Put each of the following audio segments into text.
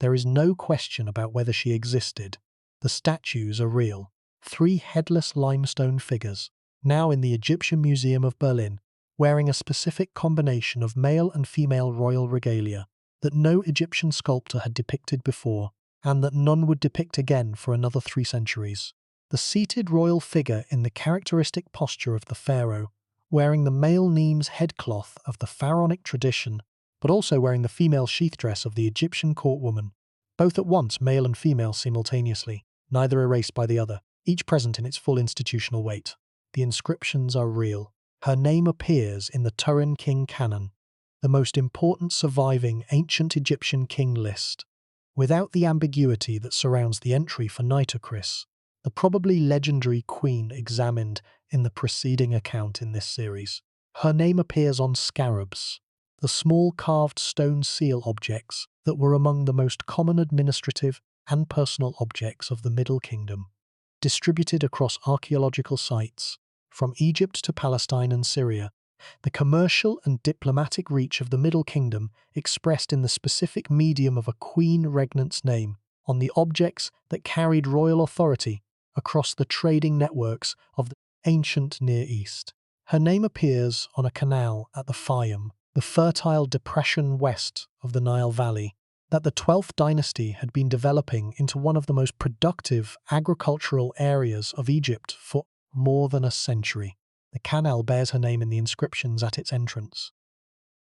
There is no question about whether she existed. The statues are real. 3 headless limestone figures, now in the Egyptian Museum of Berlin, wearing a specific combination of male and female royal regalia that no Egyptian sculptor had depicted before, and that none would depict again for another 3 centuries. The seated royal figure in the characteristic posture of the pharaoh, wearing the male Nemes headcloth of the pharaonic tradition, but also wearing the female sheath dress of the Egyptian court woman, both at once male and female simultaneously, neither erased by the other, each present in its full institutional weight. The inscriptions are real. Her name appears in the Turin King Canon, the most important surviving ancient Egyptian king list, without the ambiguity that surrounds the entry for Nitocris, the probably legendary queen examined in the preceding account in this series. Her name appears on scarabs, the small carved stone seal objects that were among the most common administrative and personal objects of the Middle Kingdom, distributed across archaeological sites, from Egypt to Palestine and Syria. The commercial and diplomatic reach of the Middle Kingdom expressed in the specific medium of a queen regnant's name on the objects that carried royal authority across the trading networks of the ancient Near East. Her name appears on a canal at the Fayum, the fertile depression west of the Nile Valley, that the 12th dynasty had been developing into one of the most productive agricultural areas of Egypt for more than a century. The canal bears her name in the inscriptions at its entrance.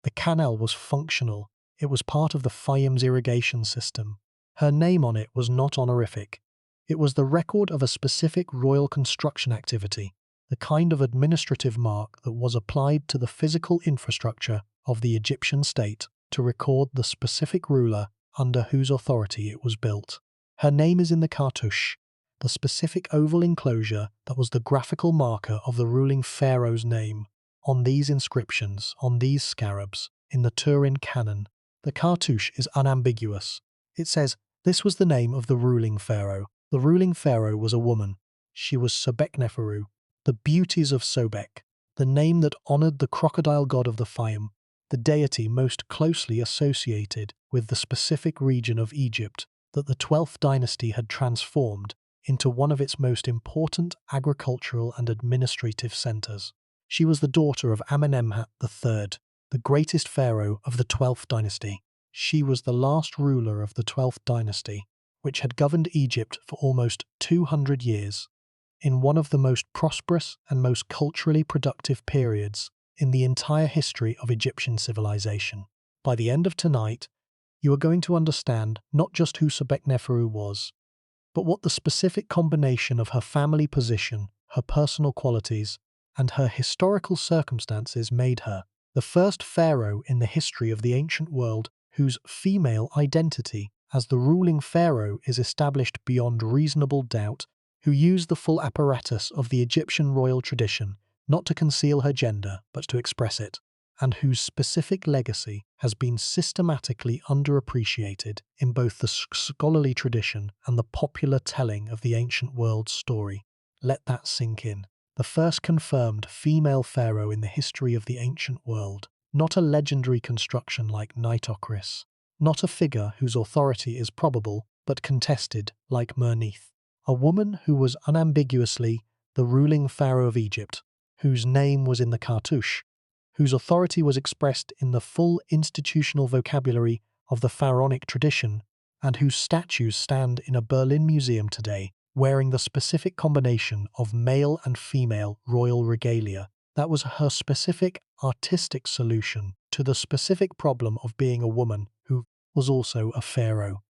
The canal was functional. It was part of the Fayum's irrigation system. Her name on it was not honorific. It was the record of a specific royal construction activity, the kind of administrative mark that was applied to the physical infrastructure of the Egyptian state to record the specific ruler under whose authority it was built. Her name is in the cartouche, the specific oval enclosure that was the graphical marker of the ruling pharaoh's name. On these inscriptions, on these scarabs, in the Turin Canon, the cartouche is unambiguous. It says, this was the name of the ruling pharaoh. The ruling pharaoh was a woman. She was Sobekneferu, the beauties of Sobek, the name that honored the crocodile god of the Fayum, the deity most closely associated with the specific region of Egypt that the 12th dynasty had transformed into one of its most important agricultural and administrative centers. She was the daughter of Amenemhat III, the greatest pharaoh of the 12th dynasty. She was the last ruler of the 12th dynasty, which had governed Egypt for almost 200 years, in one of the most prosperous and most culturally productive periods in the entire history of Egyptian civilization. By the end of tonight, you are going to understand not just who Sobekneferu was, but what the specific combination of her family position, her personal qualities, and her historical circumstances made her the first pharaoh in the history of the ancient world whose female identity as the ruling pharaoh is established beyond reasonable doubt, who used the full apparatus of the Egyptian royal tradition not to conceal her gender but to express it, and whose specific legacy has been systematically underappreciated in both the scholarly tradition and the popular telling of the ancient world's story. Let that sink in. The first confirmed female pharaoh in the history of the ancient world, not a legendary construction like Nitocris, not a figure whose authority is probable but contested like Mernith, a woman who was unambiguously the ruling pharaoh of Egypt, whose name was in the cartouche, whose authority was expressed in the full institutional vocabulary of the pharaonic tradition, and whose statues stand in a Berlin museum today, wearing the specific combination of male and female royal regalia. That was her specific artistic solution to the specific problem of being a woman who was also a pharaoh.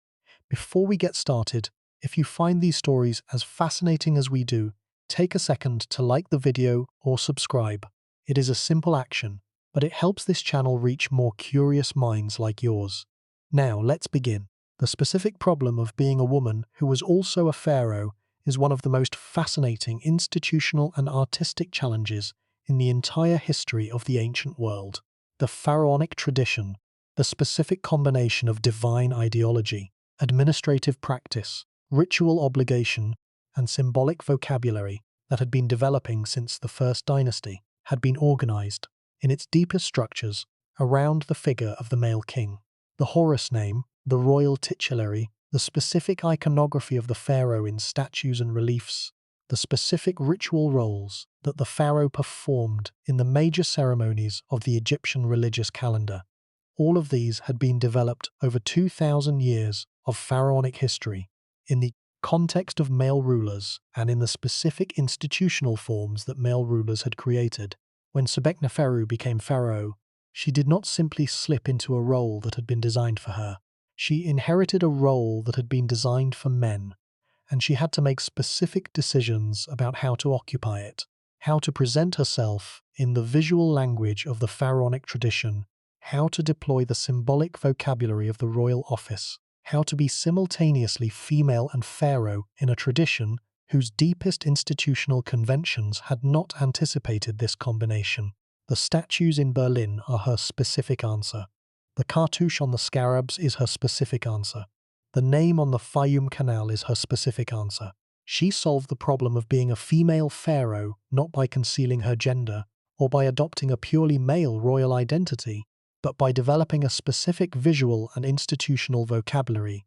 Before we get started, if you find these stories as fascinating as we do, take a second to like the video or subscribe. It is a simple action, but it helps this channel reach more curious minds like yours. Now, let's begin. The specific problem of being a woman who was also a pharaoh is one of the most fascinating institutional and artistic challenges in the entire history of the ancient world. The pharaonic tradition, the specific combination of divine ideology, administrative practice, ritual obligation, and symbolic vocabulary that had been developing since the first dynasty, had been organized, in its deepest structures, around the figure of the male king. The Horus name, the royal titulary, the specific iconography of the pharaoh in statues and reliefs, the specific ritual roles that the pharaoh performed in the major ceremonies of the Egyptian religious calendar. All of these had been developed over 2,000 years of pharaonic history in the context of male rulers and in the specific institutional forms that male rulers had created. When Sobekneferu became pharaoh, she did not simply slip into a role that had been designed for her. She inherited a role that had been designed for men, and she had to make specific decisions about how to occupy it, how to present herself in the visual language of the pharaonic tradition, how to deploy the symbolic vocabulary of the royal office, how to be simultaneously female and pharaoh in a tradition whose deepest institutional conventions had not anticipated this combination. The statues in Berlin are her specific answer. The cartouche on the scarabs is her specific answer. The name on the Fayum Canal is her specific answer. She solved the problem of being a female pharaoh not by concealing her gender or by adopting a purely male royal identity, but by developing a specific visual and institutional vocabulary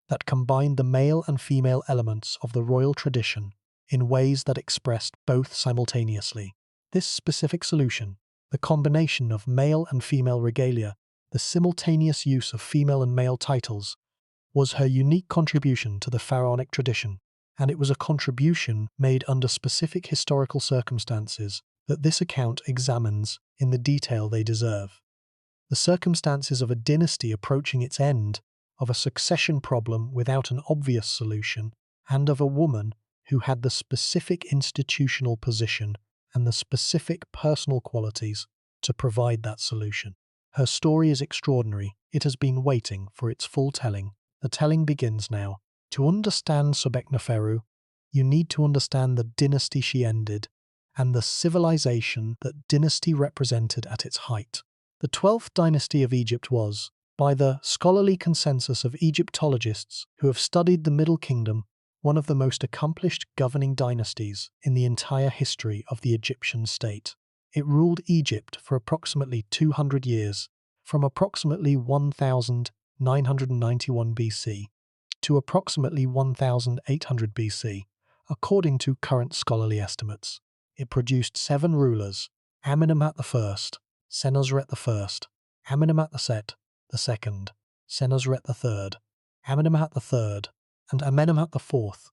that combined the male and female elements of the royal tradition in ways that expressed both simultaneously. This specific solution, the combination of male and female regalia, the simultaneous use of female and male titles, was her unique contribution to the pharaonic tradition, and it was a contribution made under specific historical circumstances that this account examines in the detail they deserve. The circumstances of a dynasty approaching its end, of a succession problem without an obvious solution, and of a woman who had the specific institutional position and the specific personal qualities to provide that solution. Her story is extraordinary. It has been waiting for its full telling. The telling begins now. To understand Sobekneferu, you need to understand the dynasty she ended and the civilization that dynasty represented at its height. The 12th dynasty of Egypt was, by the scholarly consensus of Egyptologists who have studied the Middle Kingdom, one of the most accomplished governing dynasties in the entire history of the Egyptian state. It ruled Egypt for approximately 200 years, from approximately 1991 BC to approximately 1800 BC, according to current scholarly estimates. It produced 7 rulers: Amenemhat I, Senusret I, Amenemhat II, Senusret III, Amenemhat III, and Amenemhat IV,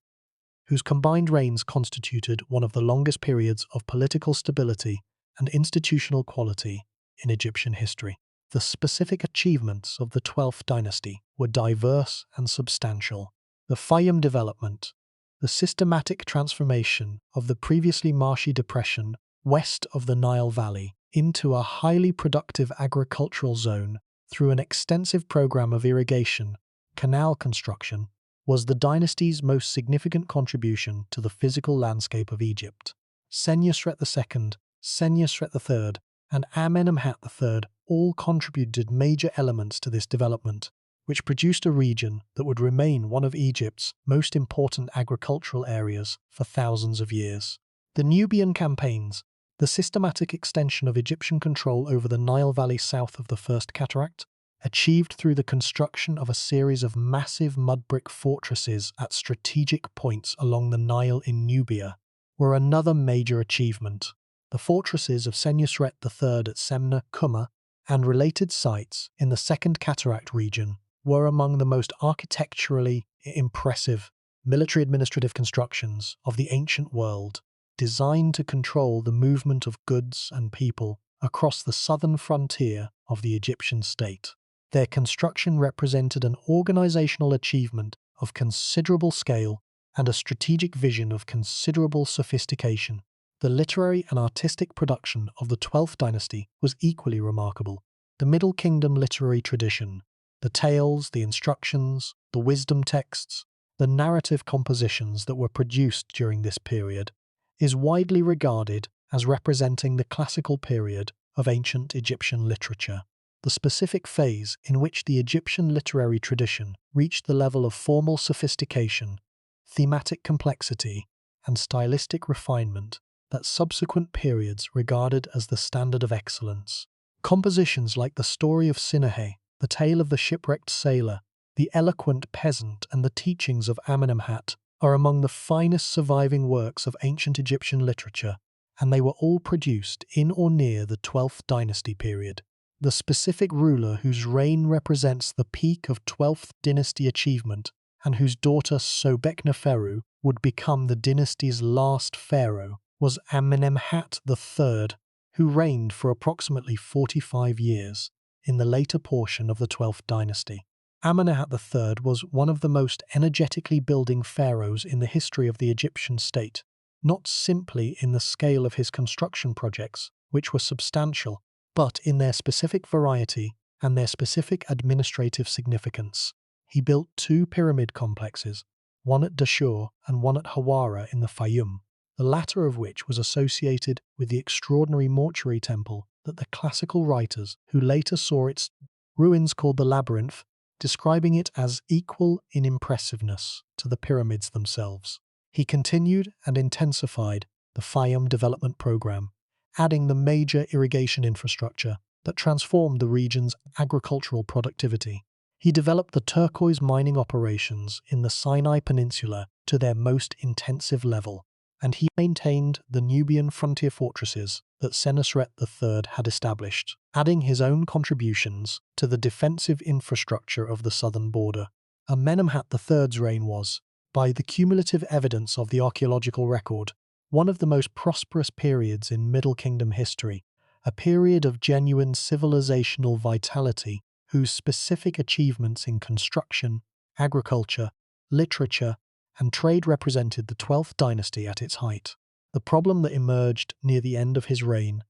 whose combined reigns constituted one of the longest periods of political stability and institutional quality in Egyptian history. The specific achievements of the 12th dynasty were diverse and substantial. The Fayum development, the systematic transformation of the previously marshy depression west of the Nile Valley into a highly productive agricultural zone through an extensive program of irrigation, canal construction, was the dynasty's most significant contribution to the physical landscape of Egypt. Senusret II, Senusret III, and Amenemhat III all contributed major elements to this development, which produced a region that would remain one of Egypt's most important agricultural areas for thousands of years. The Nubian campaigns, the systematic extension of Egyptian control over the Nile Valley south of the First Cataract, achieved through the construction of a series of massive mud brick fortresses at strategic points along the Nile in Nubia, were another major achievement. The fortresses of Senusret III at Semna, Kumma, and related sites in the Second Cataract region were among the most architecturally impressive military administrative constructions of the ancient world, designed to control the movement of goods and people across the southern frontier of the Egyptian state. Their construction represented an organizational achievement of considerable scale and a strategic vision of considerable sophistication. The literary and artistic production of the 12th dynasty was equally remarkable. The Middle Kingdom literary tradition, the tales, the instructions, the wisdom texts, the narrative compositions that were produced during this period, is widely regarded as representing the classical period of ancient Egyptian literature. The specific phase in which the Egyptian literary tradition reached the level of formal sophistication, thematic complexity, and stylistic refinement that subsequent periods regarded as the standard of excellence. Compositions like the story of Sinehe, the tale of the shipwrecked sailor, The Eloquent Peasant and the Teachings of Amenemhat are among the finest surviving works of ancient Egyptian literature, and they were all produced in or near the 12th dynasty period. The specific ruler whose reign represents the peak of 12th dynasty achievement and whose daughter Sobekneferu would become the dynasty's last pharaoh was Amenemhat III, who reigned for approximately 45 years in the later portion of the 12th dynasty. Amenemhat III was one of the most energetically building pharaohs in the history of the Egyptian state, not simply in the scale of his construction projects, which were substantial, but in their specific variety and their specific administrative significance. He built 2 pyramid complexes, one at Dashur and one at Hawara in the Fayum, the latter of which was associated with the extraordinary mortuary temple that the classical writers who later saw its ruins called the Labyrinth, describing it as equal in impressiveness to the pyramids themselves. He continued and intensified the Fayum development program, adding the major irrigation infrastructure that transformed the region's agricultural productivity. He developed the turquoise mining operations in the Sinai Peninsula to their most intensive level, and he maintained the Nubian frontier fortresses that Senusret III had established, adding his own contributions to the defensive infrastructure of the southern border. Amenemhat III's reign was, by the cumulative evidence of the archaeological record, one of the most prosperous periods in Middle Kingdom history, a period of genuine civilizational vitality whose specific achievements in construction, agriculture, literature, and trade represented the 12th dynasty at its height. The problem that emerged near the end of his reign,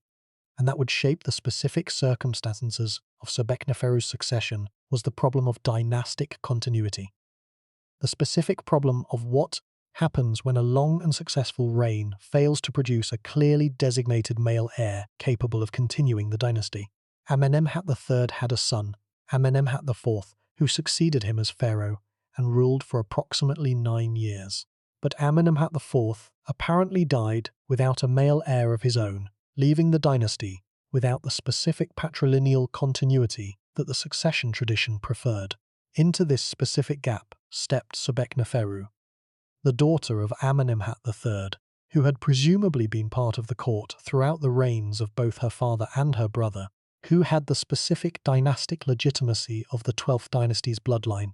and that would shape the specific circumstances of Sobekneferu's succession, was the problem of dynastic continuity. The specific problem of what happens when a long and successful reign fails to produce a clearly designated male heir capable of continuing the dynasty. Amenemhat III had a son, Amenemhat IV, who succeeded him as pharaoh and ruled for approximately 9 years. But Amenemhat IV apparently died without a male heir of his own, leaving the dynasty without the specific patrilineal continuity that the succession tradition preferred. Into this specific gap stepped Sobekneferu, the daughter of Amenemhat III, who had presumably been part of the court throughout the reigns of both her father and her brother, who had the specific dynastic legitimacy of the 12th dynasty's bloodline,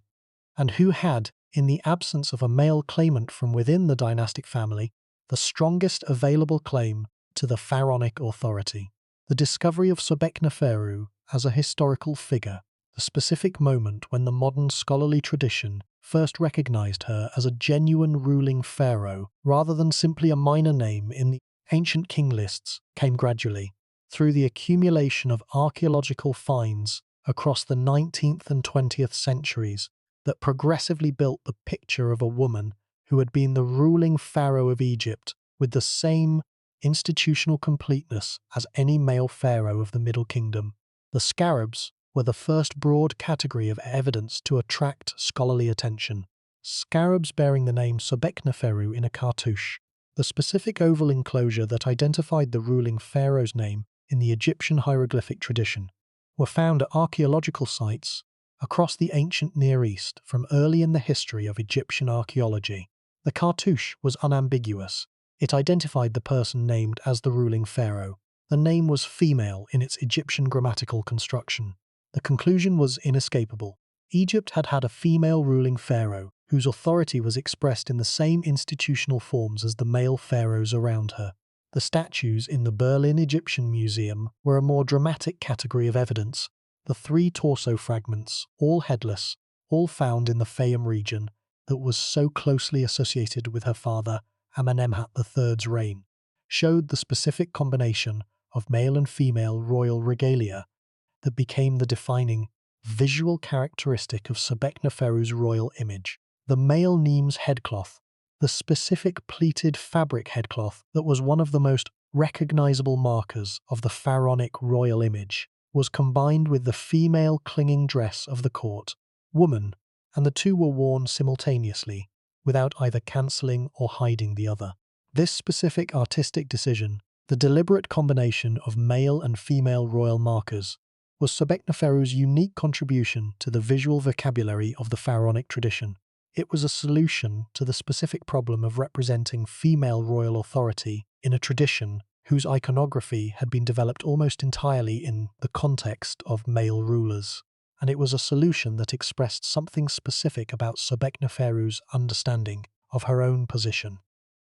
and who had, in the absence of a male claimant from within the dynastic family, the strongest available claim to the pharaonic authority. The discovery of Sobekneferu as a historical figure, the specific moment when the modern scholarly tradition first recognized her as a genuine ruling pharaoh rather than simply a minor name in the ancient king lists, came gradually, through the accumulation of archaeological finds across the 19th and 20th centuries that progressively built the picture of a woman who had been the ruling pharaoh of Egypt with the same institutional completeness as any male pharaoh of the Middle Kingdom. The scarabs were the first broad category of evidence to attract scholarly attention. Scarabs bearing the name Sobekneferu in a cartouche, the specific oval enclosure that identified the ruling pharaoh's name in the Egyptian hieroglyphic tradition, were found at archaeological sites across the ancient Near East from early in the history of Egyptian archaeology. The cartouche was unambiguous. It identified the person named as the ruling pharaoh. The name was female in its Egyptian grammatical construction. The conclusion was inescapable. Egypt had had a female ruling pharaoh, whose authority was expressed in the same institutional forms as the male pharaohs around her. The statues in the Berlin Egyptian Museum were a more dramatic category of evidence. The 3 torso fragments, all headless, all found in the Fayum region, that was so closely associated with her father Amenemhat III's reign, showed the specific combination of male and female royal regalia that became the defining visual characteristic of Sobekneferu's royal image. The male Nemes headcloth, the specific pleated fabric headcloth that was one of the most recognizable markers of the pharaonic royal image, was combined with the female clinging dress of the court, woman, and the 2 were worn simultaneously, without either cancelling or hiding the other. This specific artistic decision, the deliberate combination of male and female royal markers, was Sobekneferu's unique contribution to the visual vocabulary of the pharaonic tradition. It was a solution to the specific problem of representing female royal authority in a tradition whose iconography had been developed almost entirely in the context of male rulers. And it was a solution that expressed something specific about Sobekneferu's understanding of her own position,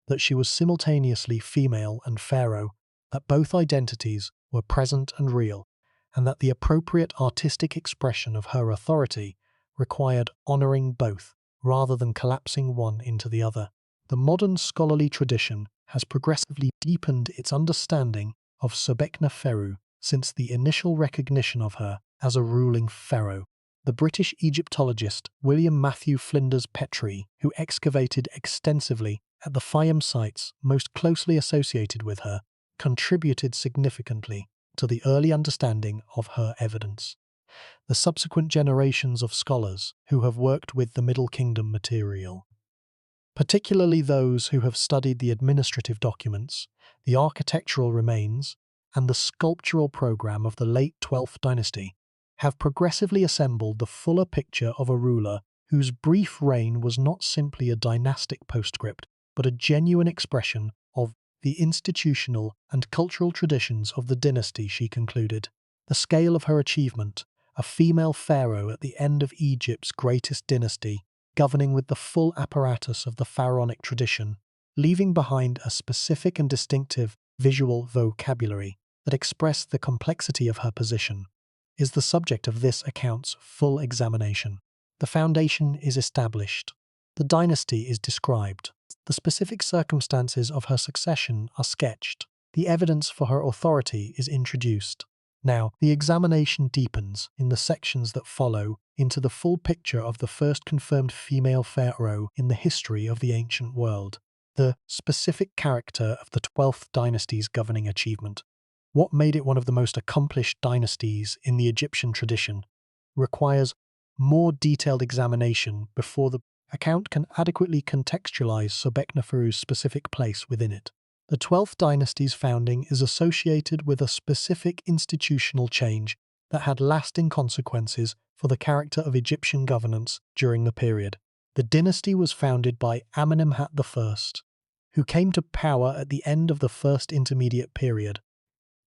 that she was simultaneously female and pharaoh, that both identities were present and real, and that the appropriate artistic expression of her authority required honouring both, rather than collapsing one into the other. The modern scholarly tradition has progressively deepened its understanding of Sobekneferu since the initial recognition of her as a ruling pharaoh. The British Egyptologist William Matthew Flinders Petrie, who excavated extensively at the Fayum sites most closely associated with her, contributed significantly to the early understanding of her evidence. The subsequent generations of scholars who have worked with the Middle Kingdom material, particularly those who have studied the administrative documents, the architectural remains, and the sculptural program of the late 12th dynasty, have progressively assembled the fuller picture of a ruler whose brief reign was not simply a dynastic postscript, but a genuine expression of the institutional and cultural traditions of the dynasty she concluded. The scale of her achievement, a female pharaoh at the end of Egypt's greatest dynasty, governing with the full apparatus of the pharaonic tradition, leaving behind a specific and distinctive visual vocabulary that expressed the complexity of her position, is the subject of this account's full examination. The foundation is established. The dynasty is described. The specific circumstances of her succession are sketched. The evidence for her authority is introduced. Now, the examination deepens in the sections that follow into the full picture of the first confirmed female pharaoh in the history of the ancient world, the specific character of the 12th dynasty's governing achievement. What made it one of the most accomplished dynasties in the Egyptian tradition requires more detailed examination before the account can adequately contextualize Sobekneferu's specific place within it. The 12th dynasty's founding is associated with a specific institutional change that had lasting consequences for the character of Egyptian governance during the period. The dynasty was founded by Amenemhat I, who came to power at the end of the First Intermediate Period,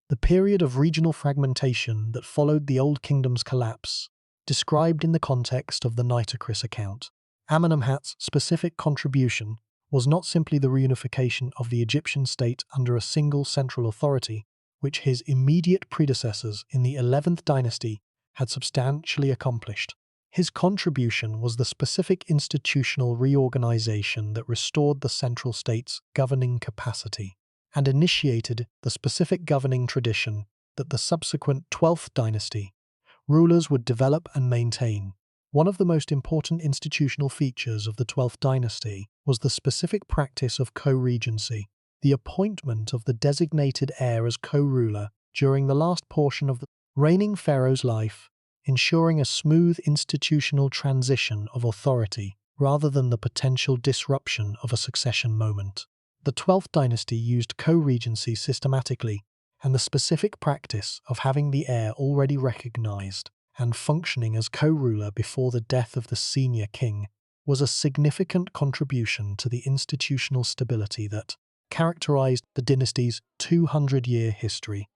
the period of regional fragmentation that followed the Old Kingdom's collapse, described in the context of the Nitocris account. Amenemhat's specific contribution was not simply the reunification of the Egyptian state under a single central authority, which his immediate predecessors in the 11th dynasty had substantially accomplished. His contribution was the specific institutional reorganization that restored the central state's governing capacity and initiated the specific governing tradition that the subsequent 12th dynasty rulers would develop and maintain. One of the most important institutional features of the 12th dynasty was the specific practice of co-regency, the appointment of the designated heir as co-ruler during the last portion of the reigning pharaoh's life, ensuring a smooth institutional transition of authority rather than the potential disruption of a succession moment. The 12th dynasty used co-regency systematically, and the specific practice of having the heir already recognized and functioning as co-ruler before the death of the senior king was a significant contribution to the institutional stability that characterized the dynasty's 200-year history.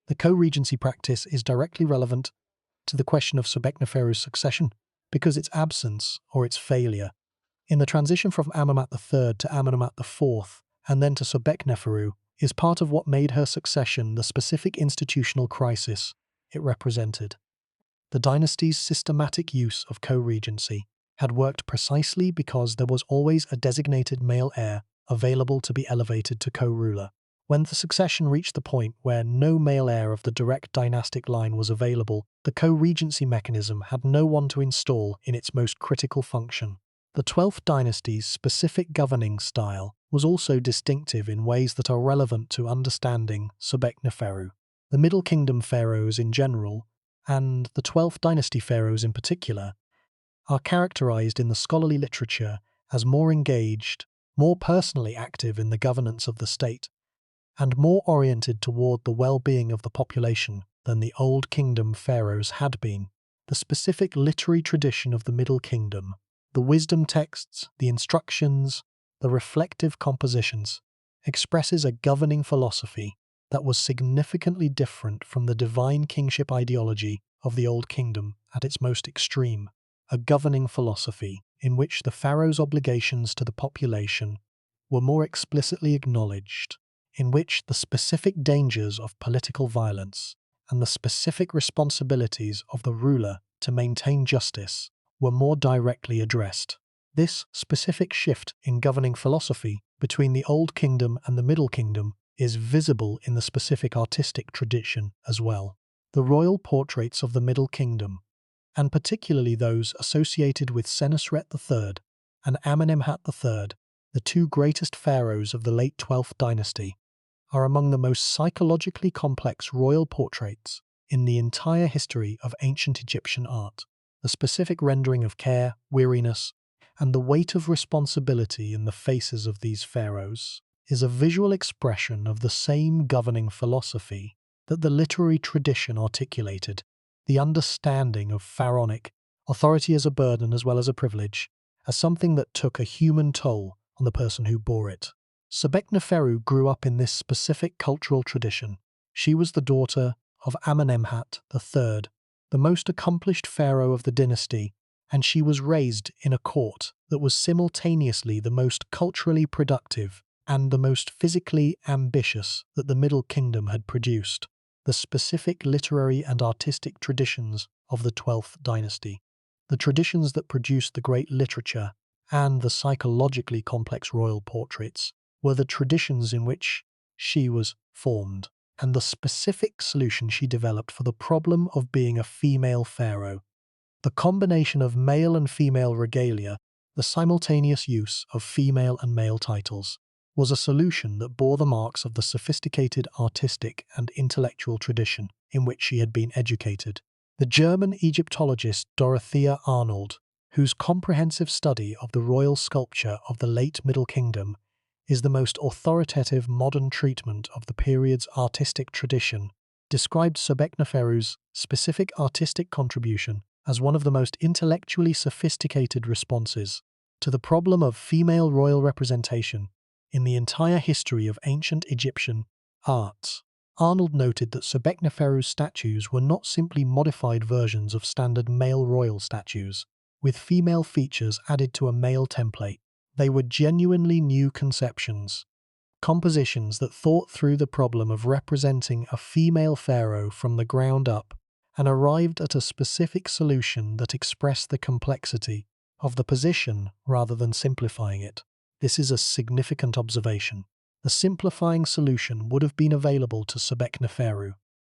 The co-regency practice is directly relevant to the question of Sobekneferu's succession because its absence or its failure in the transition from Amenemhat III to Amenemhat IV and then to Sobekneferu is part of what made her succession the specific institutional crisis it represented. The dynasty's systematic use of co-regency had worked precisely because there was always a designated male heir available to be elevated to co-ruler. When the succession reached the point where no male heir of the direct dynastic line was available, the co-regency mechanism had no one to install in its most critical function. The 12th dynasty's specific governing style was also distinctive in ways that are relevant to understanding Sobekneferu. The Middle Kingdom pharaohs in general, and the 12th dynasty pharaohs in particular, are characterized in the scholarly literature as more engaged, more personally active in the governance of the state, and more oriented toward the well-being of the population than the Old Kingdom pharaohs had been. The specific literary tradition of the Middle Kingdom, the wisdom texts, the instructions, the reflective compositions, expresses a governing philosophy that was significantly different from the divine kingship ideology of the Old Kingdom at its most extreme, a governing philosophy in which the pharaoh's obligations to the population were more explicitly acknowledged, in which the specific dangers of political violence and the specific responsibilities of the ruler to maintain justice were more directly addressed. This specific shift in governing philosophy between the Old Kingdom and the Middle Kingdom is visible in the specific artistic tradition as well. The royal portraits of the Middle Kingdom, and particularly those associated with Senusret III and Amenemhat III, the two greatest pharaohs of the late 12th dynasty, are among the most psychologically complex royal portraits in the entire history of ancient Egyptian art. The specific rendering of care, weariness, and the weight of responsibility in the faces of these pharaohs is a visual expression of the same governing philosophy that the literary tradition articulated, the understanding of pharaonic authority as a burden as well as a privilege, as something that took a human toll on the person who bore it. Sobekneferu grew up in this specific cultural tradition. She was the daughter of Amenemhat III, the most accomplished pharaoh of the dynasty, and she was raised in a court that was simultaneously the most culturally productive and the most physically ambitious that the Middle Kingdom had produced. The specific literary and artistic traditions of the 12th dynasty, the traditions that produced the great literature and the psychologically complex royal portraits, were the traditions in which she was formed, and the specific solution she developed for the problem of being a female pharaoh. The combination of male and female regalia, the simultaneous use of female and male titles, was a solution that bore the marks of the sophisticated artistic and intellectual tradition in which she had been educated. The German Egyptologist Dorothea Arnold, whose comprehensive study of the royal sculpture of the late Middle Kingdom is the most authoritative modern treatment of the period's artistic tradition, described Sobekneferu's specific artistic contribution as one of the most intellectually sophisticated responses to the problem of female royal representation in the entire history of ancient Egyptian art. Arnold noted that Sobekneferu's statues were not simply modified versions of standard male royal statues, with female features added to a male template. They were genuinely new conceptions, compositions that thought through the problem of representing a female pharaoh from the ground up and arrived at a specific solution that expressed the complexity of the position rather than simplifying it. This is a significant observation. The simplifying solution would have been available to Sobekneferu.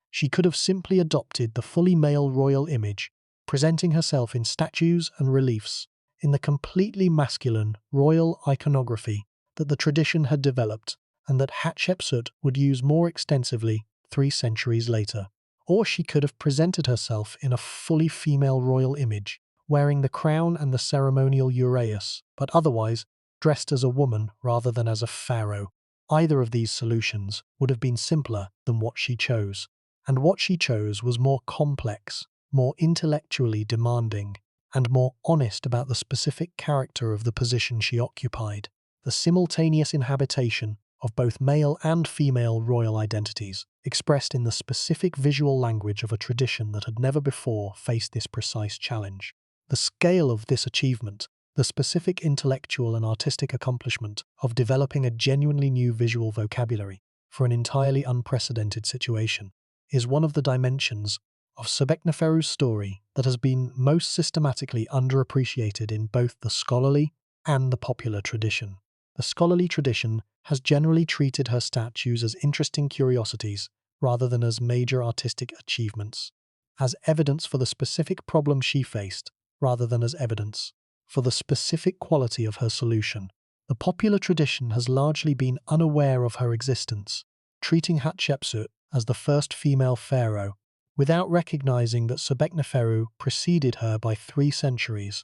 She could have simply adopted the fully male royal image, presenting herself in statues and reliefs, in the completely masculine royal iconography that the tradition had developed and that Hatshepsut would use more extensively 3 centuries later. Or she could have presented herself in a fully female royal image, wearing the crown and the ceremonial uraeus, but otherwise dressed as a woman rather than as a pharaoh. Either of these solutions would have been simpler than what she chose, and what she chose was more complex, more intellectually demanding, and more honest about the specific character of the position she occupied. The simultaneous inhabitation of both male and female royal identities, expressed in the specific visual language of a tradition that had never before faced this precise challenge. The scale of this achievement, the specific intellectual and artistic accomplishment of developing a genuinely new visual vocabulary for an entirely unprecedented situation, is one of the dimensions of Sobekneferu's story that has been most systematically underappreciated in both the scholarly and the popular tradition. The scholarly tradition has generally treated her statues as interesting curiosities rather than as major artistic achievements, as evidence for the specific problem she faced rather than as evidence for the specific quality of her solution. The popular tradition has largely been unaware of her existence, treating Hatshepsut as the first female pharaoh, without recognizing that Sobekneferu preceded her by 3 centuries,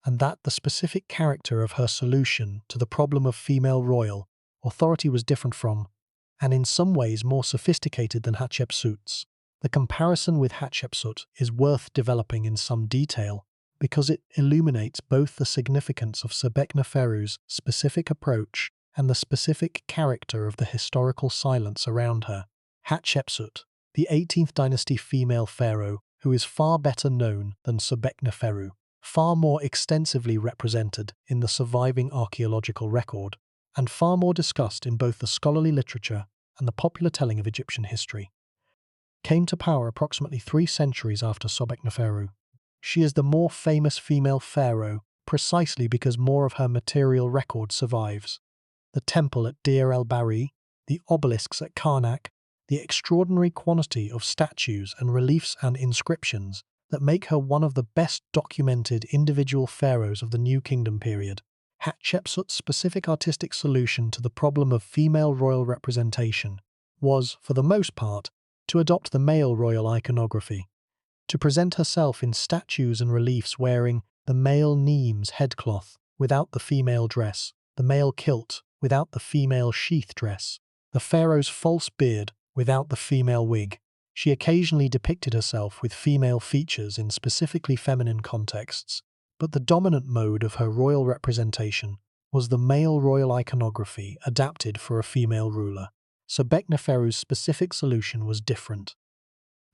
and that the specific character of her solution to the problem of female royal authority was different from, and in some ways more sophisticated than Hatshepsut's. The comparison with Hatshepsut is worth developing in some detail because it illuminates both the significance of Sobekneferu's specific approach and the specific character of the historical silence around her. Hatshepsut, the 18th dynasty female pharaoh who is far better known than Sobekneferu, far more extensively represented in the surviving archaeological record, and far more discussed in both the scholarly literature and the popular telling of Egyptian history, came to power approximately 3 centuries after Sobekneferu. She is the more famous female pharaoh precisely because more of her material record survives. The temple at Deir el-Bahri, the obelisks at Karnak, the extraordinary quantity of statues and reliefs and inscriptions that make her one of the best documented individual pharaohs of the New Kingdom period. Hatshepsut's specific artistic solution to the problem of female royal representation was, for the most part, to adopt the male royal iconography, to present herself in statues and reliefs wearing the male nemes headcloth without the female dress, the male kilt without the female sheath dress, the pharaoh's false beard without the female wig. She occasionally depicted herself with female features in specifically feminine contexts, but the dominant mode of her royal representation was the male royal iconography adapted for a female ruler. Sobekneferu's specific solution was different.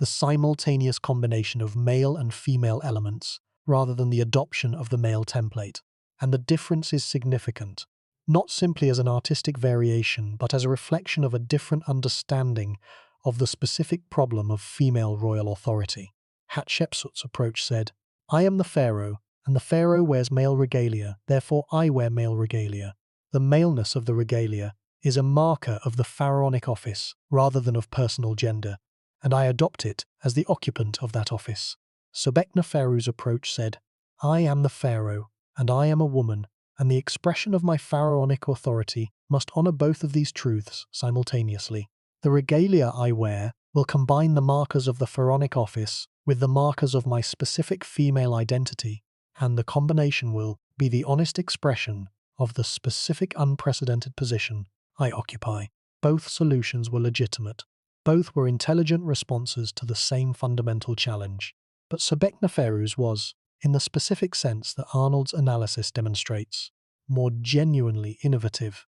The simultaneous combination of male and female elements, rather than the adoption of the male template. And the difference is significant, not simply as an artistic variation, but as a reflection of a different understanding of the specific problem of female royal authority. Hatshepsut's approach said, "I am the pharaoh, and the pharaoh wears male regalia, therefore I wear male regalia. The maleness of the regalia is a marker of the pharaonic office rather than of personal gender, and I adopt it as the occupant of that office." Sobekneferu's approach said, "I am the pharaoh, and I am a woman, and the expression of my pharaonic authority must honor both of these truths simultaneously. The regalia I wear will combine the markers of the pharaonic office with the markers of my specific female identity, and the combination will be the honest expression of the specific unprecedented position I occupy." Both solutions were legitimate. Both were intelligent responses to the same fundamental challenge. But Sobekneferu's was, in the specific sense that Arnold's analysis demonstrates, more genuinely innovative,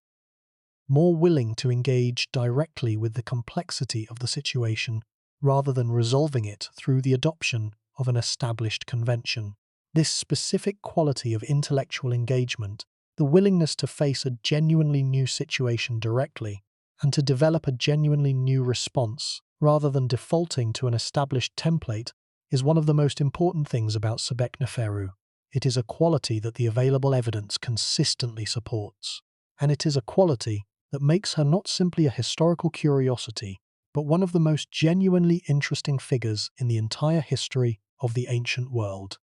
more willing to engage directly with the complexity of the situation rather than resolving it through the adoption of an established convention. This specific quality of intellectual engagement, the willingness to face a genuinely new situation directly, and to develop a genuinely new response, rather than defaulting to an established template, is one of the most important things about Sobekneferu. It is a quality that the available evidence consistently supports, and it is a quality that makes her not simply a historical curiosity, but one of the most genuinely interesting figures in the entire history of the ancient world.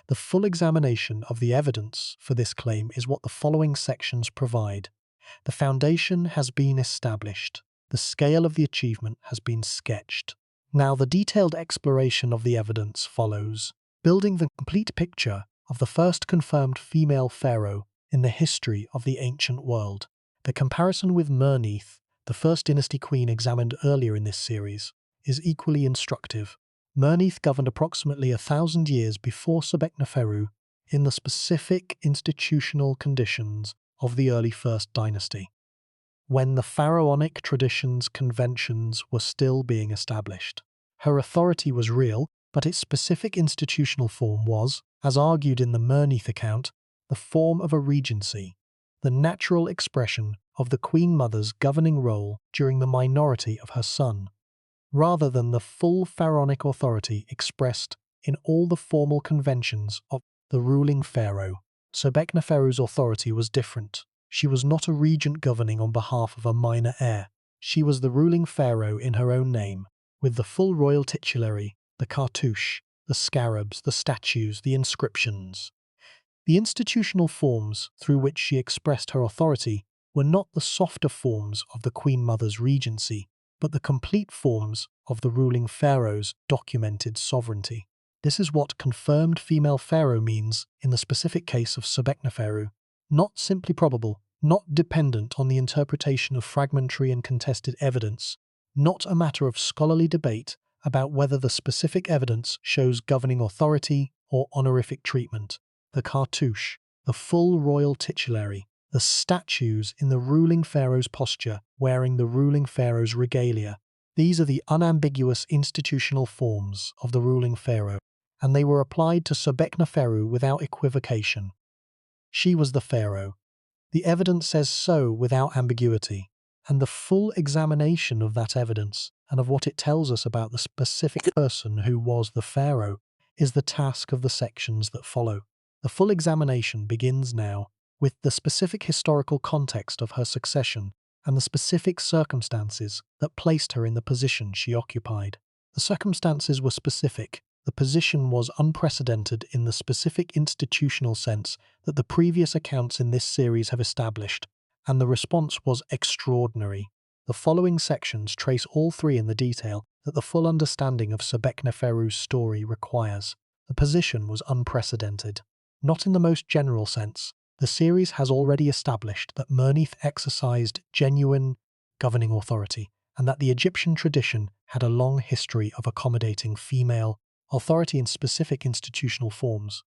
The full examination of the evidence for this claim is what the following sections provide. The foundation has been established. The scale of the achievement has been sketched. Now the detailed exploration of the evidence follows, building the complete picture of the first confirmed female pharaoh in the history of the ancient world. The comparison with Mernith, the first dynasty queen examined earlier in this series, is equally instructive. Mernith governed approximately 1,000 years before Sobekneferu in the specific institutional conditions of the early First Dynasty, when the pharaonic traditions conventions were still being established. Her authority was real, but its specific institutional form was, as argued in the Mernith account, the form of a regency, the natural expression of the Queen Mother's governing role during the minority of her son, rather than the full pharaonic authority expressed in all the formal conventions of the ruling pharaoh. Sobekneferu's authority was different. She was not a regent governing on behalf of a minor heir. She was the ruling pharaoh in her own name, with the full royal titulary, the cartouche, the scarabs, the statues, the inscriptions. The institutional forms through which she expressed her authority were not the softer forms of the Queen Mother's regency, but the complete forms of the ruling pharaoh's documented sovereignty. This is what confirmed female pharaoh means in the specific case of Sobekneferu. Not simply probable, not dependent on the interpretation of fragmentary and contested evidence, not a matter of scholarly debate about whether the specific evidence shows governing authority or honorific treatment. The cartouche, the full royal titulary, the statues in the ruling pharaoh's posture wearing the ruling pharaoh's regalia. These are the unambiguous institutional forms of the ruling pharaoh, and they were applied to Sobekneferu without equivocation. She was the pharaoh. The evidence says so without ambiguity, and the full examination of that evidence and of what it tells us about the specific person who was the pharaoh is the task of the sections that follow. The full examination begins now with the specific historical context of her succession and the specific circumstances that placed her in the position she occupied. The circumstances were specific. The position was unprecedented in the specific institutional sense that the previous accounts in this series have established, and the response was extraordinary. The following sections trace all three in the detail that the full understanding of Sobekneferu's story requires. The position was unprecedented. Not in the most general sense. The series has already established that Mernith exercised genuine governing authority, and that the Egyptian tradition had a long history of accommodating female authority in specific institutional forms,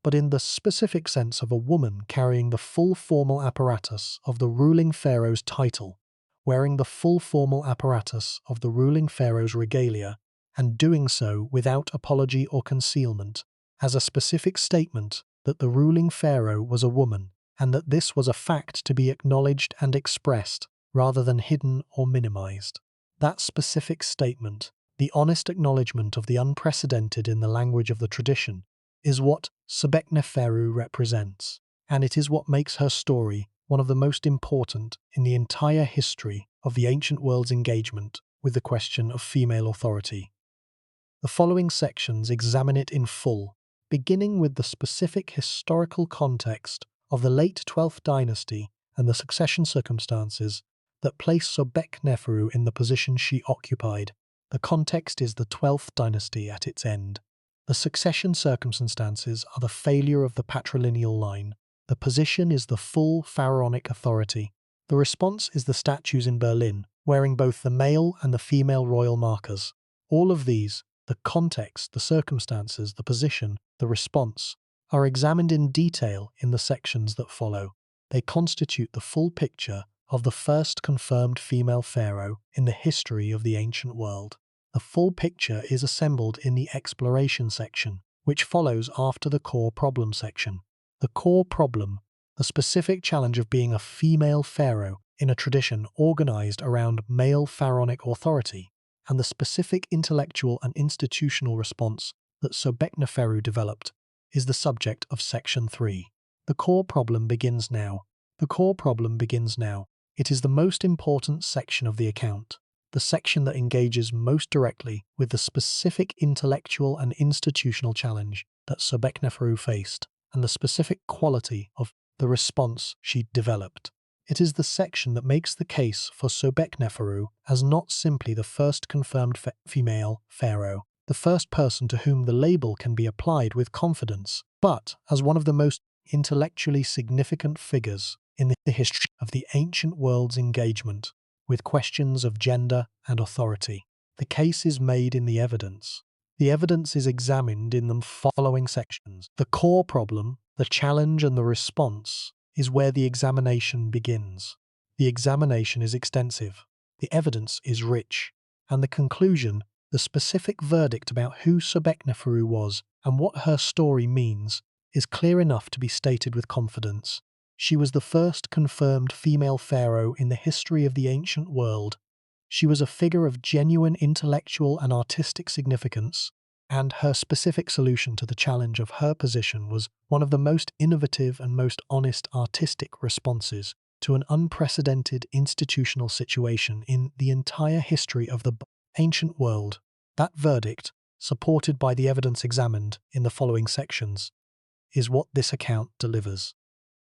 but in the specific sense of a woman carrying the full formal apparatus of the ruling pharaoh's title, wearing the full formal apparatus of the ruling pharaoh's regalia, and doing so without apology or concealment, as a specific statement that the ruling pharaoh was a woman, and that this was a fact to be acknowledged and expressed, rather than hidden or minimized. That specific statement, the honest acknowledgement of the unprecedented in the language of the tradition, is what Sobekneferu represents, and it is what makes her story one of the most important in the entire history of the ancient world's engagement with the question of female authority. The following sections examine it in full, beginning with the specific historical context of the late 12th dynasty and the succession circumstances that place Sobekneferu in the position she occupied. The context is the 12th dynasty at its end. The succession circumstances are the failure of the patrilineal line. The position is the full pharaonic authority. The response is the statues in Berlin, wearing both the male and the female royal markers. All of these, the context, the circumstances, the position, the response, are examined in detail in the sections that follow. They constitute the full picture of the first confirmed female pharaoh in the history of the ancient world. The full picture is assembled in the exploration section, which follows after the core problem section. The core problem, the specific challenge of being a female pharaoh in a tradition organized around male pharaonic authority, and the specific intellectual and institutional response that Sobekneferu developed, is the subject of Section 3. The core problem begins now. The core problem begins now. It is the most important section of the account, the section that engages most directly with the specific intellectual and institutional challenge that Sobekneferu faced, and the specific quality of the response she developed. It is the section that makes the case for Sobekneferu as not simply the first confirmed female pharaoh, the first person to whom the label can be applied with confidence, but as one of the most intellectually significant figures in the history of the ancient world's engagement with questions of gender and authority. The case is made in the evidence. The evidence is examined in the following sections. The core problem, the challenge and the response, is where the examination begins. The examination is extensive, the evidence is rich, and the conclusion, the specific verdict about who Sobekneferu was and what her story means, is clear enough to be stated with confidence. She was the first confirmed female pharaoh in the history of the ancient world. She was a figure of genuine intellectual and artistic significance, and her specific solution to the challenge of her position was one of the most innovative and most honest artistic responses to an unprecedented institutional situation in the entire history of the ancient world. That verdict, supported by the evidence examined in the following sections, is what this account delivers.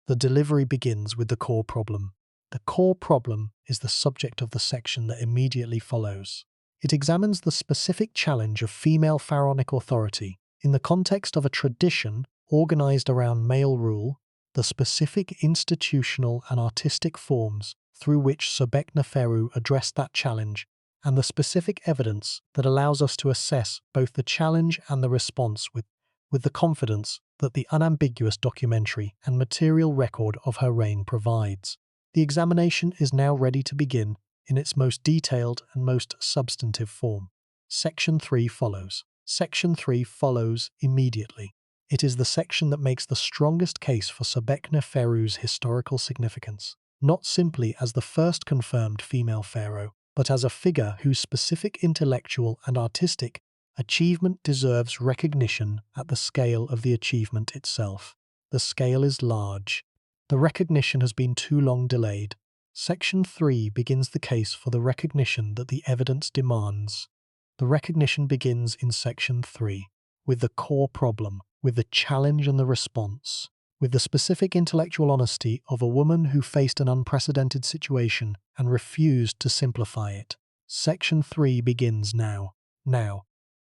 The delivery begins with the core problem. The core problem is the subject of the section that immediately follows. It examines the specific challenge of female pharaonic authority in the context of a tradition organized around male rule, the specific institutional and artistic forms through which Sobekneferu addressed that challenge, and the specific evidence that allows us to assess both the challenge and the response with the confidence that the unambiguous documentary and material record of her reign provides. The examination is now ready to begin in its most detailed and most substantive form. Section 3 follows. Section 3 follows immediately. It is the section that makes the strongest case for Sobekneferu's historical significance, not simply as the first confirmed female pharaoh, but as a figure whose specific intellectual and artistic achievement deserves recognition at the scale of the achievement itself. The scale is large. The recognition has been too long delayed. Section 3 begins the case for the recognition that the evidence demands. The recognition begins in Section 3, with the core problem, with the challenge and the response, with the specific intellectual honesty of a woman who faced an unprecedented situation and refused to simplify it. Section 3 begins now,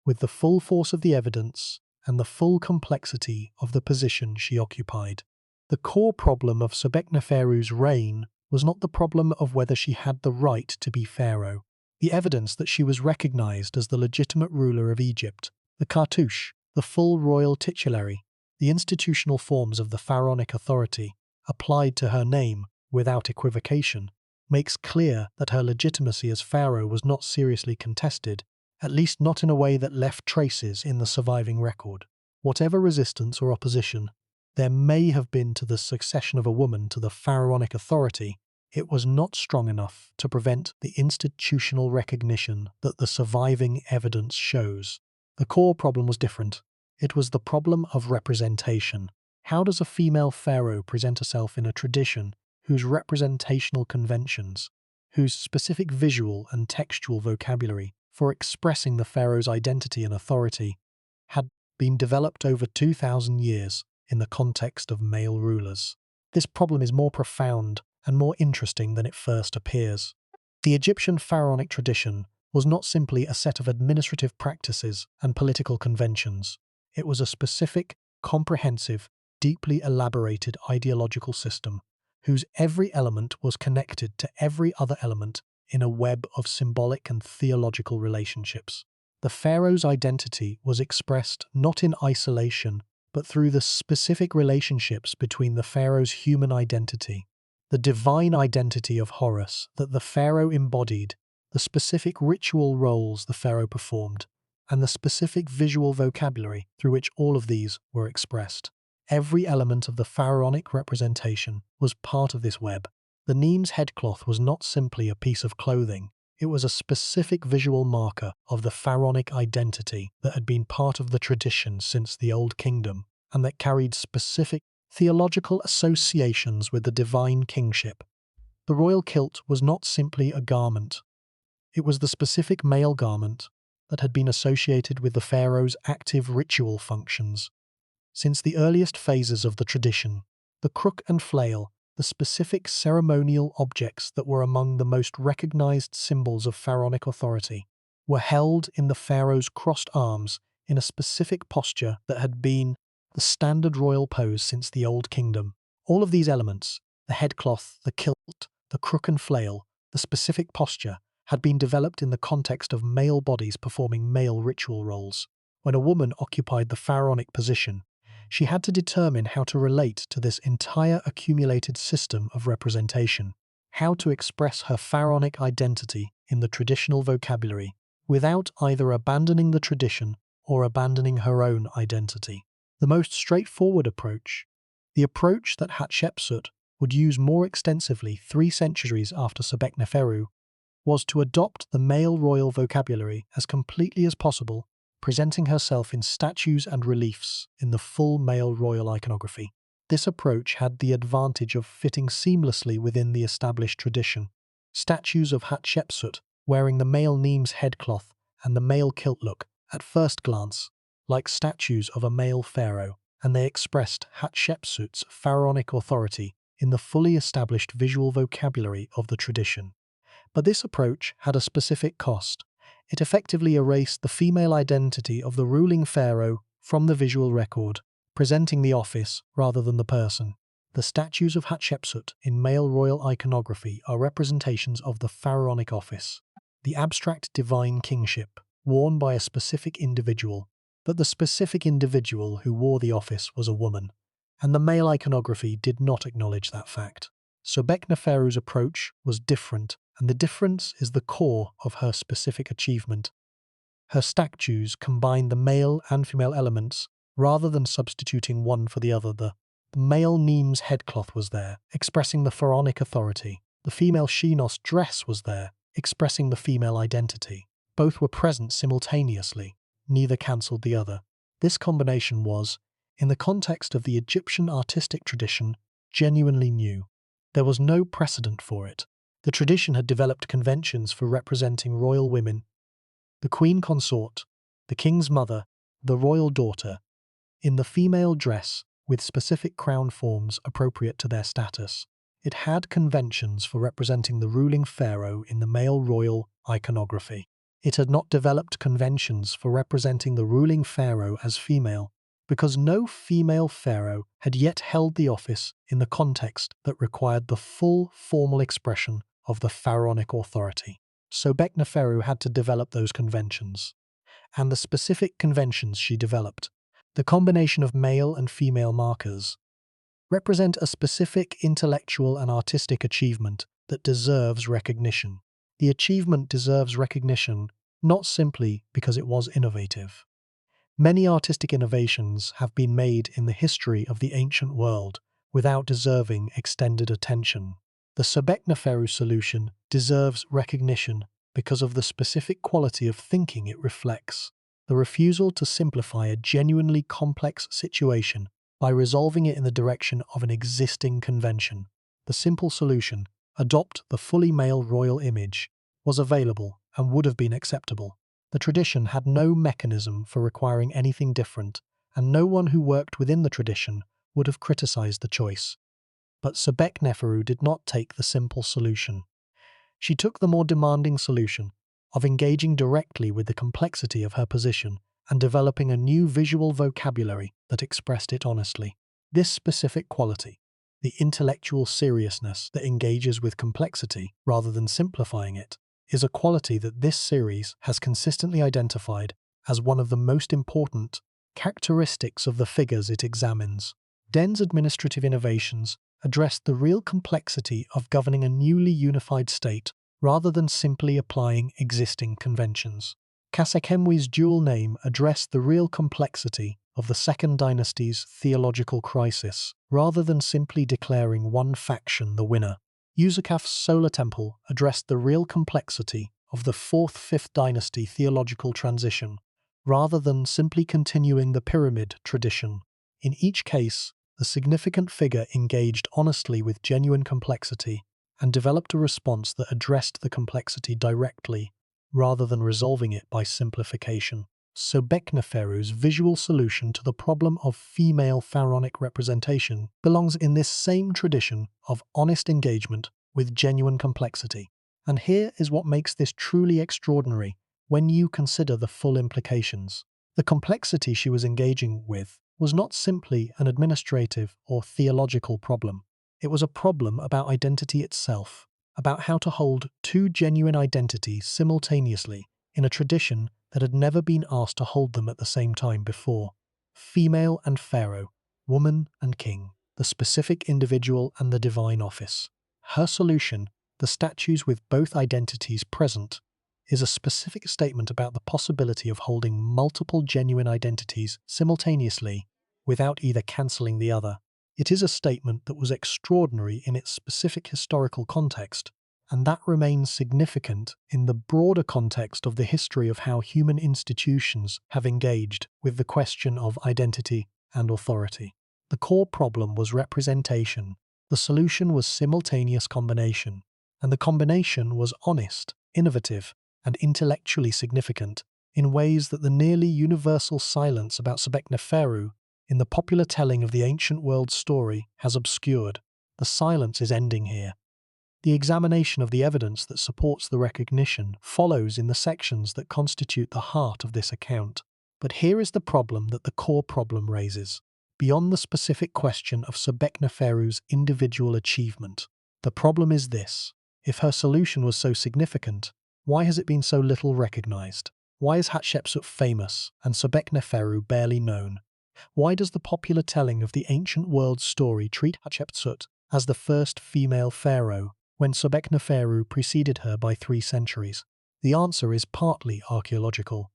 with the full force of the evidence and the full complexity of the position she occupied. The core problem of Sobekneferu's reign was not the problem of whether she had the right to be pharaoh. The evidence that she was recognized as the legitimate ruler of Egypt, the cartouche, the full royal titulary, the institutional forms of the pharaonic authority applied to her name without equivocation, makes clear that her legitimacy as pharaoh was not seriously contested, at least not in a way that left traces in the surviving record. Whatever resistance or opposition there may have been to the succession of a woman to the pharaonic authority, it was not strong enough to prevent the institutional recognition that the surviving evidence shows. The core problem was different. It was the problem of representation. How does a female pharaoh present herself in a tradition whose representational conventions, whose specific visual and textual vocabulary for expressing the pharaoh's identity and authority had been developed over 2,000 years in the context of male rulers? This problem is more profound and more interesting than it first appears. The Egyptian pharaonic tradition was not simply a set of administrative practices and political conventions. It was a specific, comprehensive, deeply elaborated ideological system whose every element was connected to every other element in a web of symbolic and theological relationships. The pharaoh's identity was expressed not in isolation, but through the specific relationships between the pharaoh's human identity, the divine identity of Horus that the pharaoh embodied, the specific ritual roles the pharaoh performed, and the specific visual vocabulary through which all of these were expressed. Every element of the pharaonic representation was part of this web. The Neme's headcloth was not simply a piece of clothing. It was a specific visual marker of the pharaonic identity that had been part of the tradition since the Old Kingdom, and that carried specific theological associations with the divine kingship. The royal kilt was not simply a garment. It was the specific male garment that had been associated with the pharaoh's active ritual functions. Since the earliest phases of the tradition, the crook and flail, the specific ceremonial objects that were among the most recognized symbols of pharaonic authority, were held in the pharaoh's crossed arms in a specific posture that had been the standard royal pose since the Old Kingdom. All of these elements, the headcloth, the kilt, the crook and flail, the specific posture, had been developed in the context of male bodies performing male ritual roles. When a woman occupied the pharaonic position, she had to determine how to relate to this entire accumulated system of representation, how to express her pharaonic identity in the traditional vocabulary, without either abandoning the tradition or abandoning her own identity. The most straightforward approach, the approach that Hatshepsut would use more extensively 3 centuries after Sobekneferu, was to adopt the male royal vocabulary as completely as possible, presenting herself in statues and reliefs in the full male royal iconography. This approach had the advantage of fitting seamlessly within the established tradition. Statues of Hatshepsut wearing the male Neme's headcloth and the male kilt look, at first glance, like statues of a male pharaoh, and they expressed Hatshepsut's pharaonic authority in the fully established visual vocabulary of the tradition. But this approach had a specific cost. It effectively erased the female identity of the ruling pharaoh from the visual record, presenting the office rather than the person. The statues of Hatshepsut in male royal iconography are representations of the pharaonic office. the abstract divine kingship, worn by a specific individual, but the specific individual who wore the office was a woman, and the male iconography did not acknowledge that fact. Sobekneferu's approach was different, and the difference is the core of her specific achievement. Her statues combine the male and female elements rather than substituting one for the other. The male Neme's headcloth was there, expressing the pharaonic authority. The female Shinos dress was there, expressing the female identity. Both were present simultaneously. Neither cancelled the other. This combination was, in the context of the Egyptian artistic tradition, genuinely new. There was no precedent for it. The tradition had developed conventions for representing royal women, the queen consort, the king's mother, the royal daughter, in the female dress with specific crown forms appropriate to their status. It had conventions for representing the ruling pharaoh in the male royal iconography. It had not developed conventions for representing the ruling pharaoh as female, because no female pharaoh had yet held the office in the context that required the full formal expression of the pharaonic authority. Sobekneferu had to develop those conventions, and the specific conventions she developed, the combination of male and female markers, represent a specific intellectual and artistic achievement that deserves recognition. The achievement deserves recognition not simply because it was innovative. Many artistic innovations have been made in the history of the ancient world without deserving extended attention. The Sobekneferu solution deserves recognition because of the specific quality of thinking it reflects. The refusal to simplify a genuinely complex situation by resolving it in the direction of an existing convention. The simple solution, adopt the fully male royal image, was available and would have been acceptable. The tradition had no mechanism for requiring anything different, and no one who worked within the tradition would have criticized the choice. But Sobekneferu did not take the simple solution. She took the more demanding solution of engaging directly with the complexity of her position and developing a new visual vocabulary that expressed it honestly. This specific quality, the intellectual seriousness that engages with complexity rather than simplifying it, is a quality that this series has consistently identified as one of the most important characteristics of the figures it examines. Den's administrative innovations addressed the real complexity of governing a newly unified state rather than simply applying existing conventions. Kasekemwe's dual name addressed the real complexity of the Second Dynasty's theological crisis rather than simply declaring one faction the winner. Usukaf's solar temple addressed the real complexity of the 4th-5th dynasty theological transition, rather than simply continuing the pyramid tradition. In each case, the significant figure engaged honestly with genuine complexity and developed a response that addressed the complexity directly, rather than resolving it by simplification. Sobekneferu's visual solution to the problem of female pharaonic representation belongs in this same tradition of honest engagement with genuine complexity. And here is what makes this truly extraordinary when you consider the full implications. The complexity she was engaging with was not simply an administrative or theological problem. It was a problem about identity itself, about how to hold two genuine identities simultaneously in a tradition that had never been asked to hold them at the same time before. Female and pharaoh, woman and king, the specific individual and the divine office. Her solution, the statues with both identities present, is a specific statement about the possibility of holding multiple genuine identities simultaneously without either cancelling the other. It is a statement that was extraordinary in its specific historical context, and that remains significant in the broader context of the history of how human institutions have engaged with the question of identity and authority. The core problem was representation. The solution was simultaneous combination, and the combination was honest, innovative, and intellectually significant in ways that the nearly universal silence about Sobekneferu in the popular telling of the ancient world story has obscured. The silence is ending here. The examination of the evidence that supports the recognition follows in the sections that constitute the heart of this account. But here is the problem that the core problem raises. Beyond the specific question of Sobekneferu's individual achievement, the problem is this: if her solution was so significant, Why has it been so little recognized? Why is Hatshepsut famous and Sobekneferu barely known? Why does the popular telling of the ancient world story treat Hatshepsut as the first female pharaoh, when Sobekneferu preceded her by 3 centuries? The answer is partly archaeological.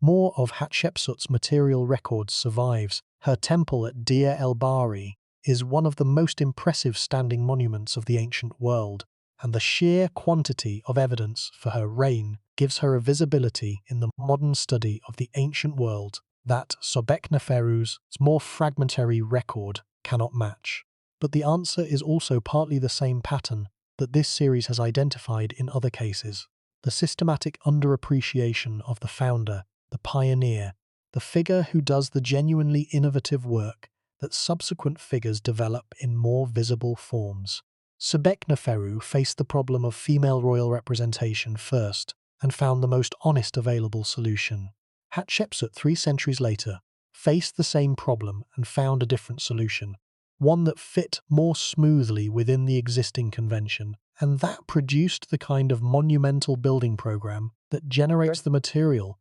More of Hatshepsut's material records survives. Her temple at Deir el-Bahari is one of the most impressive standing monuments of the ancient world, and the sheer quantity of evidence for her reign gives her a visibility in the modern study of the ancient world that Sobekneferu's more fragmentary record cannot match. But the answer is also partly the same pattern that this series has identified in other cases: the systematic underappreciation of the founder, the pioneer, the figure who does the genuinely innovative work that subsequent figures develop in more visible forms. Sobekneferu faced the problem of female royal representation first and found the most honest available solution. Hatshepsut, 3 centuries later, faced the same problem and found a different solution, one that fit more smoothly within the existing convention, and that produced the kind of monumental building program that generates the material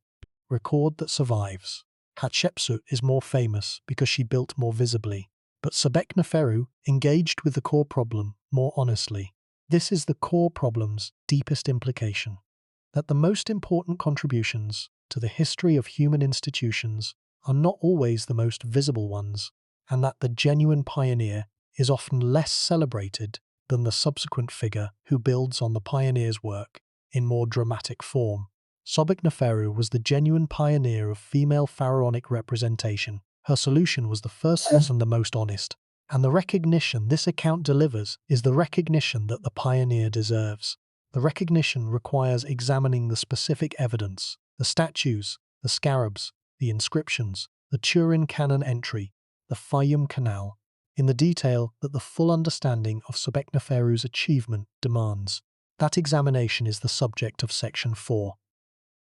record that survives. Hatshepsut is more famous because she built more visibly, but Sobekneferu engaged with the core problem more honestly. This is the core problem's deepest implication: that the most important contributions to the history of human institutions are not always the most visible ones, and that the genuine pioneer is often less celebrated than the subsequent figure who builds on the pioneer's work in more dramatic form. Sobekneferu was the genuine pioneer of female pharaonic representation. Her solution was the first and the most honest, and the recognition this account delivers is the recognition that the pioneer deserves. The recognition requires examining the specific evidence, the statues, the scarabs, the inscriptions, the Turin canon entry, the Fayum canal, in the detail that the full understanding of Sobekneferu's achievement demands. That examination is the subject of Section 4.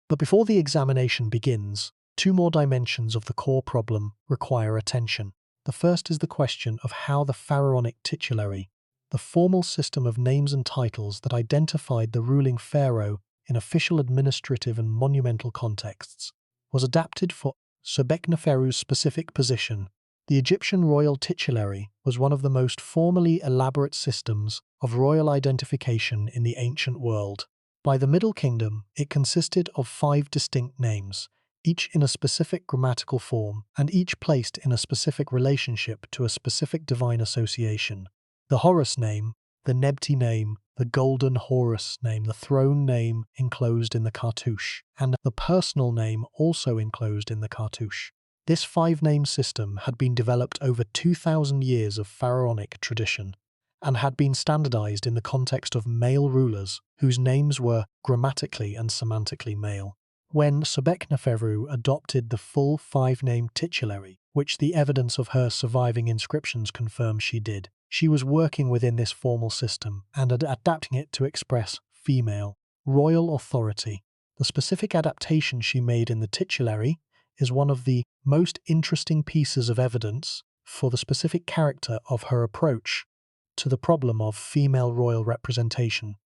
But before the examination begins, 2 more dimensions of the core problem require attention. The first is the question of how the pharaonic titulary, the formal system of names and titles that identified the ruling pharaoh in official, administrative, and monumental contexts, was adapted for Sobekneferu's specific position. The Egyptian royal titulary was one of the most formally elaborate systems of royal identification in the ancient world. By the Middle Kingdom, it consisted of 5 distinct names, each in a specific grammatical form, and each placed in a specific relationship to a specific divine association. The Horus name, the Nebti name, the Golden Horus name, the throne name enclosed in the cartouche, and the personal name also enclosed in the cartouche. This 5-name system had been developed over 2,000 years of pharaonic tradition, and had been standardized in the context of male rulers whose names were grammatically and semantically male. When Sobekneferu adopted the full 5-name titulary, which the evidence of her surviving inscriptions confirms she did, she was working within this formal system and adapting it to express female royal authority. The specific adaptation she made in the titulary is one of the most interesting pieces of evidence for the specific character of her approach to the problem of female royal representation.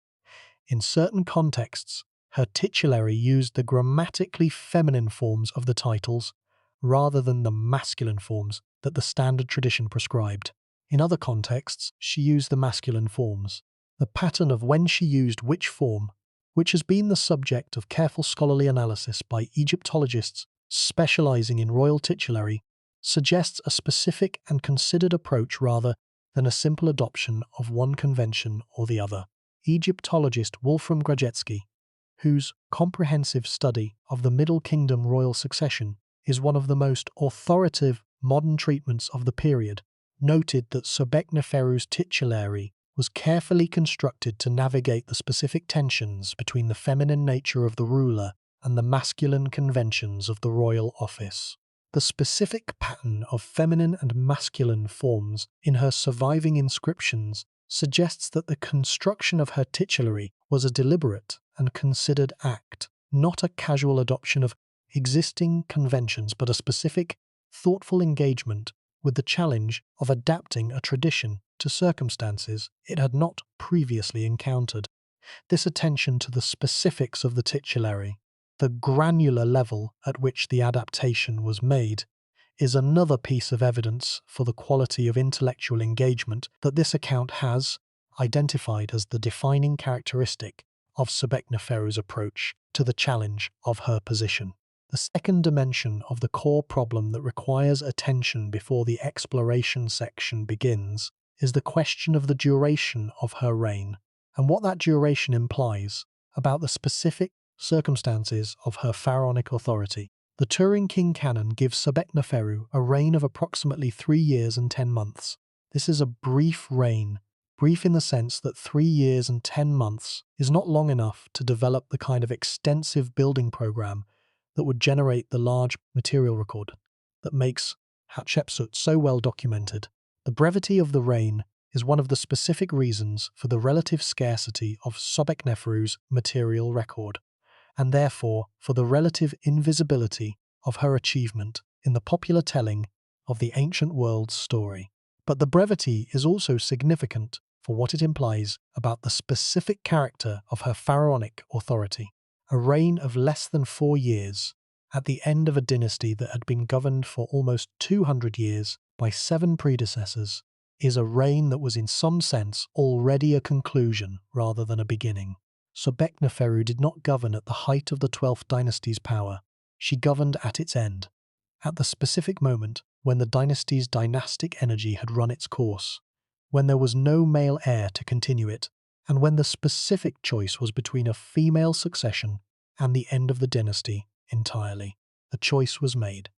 In certain contexts, her titulary used the grammatically feminine forms of the titles rather than the masculine forms that the standard tradition prescribed. In other contexts, she used the masculine forms. The pattern of when she used which form, which has been the subject of careful scholarly analysis by Egyptologists specializing in royal titulary, suggests a specific and considered approach rather than a simple adoption of one convention or the other. Egyptologist Wolfram Grajecki, whose comprehensive study of the Middle Kingdom royal succession is one of the most authoritative modern treatments of the period, noted that Sobekneferu's titulary was carefully constructed to navigate the specific tensions between the feminine nature of the ruler and the masculine conventions of the royal office. The specific pattern of feminine and masculine forms in her surviving inscriptions suggests that the construction of her titulary was a deliberate and considered act, not a casual adoption of existing conventions, but a specific, thoughtful engagement with the challenge of adapting a tradition to circumstances it had not previously encountered. This attention to the specifics of the titulary, the granular level at which the adaptation was made, is another piece of evidence for the quality of intellectual engagement that this account has identified as the defining characteristic of Sobekneferu's approach to the challenge of her position. The second dimension of the core problem that requires attention before the exploration section begins is the question of the duration of her reign, and what that duration implies about the specific circumstances of her pharaonic authority. The Turin King canon gives Sobekneferu a reign of approximately 3 years and 10 months. This is a brief reign, brief in the sense that 3 years and 10 months is not long enough to develop the kind of extensive building program that would generate the large material record that makes Hatshepsut so well documented. The brevity of the reign is one of the specific reasons for the relative scarcity of Sobekneferu's material record, and therefore for the relative invisibility of her achievement in the popular telling of the ancient world's story. But the brevity is also significant for what it implies about the specific character of her pharaonic authority. A reign of less than 4 years, at the end of a dynasty that had been governed for almost 200 years by 7 predecessors, is a reign that was in some sense already a conclusion rather than a beginning. Sobekneferu did not govern at the height of the 12th dynasty's power. She governed at its end, at the specific moment when the dynasty's dynastic energy had run its course, when there was no male heir to continue it, and when the specific choice was between a female succession and the end of the dynasty entirely. The choice was made.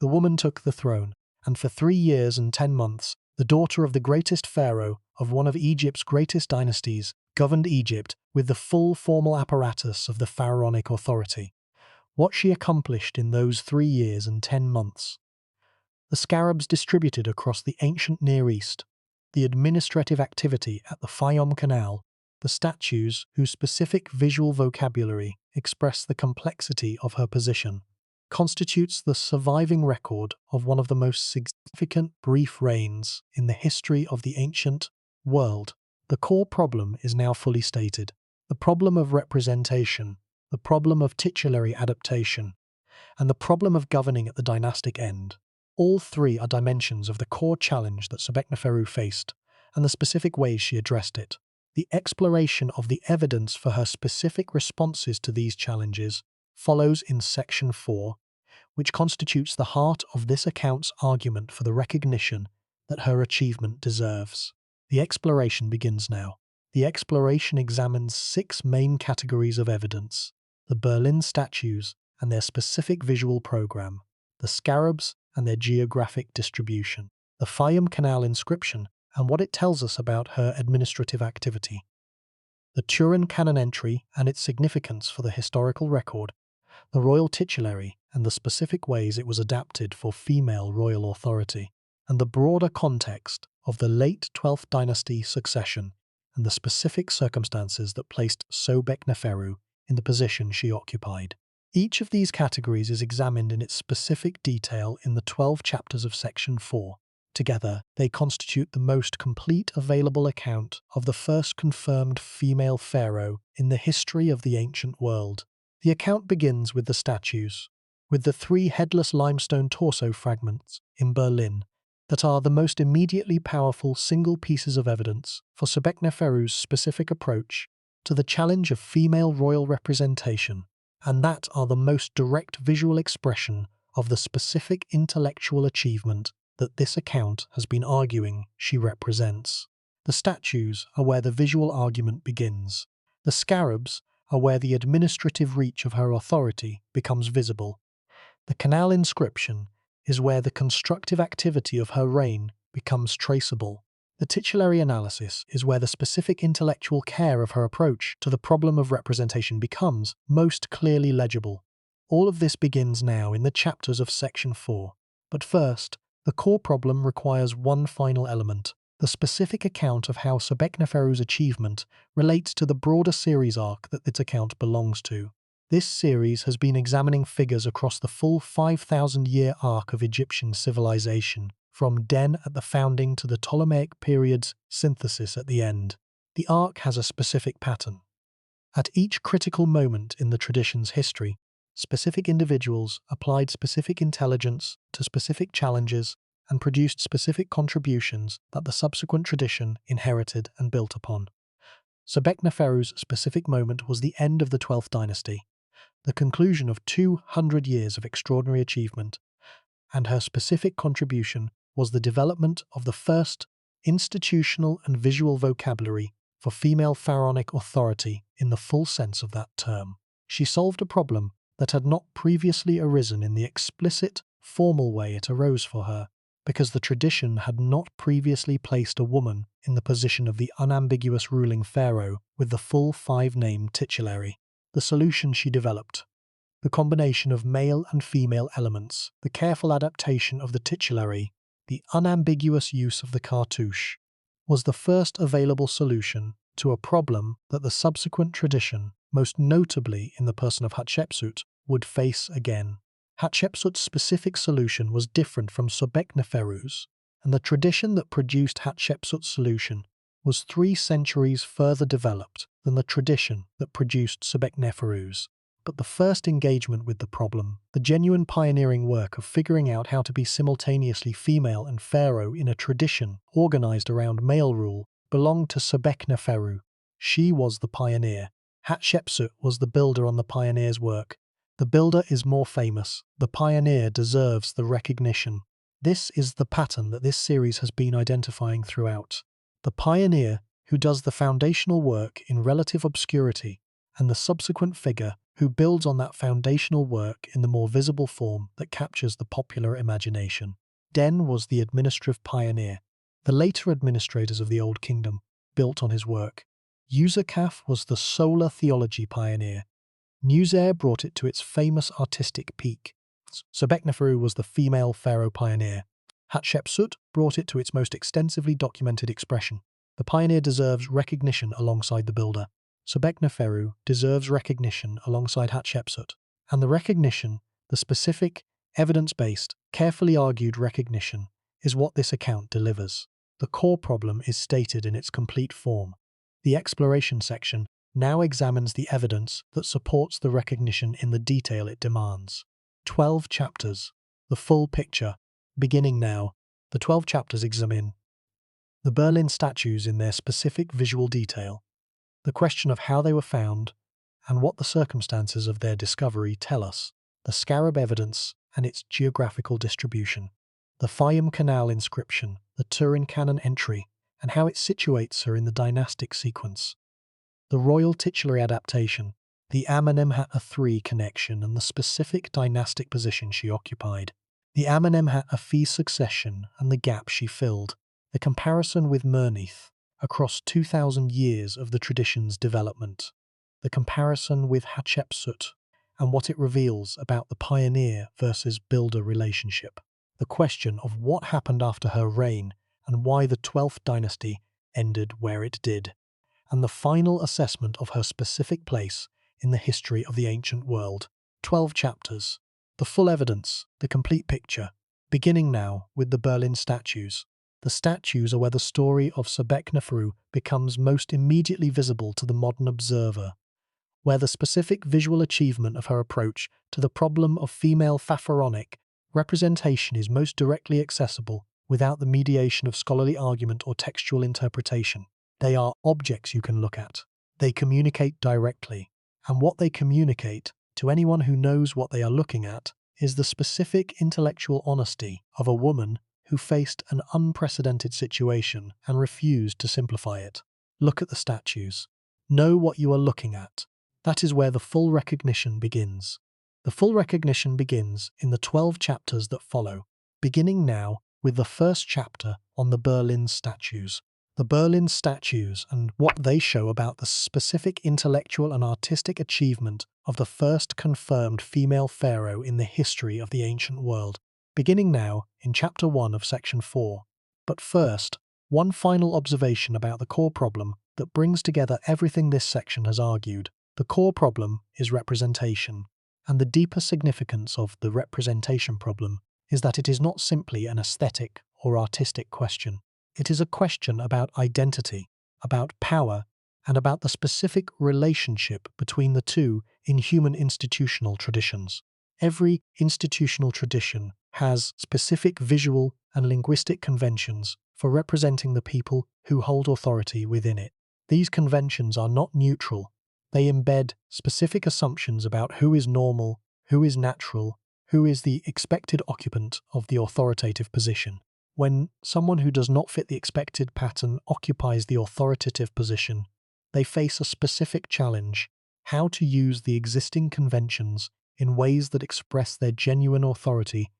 The woman took the throne, and for 3 years and 10 months, the daughter of the greatest pharaoh of one of Egypt's greatest dynasties governed Egypt with the full formal apparatus of the pharaonic authority. What she accomplished in those 3 years and 10 months. The scarabs distributed across the ancient Near East, the administrative activity at the Fayum Canal, the statues whose specific visual vocabulary express the complexity of her position, constitutes the surviving record of one of the most significant brief reigns in the history of the ancient world. The core problem is now fully stated. The problem of representation, the problem of titulary adaptation, and the problem of governing at the dynastic end. All 3 are dimensions of the core challenge that Sobekneferu faced, and the specific ways she addressed it. The exploration of the evidence for her specific responses to these challenges follows in Section 4, which constitutes the heart of this account's argument for the recognition that her achievement deserves. The exploration begins now. The exploration examines 6 main categories of evidence: the Berlin statues and their specific visual program, the scarabs and their geographic distribution, the Fayum Canal inscription and what it tells us about her administrative activity, the Turin canon entry and its significance for the historical record, the royal titulary and the specific ways it was adapted for female royal authority, and the broader context of the late 12th dynasty succession and the specific circumstances that placed Sobekneferu in the position she occupied. Each of these categories is examined in its specific detail in the 12 chapters of Section 4. Together, they constitute the most complete available account of the first confirmed female pharaoh in the history of the ancient world. The account begins with the statues, with the 3 headless limestone torso fragments in Berlin that are the most immediately powerful single pieces of evidence for Sobekneferu's specific approach to the challenge of female royal representation, and that are the most direct visual expression of the specific intellectual achievement that this account has been arguing she represents. The statues are where the visual argument begins. The scarabs are where the administrative reach of her authority becomes visible. The canal inscription is where the constructive activity of her reign becomes traceable. The titulary analysis is where the specific intellectual care of her approach to the problem of representation becomes most clearly legible. All of this begins now in the chapters of Section 4. But first, the core problem requires one final element: the specific account of how Sobekneferu's achievement relates to the broader series arc that its account belongs to. This series has been examining figures across the full 5,000-year arc of Egyptian civilization, from Den at the founding to the Ptolemaic period's synthesis at the end. The arc has a specific pattern. At each critical moment in the tradition's history, specific individuals applied specific intelligence to specific challenges and produced specific contributions that the subsequent tradition inherited and built upon. Sobekneferu's specific moment was the end of the 12th dynasty, the conclusion of 200 years of extraordinary achievement, and her specific contribution was the development of the first institutional and visual vocabulary for female pharaonic authority in the full sense of that term. She solved a problem that had not previously arisen in the explicit, formal way it arose for her, because the tradition had not previously placed a woman in the position of the unambiguous ruling pharaoh with the full 5-name titulary. The solution she developed: the combination of male and female elements, the careful adaptation of the titulary, the unambiguous use of the cartouche, was the first available solution to a problem that the subsequent tradition, most notably in the person of Hatshepsut, would face again. Hatshepsut's specific solution was different from Sobekneferu's, and the tradition that produced Hatshepsut's solution was 3 centuries further developed than the tradition that produced Sobekneferu's. But the first engagement with the problem, the genuine pioneering work of figuring out how to be simultaneously female and pharaoh in a tradition organized around male rule, belonged to Sobekneferu. She was the pioneer. Hatshepsut was the builder on the pioneer's work. The builder is more famous. The pioneer deserves the recognition. This is the pattern that this series has been identifying throughout. The pioneer who does the foundational work in relative obscurity, and the subsequent figure who builds on that foundational work in the more visible form that captures the popular imagination. Den was the administrative pioneer. The later administrators of the Old Kingdom built on his work. Userkaf was the solar theology pioneer. Nuzer brought it to its famous artistic peak. Sobekneferu was the female pharaoh pioneer. Hatshepsut brought it to its most extensively documented expression. The pioneer deserves recognition alongside the builder. Sobekneferu deserves recognition alongside Hatshepsut, and the recognition, the specific, evidence-based, carefully argued recognition, is what this account delivers. The core problem is stated in its complete form. The exploration section now examines the evidence that supports the recognition in the detail it demands. 12 chapters. The full picture. Beginning now, the 12 chapters examine the Berlin statues in their specific visual detail, the question of how they were found, and what the circumstances of their discovery tell us, the scarab evidence and its geographical distribution, the Fayum Canal inscription, the Turin Canon entry, and how it situates her in the dynastic sequence, the royal titulary adaptation, the Amenemhat III connection and the specific dynastic position she occupied, the Amenemhat IV succession and the gap she filled, the comparison with Mernith across 2,000 years of the tradition's development, the comparison with Hatshepsut and what it reveals about the pioneer versus builder relationship, the question of what happened after her reign and why the 12th dynasty ended where it did, and the final assessment of her specific place in the history of the ancient world. 12 chapters. The full evidence, the complete picture, beginning now with the Berlin statues. The statues are where the story of Sobekneferu becomes most immediately visible to the modern observer, where the specific visual achievement of her approach to the problem of female pharaonic representation is most directly accessible without the mediation of scholarly argument or textual interpretation. They are objects you can look at. They communicate directly, and what they communicate to anyone who knows what they are looking at is the specific intellectual honesty of a woman who faced an unprecedented situation and refused to simplify it. Look at the statues. Know what you are looking at. That is where the full recognition begins. The full recognition begins in the 12 chapters that follow, beginning now with the first chapter on the Berlin statues. The Berlin statues and what they show about the specific intellectual and artistic achievement of the first confirmed female pharaoh in the history of the ancient world, beginning now in chapter 1 of section 4. But first, one final observation about the core problem that brings together everything this section has argued. The core problem is representation, and the deeper significance of the representation problem is that it is not simply an aesthetic or artistic question. It is a question about identity, about power, and about the specific relationship between the two in human institutional traditions. Every institutional tradition has specific visual and linguistic conventions for representing the people who hold authority within it. These conventions are not neutral. They embed specific assumptions about who is normal, who is natural, who is the expected occupant of the authoritative position. When someone who does not fit the expected pattern occupies the authoritative position, they face a specific challenge: how to use the existing conventions in ways that express their genuine authority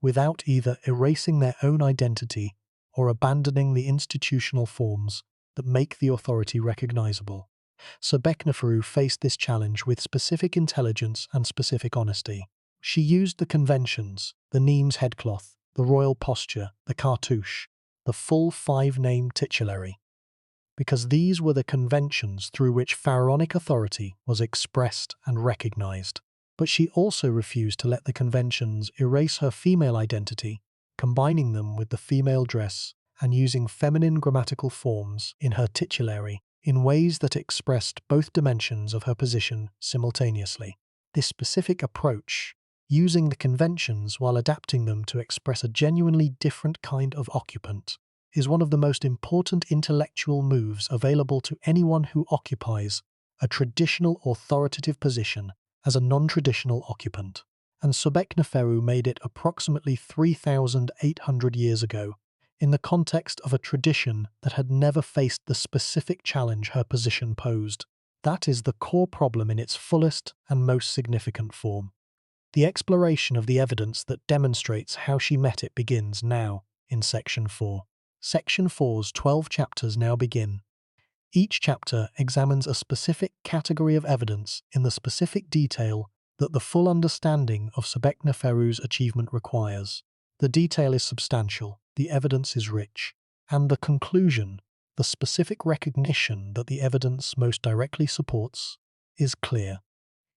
without either erasing their own identity or abandoning the institutional forms that make the authority recognizable. Sobekneferu faced this challenge with specific intelligence and specific honesty. She used the conventions, the Nemes headcloth, the royal posture, the cartouche, the full 5-name titulary, because these were the conventions through which pharaonic authority was expressed and recognized. But she also refused to let the conventions erase her female identity, combining them with the female dress and using feminine grammatical forms in her titulary in ways that expressed both dimensions of her position simultaneously. This specific approach, using the conventions while adapting them to express a genuinely different kind of occupant, is one of the most important intellectual moves available to anyone who occupies a traditional authoritative position as a non-traditional occupant. And Sobekneferu made it approximately 3,800 years ago, in the context of a tradition that had never faced the specific challenge her position posed. That is the core problem in its fullest and most significant form. The exploration of the evidence that demonstrates how she met it begins now, in Section 4. Section 4's 12 chapters now begin. Each chapter examines a specific category of evidence in the specific detail that the full understanding of Sobekneferu's achievement requires. The detail is substantial, the evidence is rich, and the conclusion, the specific recognition that the evidence most directly supports, is clear.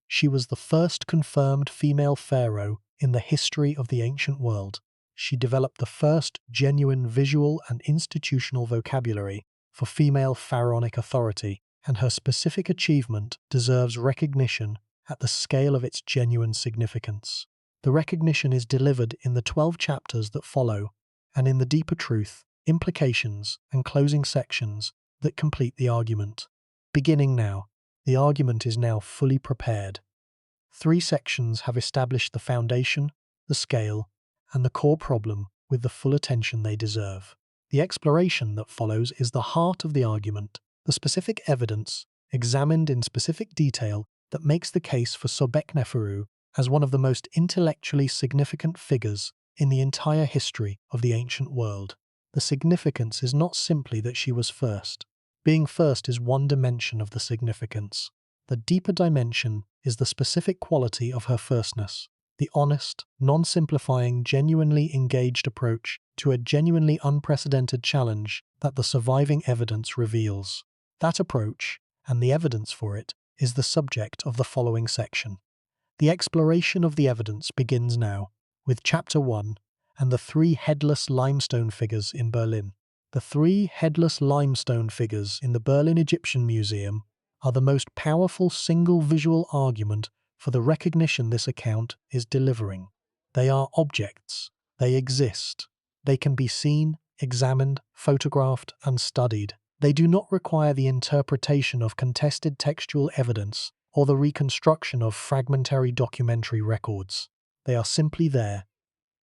She was the first confirmed female pharaoh in the history of the ancient world. She developed the first genuine visual and institutional vocabulary for female pharaonic authority, and her specific achievement deserves recognition at the scale of its genuine significance. The recognition is delivered in the 12 chapters that follow, and in the deeper truth, implications, and closing sections that complete the argument. Beginning now, the argument is now fully prepared. 3 sections have established the foundation, the scale, and the core problem with the full attention they deserve. The exploration that follows is the heart of the argument, the specific evidence, examined in specific detail, that makes the case for Sobekneferu as one of the most intellectually significant figures in the entire history of the ancient world. The significance is not simply that she was first. Being first is one dimension of the significance. The deeper dimension is the specific quality of her firstness, the honest, non-simplifying, genuinely engaged approach to a genuinely unprecedented challenge that the surviving evidence reveals. That approach, and the evidence for it, is the subject of the following section. The exploration of the evidence begins now, with Chapter 1 and the 3 headless limestone figures in Berlin. The 3 headless limestone figures in the Berlin Egyptian Museum are the most powerful single visual argument for the recognition this account is delivering. They are objects. They exist. They can be seen, examined, photographed, and studied. They do not require the interpretation of contested textual evidence or the reconstruction of fragmentary documentary records. They are simply there.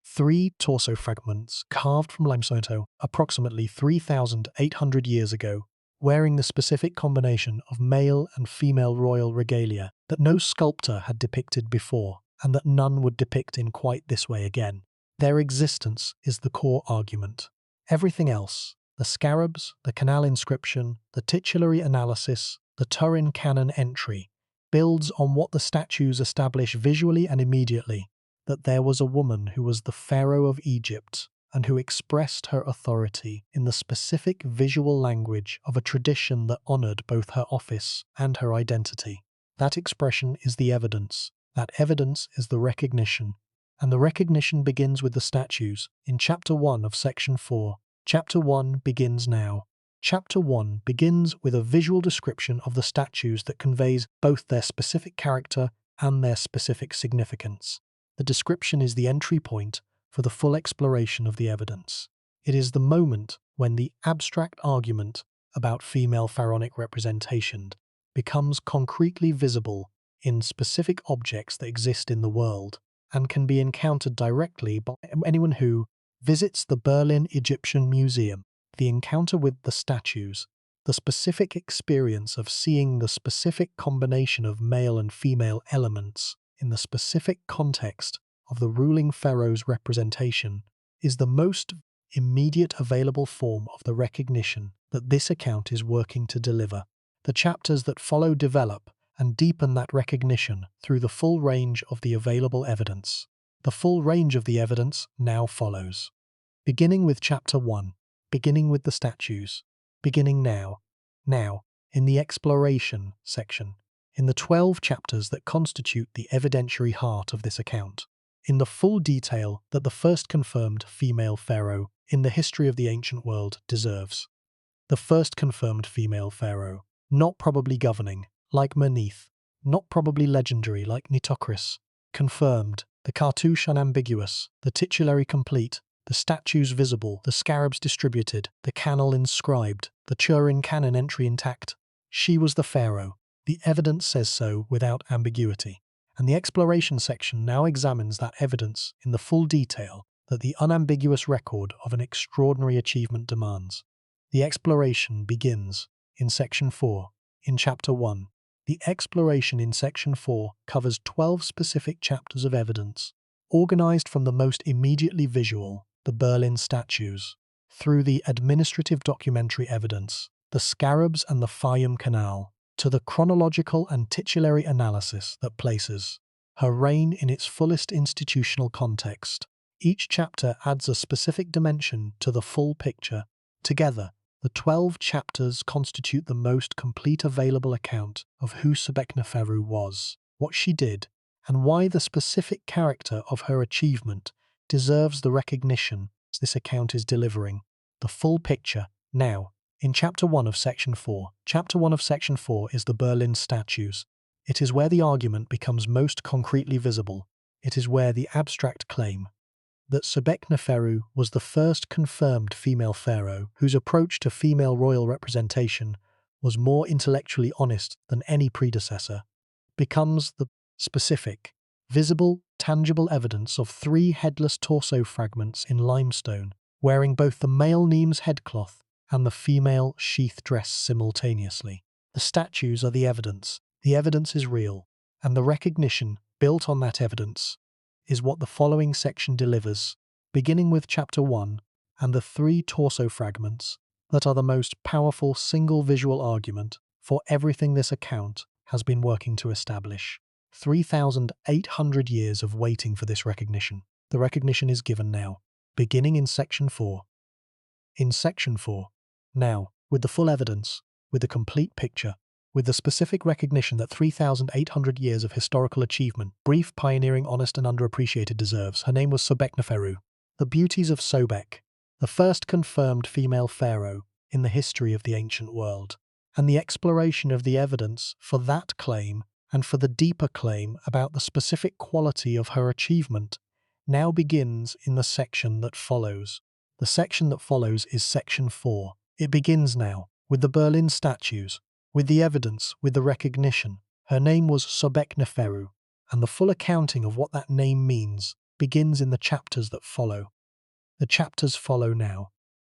3 torso fragments carved from limestone approximately 3,800 years ago, wearing the specific combination of male and female royal regalia that no sculptor had depicted before, and that none would depict in quite this way again. Their existence is the core argument. Everything else, the scarabs, the canal inscription, the titulary analysis, the Turin canon entry, builds on what the statues establish visually and immediately, that there was a woman who was the Pharaoh of Egypt and who expressed her authority in the specific visual language of a tradition that honored both her office and her identity. That expression is the evidence. That evidence is the recognition. And the recognition begins with the statues in Chapter 1 of Section 4. Chapter 1 begins now. Chapter 1 begins with a visual description of the statues that conveys both their specific character and their specific significance. The description is the entry point for the full exploration of the evidence. It is the moment when the abstract argument about female pharaonic representation becomes concretely visible in specific objects that exist in the world and can be encountered directly by anyone who visits the Berlin Egyptian Museum. The encounter with the statues, the specific experience of seeing the specific combination of male and female elements in the specific context of the ruling pharaoh's representation, is the most immediate available form of the recognition that this account is working to deliver. The chapters that follow develop and deepen that recognition through the full range of the available evidence. The full range of the evidence now follows. Beginning with Chapter 1, beginning with the statues, beginning now, in the exploration section, in the 12 chapters that constitute the evidentiary heart of this account, in the full detail that the first confirmed female pharaoh in the history of the ancient world deserves. The first confirmed female pharaoh, not probably governing, like Meneth, not probably legendary, like Nitocris, confirmed, the cartouche unambiguous, the titulary complete, the statues visible, the scarabs distributed, the canal inscribed, the Turin canon entry intact. She was the pharaoh. The evidence says so without ambiguity. And the exploration section now examines that evidence in the full detail that the unambiguous record of an extraordinary achievement demands. The exploration begins in Section 4, in Chapter 1. The exploration in Section 4 covers 12 specific chapters of evidence, organized from the most immediately visual, the Berlin statues, through the administrative documentary evidence, the scarabs and the Fayum Canal, to the chronological and titulary analysis that places her reign in its fullest institutional context. Each chapter adds a specific dimension to the full picture. Together, the 12 chapters constitute the most complete available account of who Sobekneferu was, what she did, and why the specific character of her achievement deserves the recognition this account is delivering. The full picture, now, in Chapter 1 of Section 4. Chapter 1 of Section 4 is the Berlin statues. It is where the argument becomes most concretely visible. It is where the abstract claim that Sobekneferu was the first confirmed female pharaoh whose approach to female royal representation was more intellectually honest than any predecessor, becomes the specific, visible, tangible evidence of 3 headless torso fragments in limestone, wearing both the male Nemes headcloth and the female sheath dress simultaneously. The statues are the evidence is real, and the recognition built on that evidence is what the following section delivers, beginning with Chapter 1 and the 3 torso fragments that are the most powerful single visual argument for everything this account has been working to establish. 3,800 years of waiting for this recognition. The recognition is given now, beginning in Section 4. In Section 4, now, with the full evidence, with the complete picture, with the specific recognition that 3,800 years of historical achievement, brief, pioneering, honest and underappreciated deserves. Her name was Sobekneferu. The beauties of Sobek, the first confirmed female pharaoh in the history of the ancient world, and the exploration of the evidence for that claim and for the deeper claim about the specific quality of her achievement now begins in the section that follows. The section that follows is Section 4. It begins now, with the Berlin statues, with the evidence, with the recognition. Her name was Sobekneferu, and the full accounting of what that name means begins in the chapters that follow. The chapters follow now.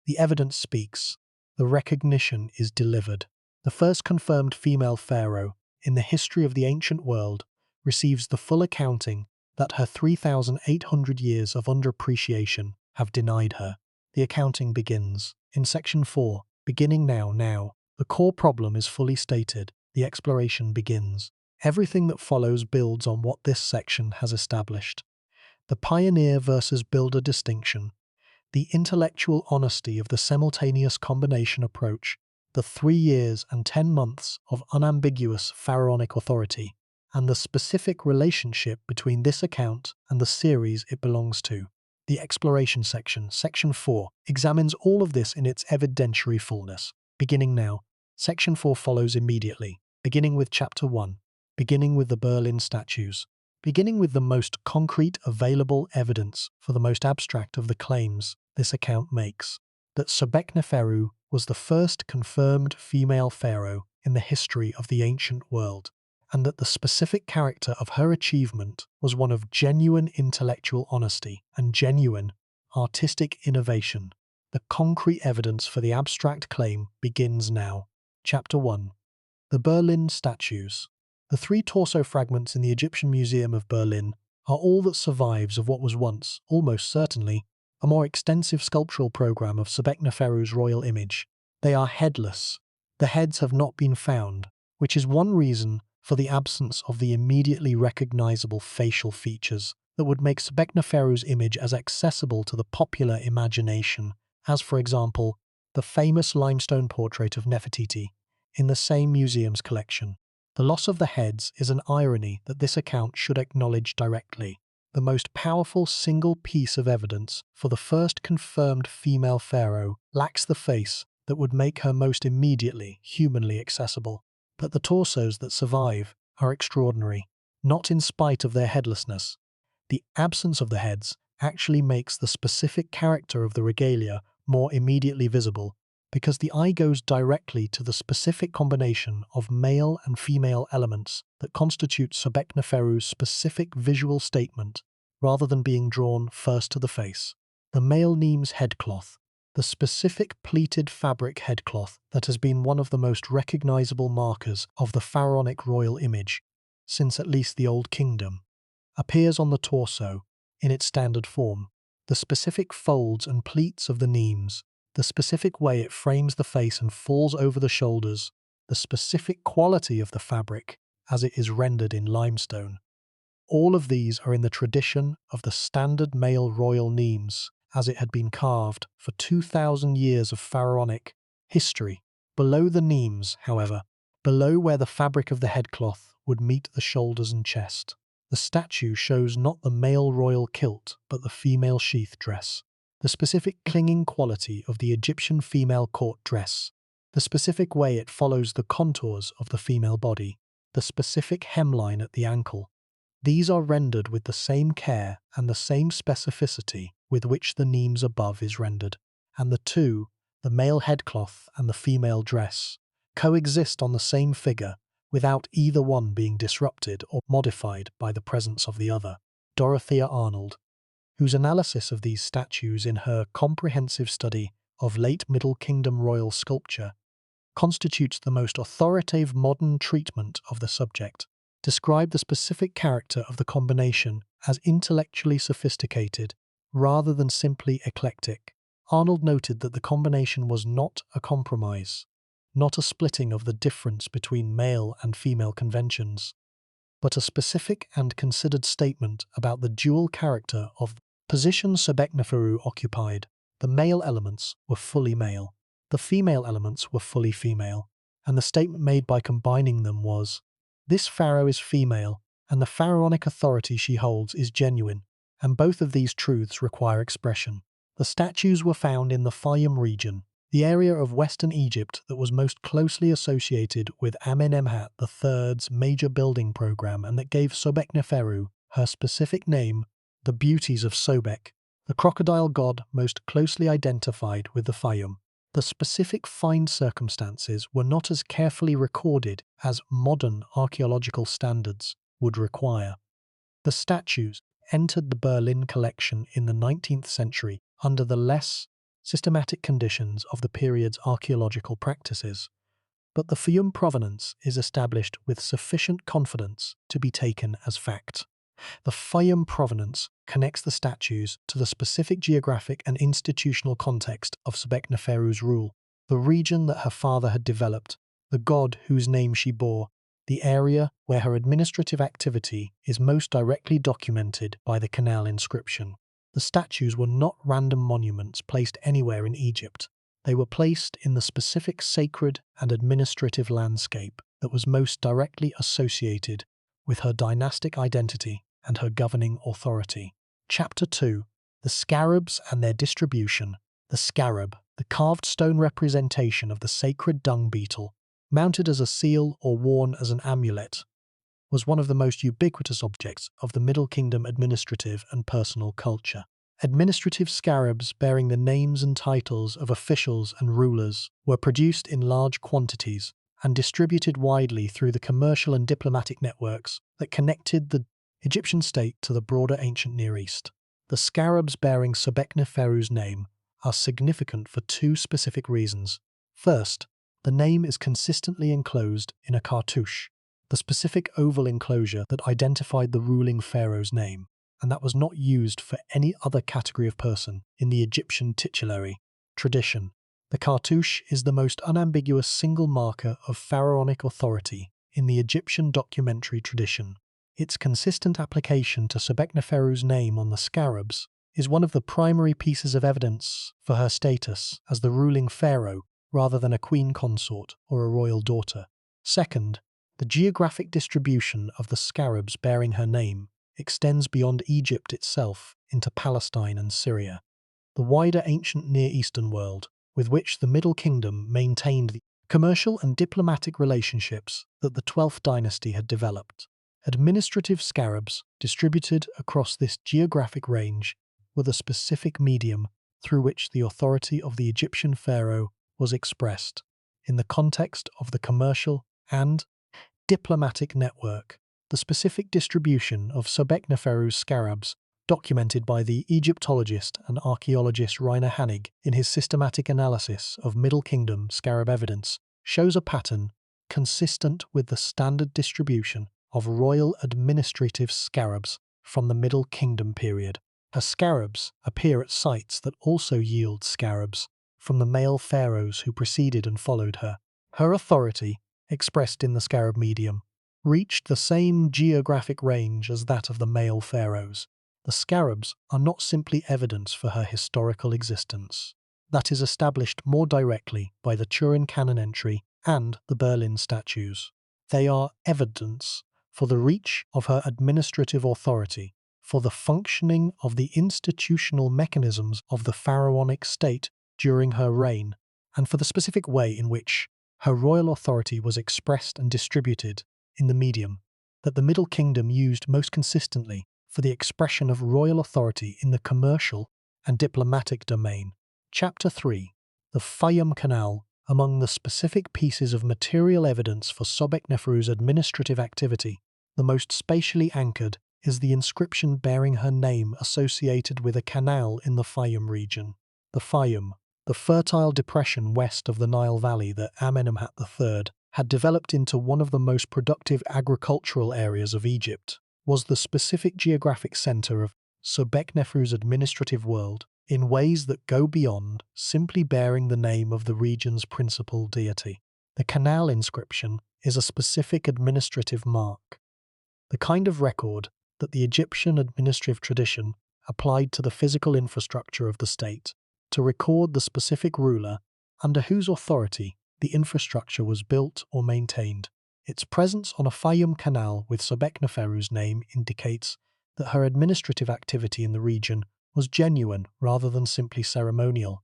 The evidence speaks. The recognition is delivered. The first confirmed female pharaoh in the history of the ancient world receives the full accounting that her 3,800 years of underappreciation have denied her. The accounting begins. In Section 4, beginning now, the core problem is fully stated. The exploration begins. Everything that follows builds on what this section has established. The pioneer versus builder distinction, the intellectual honesty of the simultaneous combination approach, the 3 years and 10 months of unambiguous pharaonic authority, and the specific relationship between this account and the series it belongs to. The exploration section, Section 4, examines all of this in its evidentiary fullness. beginning now. Section 4 follows immediately, beginning with Chapter 1, beginning with the Berlin statues, beginning with the most concrete available evidence for the most abstract of the claims this account makes, that Sobekneferu was the first confirmed female pharaoh in the history of the ancient world, and that the specific character of her achievement was one of genuine intellectual honesty and genuine artistic innovation. The concrete evidence for the abstract claim begins now. Chapter 1. The Berlin statues. The 3 torso fragments in the Egyptian Museum of Berlin are all that survives of what was once, almost certainly, a more extensive sculptural program of Sobekneferu's royal image. They are headless. The heads have not been found, which is one reason for the absence of the immediately recognizable facial features that would make Sobekneferu's image as accessible to the popular imagination as, for example, the famous limestone portrait of Nefertiti in the same museum's collection. The loss of the heads is an irony that this account should acknowledge directly. The most powerful single piece of evidence for the first confirmed female pharaoh lacks the face that would make her most immediately humanly accessible. But the torsos that survive are extraordinary, not in spite of their headlessness. The absence of the heads actually makes the specific character of the regalia more immediately visible, because the eye goes directly to the specific combination of male and female elements that constitute Sobekneferu's specific visual statement, rather than being drawn first to the face. The male Nemes headcloth, the specific pleated fabric headcloth that has been one of the most recognizable markers of the pharaonic royal image, since at least the Old Kingdom, appears on the torso in its standard form. The specific folds and pleats of the Nemes, the specific way it frames the face and falls over the shoulders, the specific quality of the fabric as it is rendered in limestone. All of these are in the tradition of the standard male royal Nemes as it had been carved for 2,000 years of pharaonic history. Below the Nemes, however, below where the fabric of the headcloth would meet the shoulders and chest, the statue shows not the male royal kilt but the female sheath dress. The specific clinging quality of the Egyptian female court dress, the specific way it follows the contours of the female body, the specific hemline at the ankle. These are rendered with the same care and the same specificity with which the Nemes above is rendered, and the two, the male headcloth and the female dress, coexist on the same figure without either one being disrupted or modified by the presence of the other. Dorothea Arnold, whose analysis of these statues in her comprehensive study of late Middle Kingdom royal sculpture constitutes the most authoritative modern treatment of the subject, described the specific character of the combination as intellectually sophisticated rather than simply eclectic. Arnold noted that the combination was not a compromise, not a splitting of the difference between male and female conventions, but a specific and considered statement about the dual character of position Sobekneferu occupied. The male elements were fully male, the female elements were fully female, and the statement made by combining them was, "This pharaoh is female, and the pharaonic authority she holds is genuine, and both of these truths require expression." The statues were found in the Fayum region, the area of western Egypt that was most closely associated with Amenemhat III's major building program and that gave Sobekneferu her specific name, the beauties of Sobek, the crocodile god most closely identified with the Fayum. The specific find circumstances were not as carefully recorded as modern archaeological standards would require. The statues entered the Berlin collection in the 19th century under the less systematic conditions of the period's archaeological practices, but the Fayum provenance is established with sufficient confidence to be taken as fact. The Fayum provenance connects the statues to the specific geographic and institutional context of Sobekneferu's rule, the region that her father had developed, the god whose name she bore, the area where her administrative activity is most directly documented by the canal inscription. The statues were not random monuments placed anywhere in Egypt. They were placed in the specific sacred and administrative landscape that was most directly associated with her dynastic identity and her governing authority. Chapter 2. The Scarabs and their distribution. The scarab, the carved stone representation of the sacred dung beetle, mounted as a seal or worn as an amulet, was one of the most ubiquitous objects of the Middle Kingdom administrative and personal culture. Administrative scarabs bearing the names and titles of officials and rulers were produced in large quantities and distributed widely through the commercial and diplomatic networks that connected the Egyptian state to the broader ancient Near East. The scarabs bearing Sobekneferu's name are significant for two specific reasons. First, the name is consistently enclosed in a cartouche, the specific oval enclosure that identified the ruling pharaoh's name, and that was not used for any other category of person in the Egyptian titulary tradition. The cartouche is the most unambiguous single marker of pharaonic authority in the Egyptian documentary tradition. Its consistent application to Sobekneferu's name on the scarabs is one of the primary pieces of evidence for her status as the ruling pharaoh rather than a queen consort or a royal daughter. Second, the geographic distribution of the scarabs bearing her name extends beyond Egypt itself into Palestine and Syria, the wider ancient Near Eastern world with which the Middle Kingdom maintained the commercial and diplomatic relationships that the 12th dynasty had developed. Administrative scarabs distributed across this geographic range were the specific medium through which the authority of the Egyptian pharaoh was expressed in the context of the commercial and diplomatic network. The specific distribution of Sobekneferu's scarabs, documented by the Egyptologist and archaeologist Rainer Hannig in his systematic analysis of Middle Kingdom scarab evidence, shows a pattern consistent with the standard distribution of royal administrative scarabs from the Middle Kingdom period. Her scarabs appear at sites that also yield scarabs from the male pharaohs who preceded and followed her. Her authority, expressed in the scarab medium, reached the same geographic range as that of the male pharaohs. The scarabs are not simply evidence for her historical existence. That is established more directly by the Turin canon entry and the Berlin statues. They are evidence for the reach of her administrative authority, for the functioning of the institutional mechanisms of the pharaonic state during her reign, and for the specific way in which her royal authority was expressed and distributed in the medium that the Middle Kingdom used most consistently for the expression of royal authority in the commercial and diplomatic domain. Chapter 3. The Fayum Canal. Among the specific pieces of material evidence for Sobekneferu's administrative activity, the most spatially anchored is the inscription bearing her name associated with a canal in the Fayum region. The Fayum, the fertile depression west of the Nile Valley that Amenemhat III had developed into one of the most productive agricultural areas of Egypt, was the specific geographic center of Sobekneferu's administrative world in ways that go beyond simply bearing the name of the region's principal deity. The canal inscription is a specific administrative mark, the kind of record that the Egyptian administrative tradition applied to the physical infrastructure of the state to record the specific ruler under whose authority the infrastructure was built or maintained. Its presence on a Fayum canal with Sobekneferu's name indicates that her administrative activity in the region was genuine rather than simply ceremonial,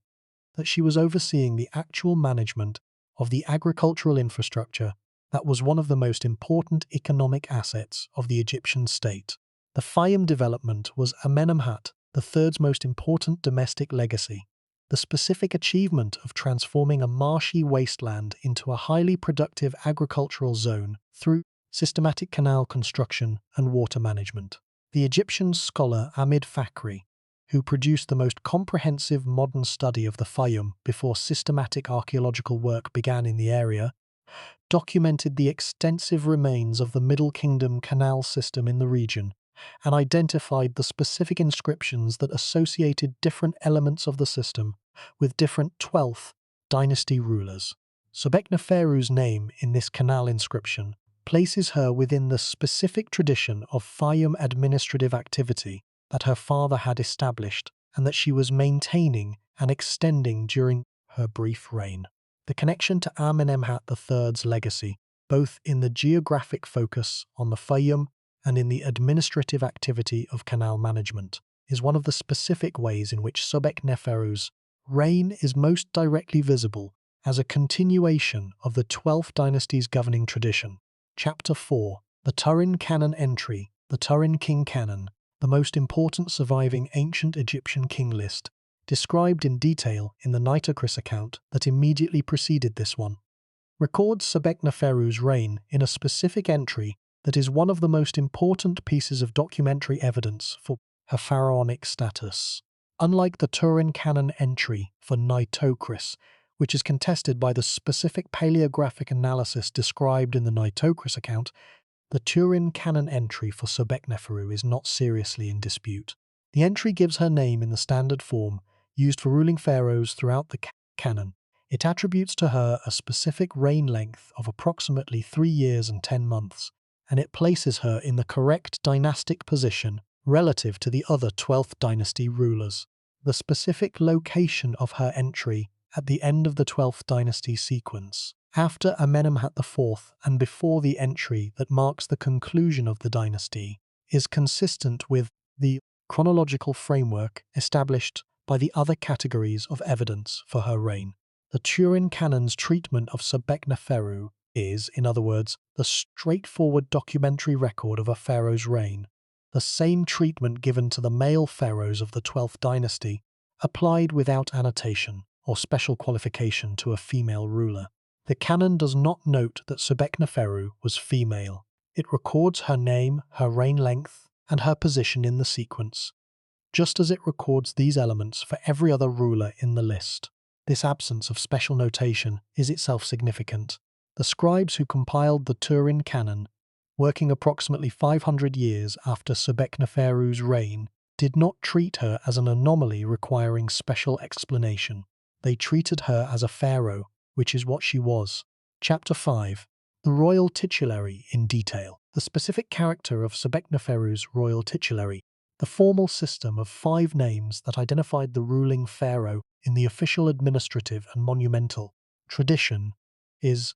that she was overseeing the actual management of the agricultural infrastructure that was one of the most important economic assets of the Egyptian state. The Fayum development was Amenemhat III's most important domestic legacy, the specific achievement of transforming a marshy wasteland into a highly productive agricultural zone through systematic canal construction and water management. The Egyptian scholar Ahmed Fakhri, who produced the most comprehensive modern study of the Fayum before systematic archaeological work began in the area, documented the extensive remains of the Middle Kingdom canal system in the region and identified the specific inscriptions that associated different elements of the system with different 12th dynasty rulers. Sobekneferu's name in this canal inscription places her within the specific tradition of Fayum administrative activity that her father had established and that she was maintaining and extending during her brief reign. The connection to Amenemhat III's legacy, both in the geographic focus on the Fayum and in the administrative activity of canal management, is one of the specific ways in which Sobekneferu's reign is most directly visible as a continuation of the 12th dynasty's governing tradition. Chapter 4. The Turin Canon Entry, the Turin King Canon, the most important surviving ancient Egyptian king list, described in detail in the Nitocris account that immediately preceded this one, records Sobekneferu's reign in a specific entry that is one of the most important pieces of documentary evidence for her pharaonic status. Unlike the Turin Canon entry for Nitocris, which is contested by the specific paleographic analysis described in the Nitocris account, the Turin Canon entry for Sobekneferu is not seriously in dispute. The entry gives her name in the standard form used for ruling pharaohs throughout the canon. It attributes to her a specific reign length of approximately 3 years and 10 months, and it places her in the correct dynastic position relative to the other 12th dynasty rulers. The specific location of her entry at the end of the 12th dynasty sequence, after Amenemhat IV and before the entry that marks the conclusion of the dynasty, is consistent with the chronological framework established by the other categories of evidence for her reign. The Turin Canon's treatment of Sobekneferu is, in other words, the straightforward documentary record of a pharaoh's reign, the same treatment given to the male pharaohs of the 12th dynasty, applied without annotation or special qualification to a female ruler. The canon does not note that Sobekneferu was female. It records her name, her reign length, and her position in the sequence, just as it records these elements for every other ruler in the list. This absence of special notation is itself significant. The scribes who compiled the Turin Canon, working approximately 500 years after Sobekneferu's reign, did not treat her as an anomaly requiring special explanation. They treated her as a pharaoh, which is what she was. Chapter 5. The Royal Titulary in detail. The specific character of Sobekneferu's royal titulary, the formal system of 5 names that identified the ruling pharaoh in the official administrative and monumental tradition, is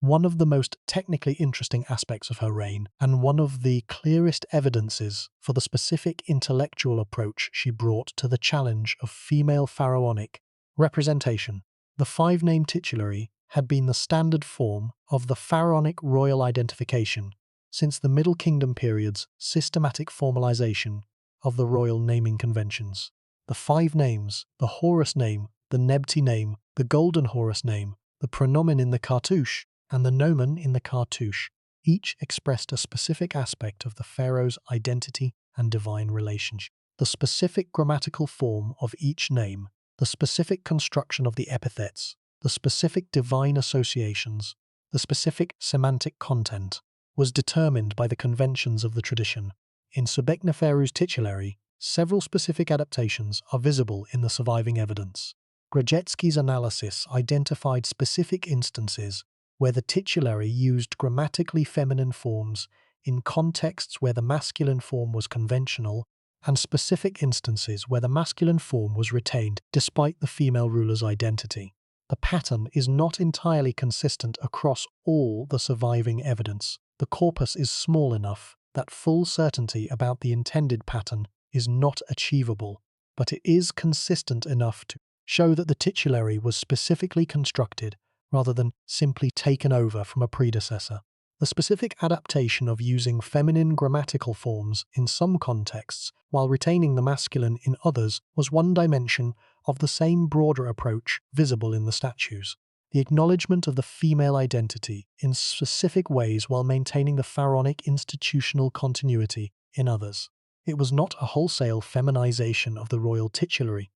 one of the most technically interesting aspects of her reign and one of the clearest evidences for the specific intellectual approach she brought to the challenge of female pharaonic representation. The 5-name titulary had been the standard form of the pharaonic royal identification since the Middle Kingdom period's systematic formalization of the royal naming conventions. The 5 names, the Horus name, the Nebti name, the Golden Horus name, the pronomen in the cartouche, and the nomen in the cartouche, each expressed a specific aspect of the pharaoh's identity and divine relationship. The specific grammatical form of each name, the specific construction of the epithets, the specific divine associations, the specific semantic content, was determined by the conventions of the tradition. In Sobekneferu's titulary, several specific adaptations are visible in the surviving evidence. Grajecki's analysis identified specific instances where the titulary used grammatically feminine forms in contexts where the masculine form was conventional, and specific instances where the masculine form was retained despite the female ruler's identity. The pattern is not entirely consistent across all the surviving evidence. The corpus is small enough that full certainty about the intended pattern is not achievable, but it is consistent enough to show that the titulary was specifically constructed rather than simply taken over from a predecessor. The specific adaptation of using feminine grammatical forms in some contexts while retaining the masculine in others was one dimension of the same broader approach visible in the statues. The acknowledgement of the female identity in specific ways while maintaining the pharaonic institutional continuity in others. It was not a wholesale feminization of the royal titulary.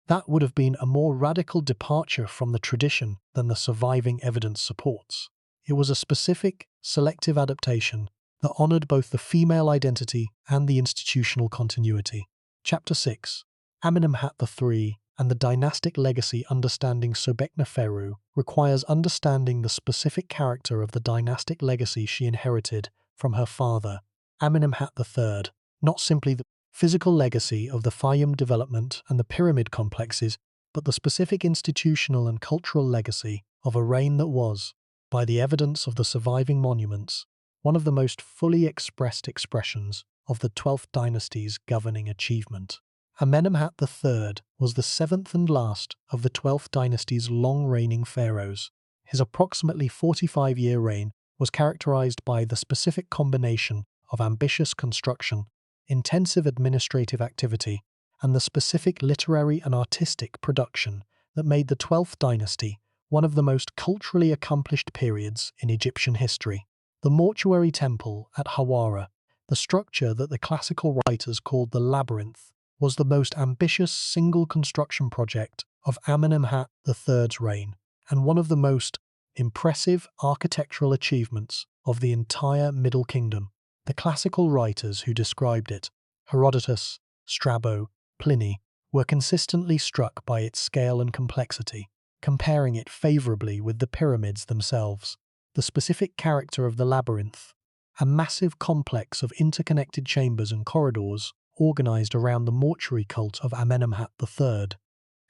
That would have been a more radical departure from the tradition than the surviving evidence supports. It was a specific, selective adaptation that honored both the female identity and the institutional continuity. Chapter 6. Amenemhat III and the dynastic legacy. Understanding Sobekneferu requires understanding the specific character of the dynastic legacy she inherited from her father, Amenemhat III, not simply the physical legacy of the Fayum development and the pyramid complexes, but the specific institutional and cultural legacy of a reign that was, by the evidence of the surviving monuments, one of the most fully expressed expressions of the 12th dynasty's governing achievement. Amenemhat III was the seventh and last of the 12th dynasty's long-reigning pharaohs. His approximately 45-year reign was characterized by the specific combination of ambitious construction, intensive administrative activity, and the specific literary and artistic production that made the 12th dynasty one of the most culturally accomplished periods in Egyptian history. The mortuary temple at Hawara, the structure that the classical writers called the labyrinth, was the most ambitious single construction project of Amenemhat III's reign, and one of the most impressive architectural achievements of the entire Middle Kingdom. The classical writers who described it, Herodotus, Strabo, Pliny, were consistently struck by its scale and complexity, comparing it favorably with the pyramids themselves. The specific character of the labyrinth, a massive complex of interconnected chambers and corridors organized around the mortuary cult of Amenemhat III,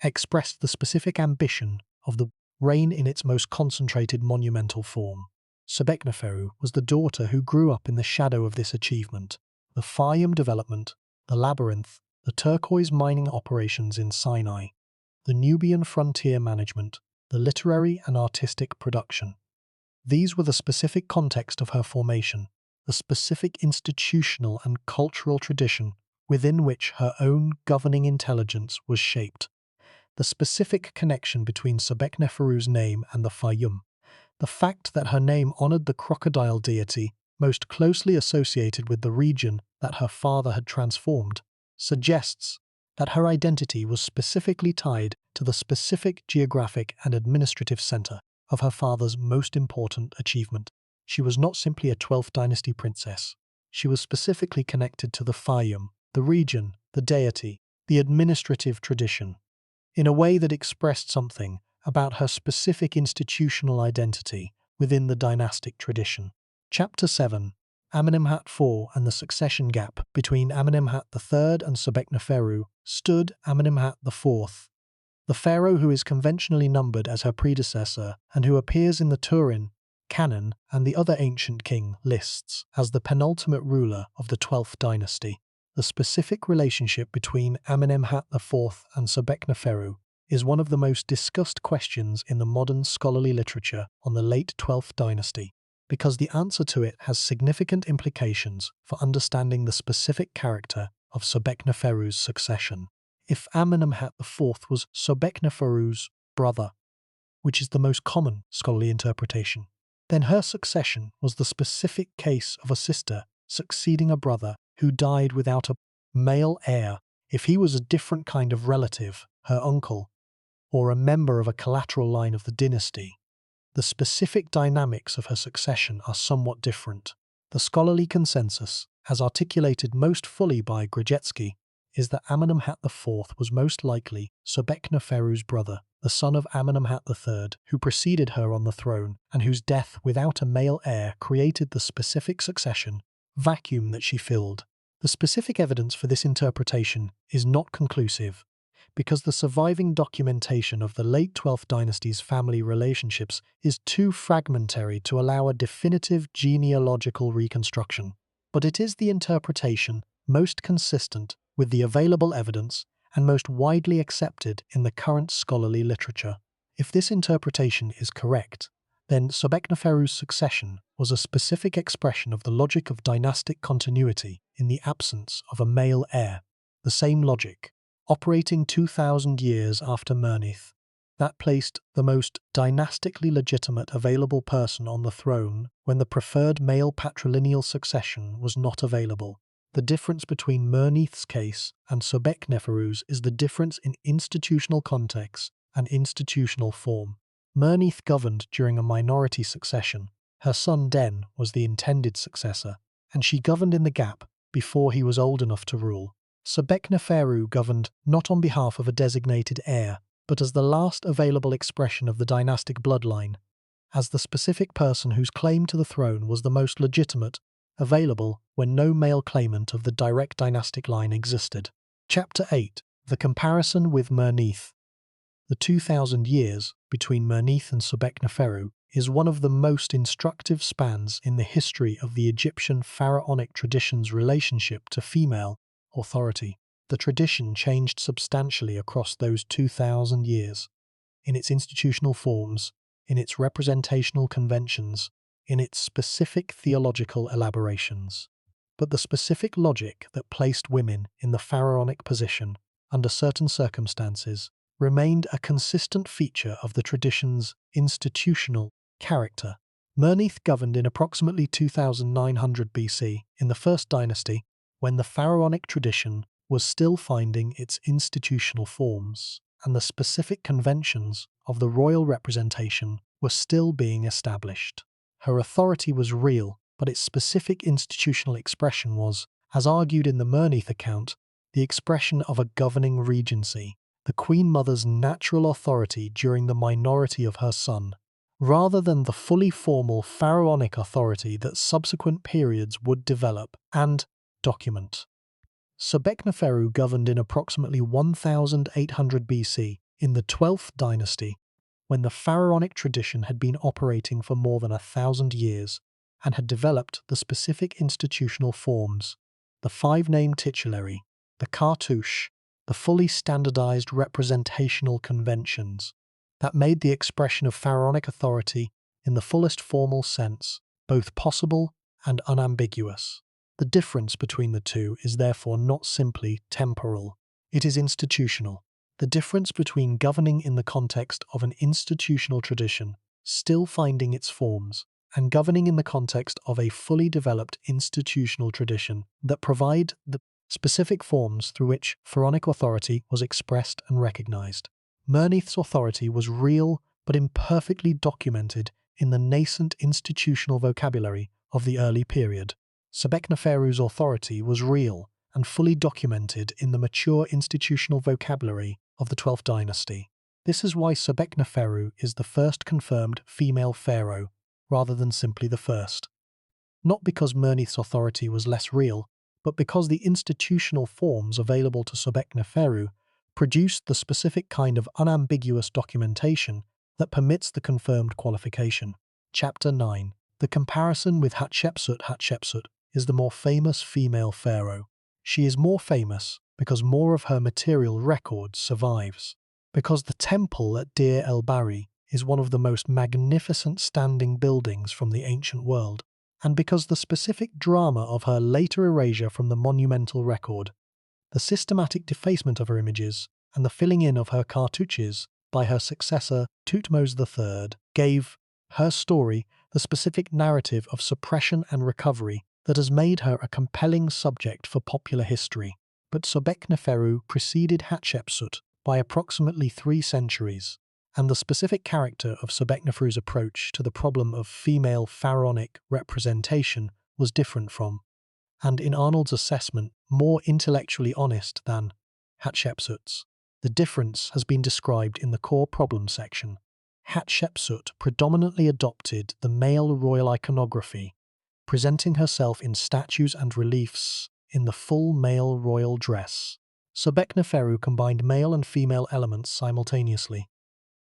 expressed the specific ambition of the reign in its most concentrated monumental form. Sobekneferu was the daughter who grew up in the shadow of this achievement. The Fayum development, the labyrinth, the turquoise mining operations in Sinai, the Nubian frontier management, the literary and artistic production. These were the specific context of her formation, the specific institutional and cultural tradition within which her own governing intelligence was shaped. The specific connection between Sobekneferu's name and the Fayum, the fact that her name honored the crocodile deity most closely associated with the region that her father had transformed, suggests that her identity was specifically tied to the specific geographic and administrative center of her father's most important achievement. She was not simply a 12th dynasty princess. She was specifically connected to the Fayum, the region, the deity, the administrative tradition, in a way that expressed something about her specific institutional identity within the dynastic tradition. Chapter 7. Amenemhat IV and the succession gap between Amenemhat III and Sobekneferu stood Amenemhat IV, the pharaoh who is conventionally numbered as her predecessor and who appears in the Turin canon and the other ancient king lists as the penultimate ruler of the 12th dynasty. The specific relationship between Amenemhat IV and Sobekneferu is one of the most discussed questions in the modern scholarly literature on the late 12th dynasty, because the answer to it has significant implications for understanding the specific character of Sobekneferu's succession. If Amenemhat IV was Sobekneferu's brother, which is the most common scholarly interpretation, then her succession was the specific case of a sister succeeding a brother who died without a male heir. If he was a different kind of relative, her uncle, or a member of a collateral line of the dynasty, the specific dynamics of her succession are somewhat different. The scholarly consensus, as articulated most fully by Grajecki, is that Amenemhat IV was most likely Sobekneferu's brother, the son of Amenemhat III, who preceded her on the throne and whose death without a male heir created the specific succession vacuum that she filled. The specific evidence for this interpretation is not conclusive, because the surviving documentation of the late 12th dynasty's family relationships is too fragmentary to allow a definitive genealogical reconstruction. But it is the interpretation most consistent with the available evidence and most widely accepted in the current scholarly literature. If this interpretation is correct, then Sobekneferu's succession was a specific expression of the logic of dynastic continuity in the absence of a male heir, the same logic, operating 2,000 years after Mernith, that placed the most dynastically legitimate available person on the throne when the preferred male patrilineal succession was not available. The difference between Mernith's case and Sobekneferu's is the difference in institutional context and institutional form. Mernith governed during a minority succession. Her son Den was the intended successor, and she governed in the gap before he was old enough to rule. Sobekneferu governed not on behalf of a designated heir, but as the last available expression of the dynastic bloodline, as the specific person whose claim to the throne was the most legitimate, available when no male claimant of the direct dynastic line existed. Chapter 8. The comparison with Mernith. The 2,000 years between Mernith and Sobekneferu is one of the most instructive spans in the history of the Egyptian pharaonic tradition's relationship to female authority. the tradition changed substantially across those 2,000 years, in its institutional forms, in its representational conventions, in its specific theological elaborations. But the specific logic that placed women in the pharaonic position under certain circumstances remained a consistent feature of the tradition's institutional character. Mernith governed in approximately 2900 BC in the First Dynasty, when the pharaonic tradition was still finding its institutional forms, and the specific conventions of the royal representation were still being established. Her authority was real, but its specific institutional expression was, as argued in the Mernith account, the expression of a governing regency, the Queen Mother's natural authority during the minority of her son, rather than the fully formal pharaonic authority that subsequent periods would develop and document. Sobekneferu governed in approximately 1800 BC in the 12th dynasty, when the pharaonic tradition had been operating for more than 1,000 years and had developed the specific institutional forms, the five-name titulary, the cartouche, the fully standardized representational conventions, that made the expression of pharaonic authority in the fullest formal sense both possible and unambiguous. The difference between the two is therefore not simply temporal, it is institutional. The difference between governing in the context of an institutional tradition, still finding its forms, and governing in the context of a fully developed institutional tradition that provide the specific forms through which pharaonic authority was expressed and recognized. Mernith's authority was real but imperfectly documented in the nascent institutional vocabulary of the early period. Sobekneferu's authority was real and fully documented in the mature institutional vocabulary of the 12th dynasty. This is why Sobekneferu is the first confirmed female pharaoh, rather than simply the first. Not because Mernith's authority was less real, but because the institutional forms available to Sobekneferu produced the specific kind of unambiguous documentation that permits the confirmed qualification. Chapter 9. The comparison with Hatshepsut. Hatshepsut is the more famous female pharaoh. She is more famous because more of her material record survives, because the temple at Deir el-Bahari is one of the most magnificent standing buildings from the ancient world, and because the specific drama of her later erasure from the monumental record, the systematic defacement of her images, and the filling in of her cartouches by her successor Thutmose III, gave her story the specific narrative of suppression and recovery that has made her a compelling subject for popular history. But Sobekneferu preceded Hatshepsut by approximately 3 centuries, and the specific character of Sobekneferu's approach to the problem of female pharaonic representation was different from, and in Arnold's assessment, more intellectually honest than, Hatshepsut's. The difference has been described in the core problem section. Hatshepsut predominantly adopted the male royal iconography, presenting herself in statues and reliefs in the full male royal dress. Sobekneferu combined male and female elements simultaneously.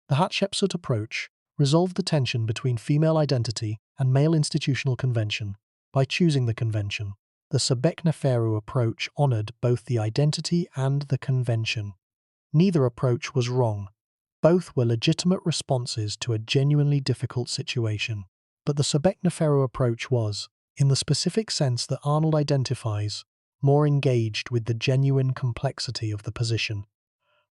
The Hatshepsut approach resolved the tension between female identity and male institutional convention by choosing the convention. The Sobekneferu approach honored both the identity and the convention. Neither approach was wrong. Both were legitimate responses to a genuinely difficult situation. But the Sobekneferu approach was, in the specific sense that Arnold identifies, more engaged with the genuine complexity of the position,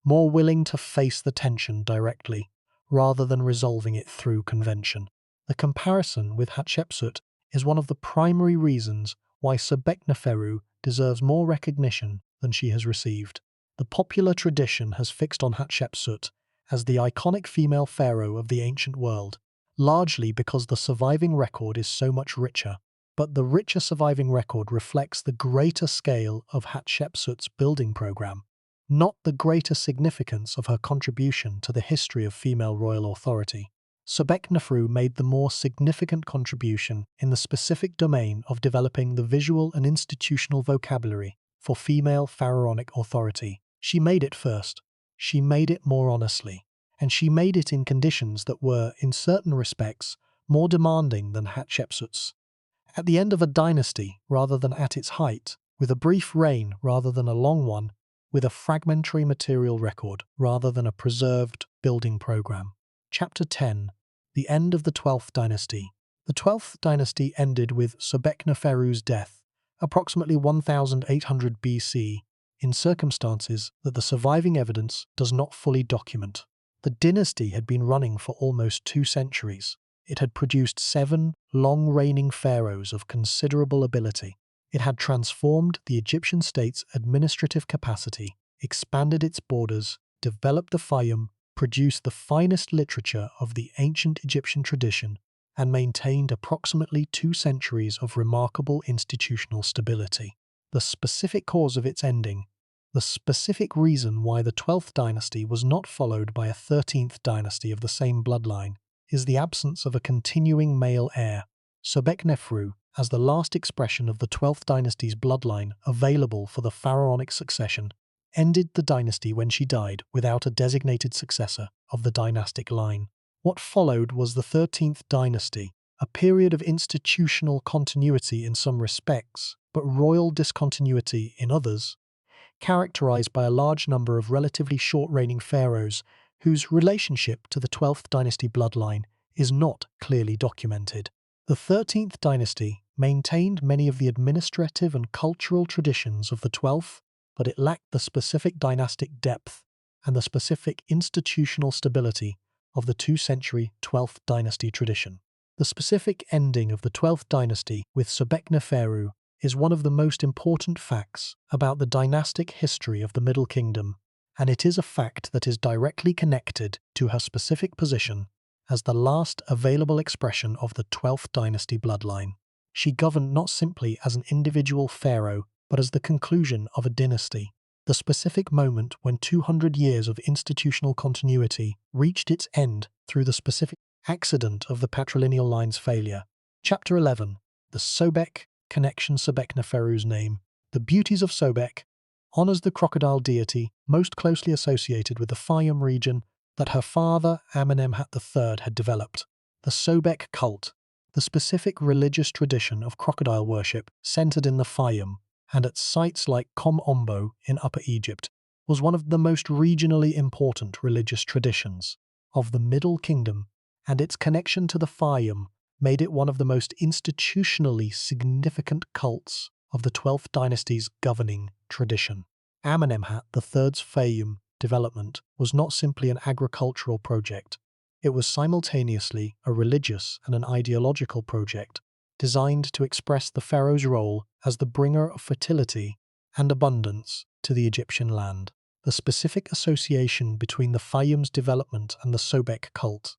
more willing to face the tension directly, rather than resolving it through convention. The comparison with Hatshepsut is one of the primary reasons why Sobekneferu deserves more recognition than she has received. The popular tradition has fixed on Hatshepsut as the iconic female pharaoh of the ancient world, largely because the surviving record is so much richer. But the richer surviving record reflects the greater scale of Hatshepsut's building program, not the greater significance of her contribution to the history of female royal authority. Sobekneferu made the more significant contribution in the specific domain of developing the visual and institutional vocabulary for female pharaonic authority. She made it first. She made it more honestly, and she made it in conditions that were, in certain respects, more demanding than Hatshepsut's. At the end of a dynasty rather than at its height, with a brief reign rather than a long one, with a fragmentary material record rather than a preserved building program. Chapter 10. The End of the 12th Dynasty. The 12th dynasty ended with Sobekneferu's death, approximately 1800 BC, in circumstances that the surviving evidence does not fully document. The dynasty had been running for almost 2 centuries. It had produced 7 long-reigning pharaohs of considerable ability. It had transformed the Egyptian state's administrative capacity, expanded its borders, developed the Fayum, produced the finest literature of the ancient Egyptian tradition, and maintained approximately 2 centuries of remarkable institutional stability. The specific cause of its ending, the specific reason why the 12th dynasty was not followed by a 13th dynasty of the same bloodline, is the absence of a continuing male heir. Sobekneferu, as the last expression of the 12th dynasty's bloodline available for the pharaonic succession, ended the dynasty when she died without a designated successor of the dynastic line. What followed was the 13th dynasty, a period of institutional continuity in some respects, but royal discontinuity in others, characterized by a large number of relatively short-reigning pharaohs whose relationship to the 12th dynasty bloodline is not clearly documented. The 13th dynasty maintained many of the administrative and cultural traditions of the 12th, but it lacked the specific dynastic depth and the specific institutional stability of the 2-century 12th dynasty tradition. The specific ending of the 12th dynasty with Sobekneferu is one of the most important facts about the dynastic history of the Middle Kingdom, and it is a fact that is directly connected to her specific position as the last available expression of the 12th dynasty bloodline. She governed not simply as an individual pharaoh, but as the conclusion of a dynasty, the specific moment when 200 years of institutional continuity reached its end through the specific accident of the patrilineal line's failure. Chapter 11. The Sobek connection. Sobekneferu's name, the beauties of Sobek, honors the crocodile deity most closely associated with the Fayum region that her father Amenemhat III had developed. The Sobek cult, the specific religious tradition of crocodile worship centered in the Fayum and at sites like Kom Ombo in Upper Egypt, was one of the most regionally important religious traditions of the Middle Kingdom, and its connection to the Fayum made it one of the most institutionally significant cults of the 12th dynasty's governing tradition. Amenemhat III's Fayum development was not simply an agricultural project. It was simultaneously a religious and an ideological project designed to express the pharaoh's role as the bringer of fertility and abundance to the Egyptian land. The specific association between the Fayum's development and the Sobek cult,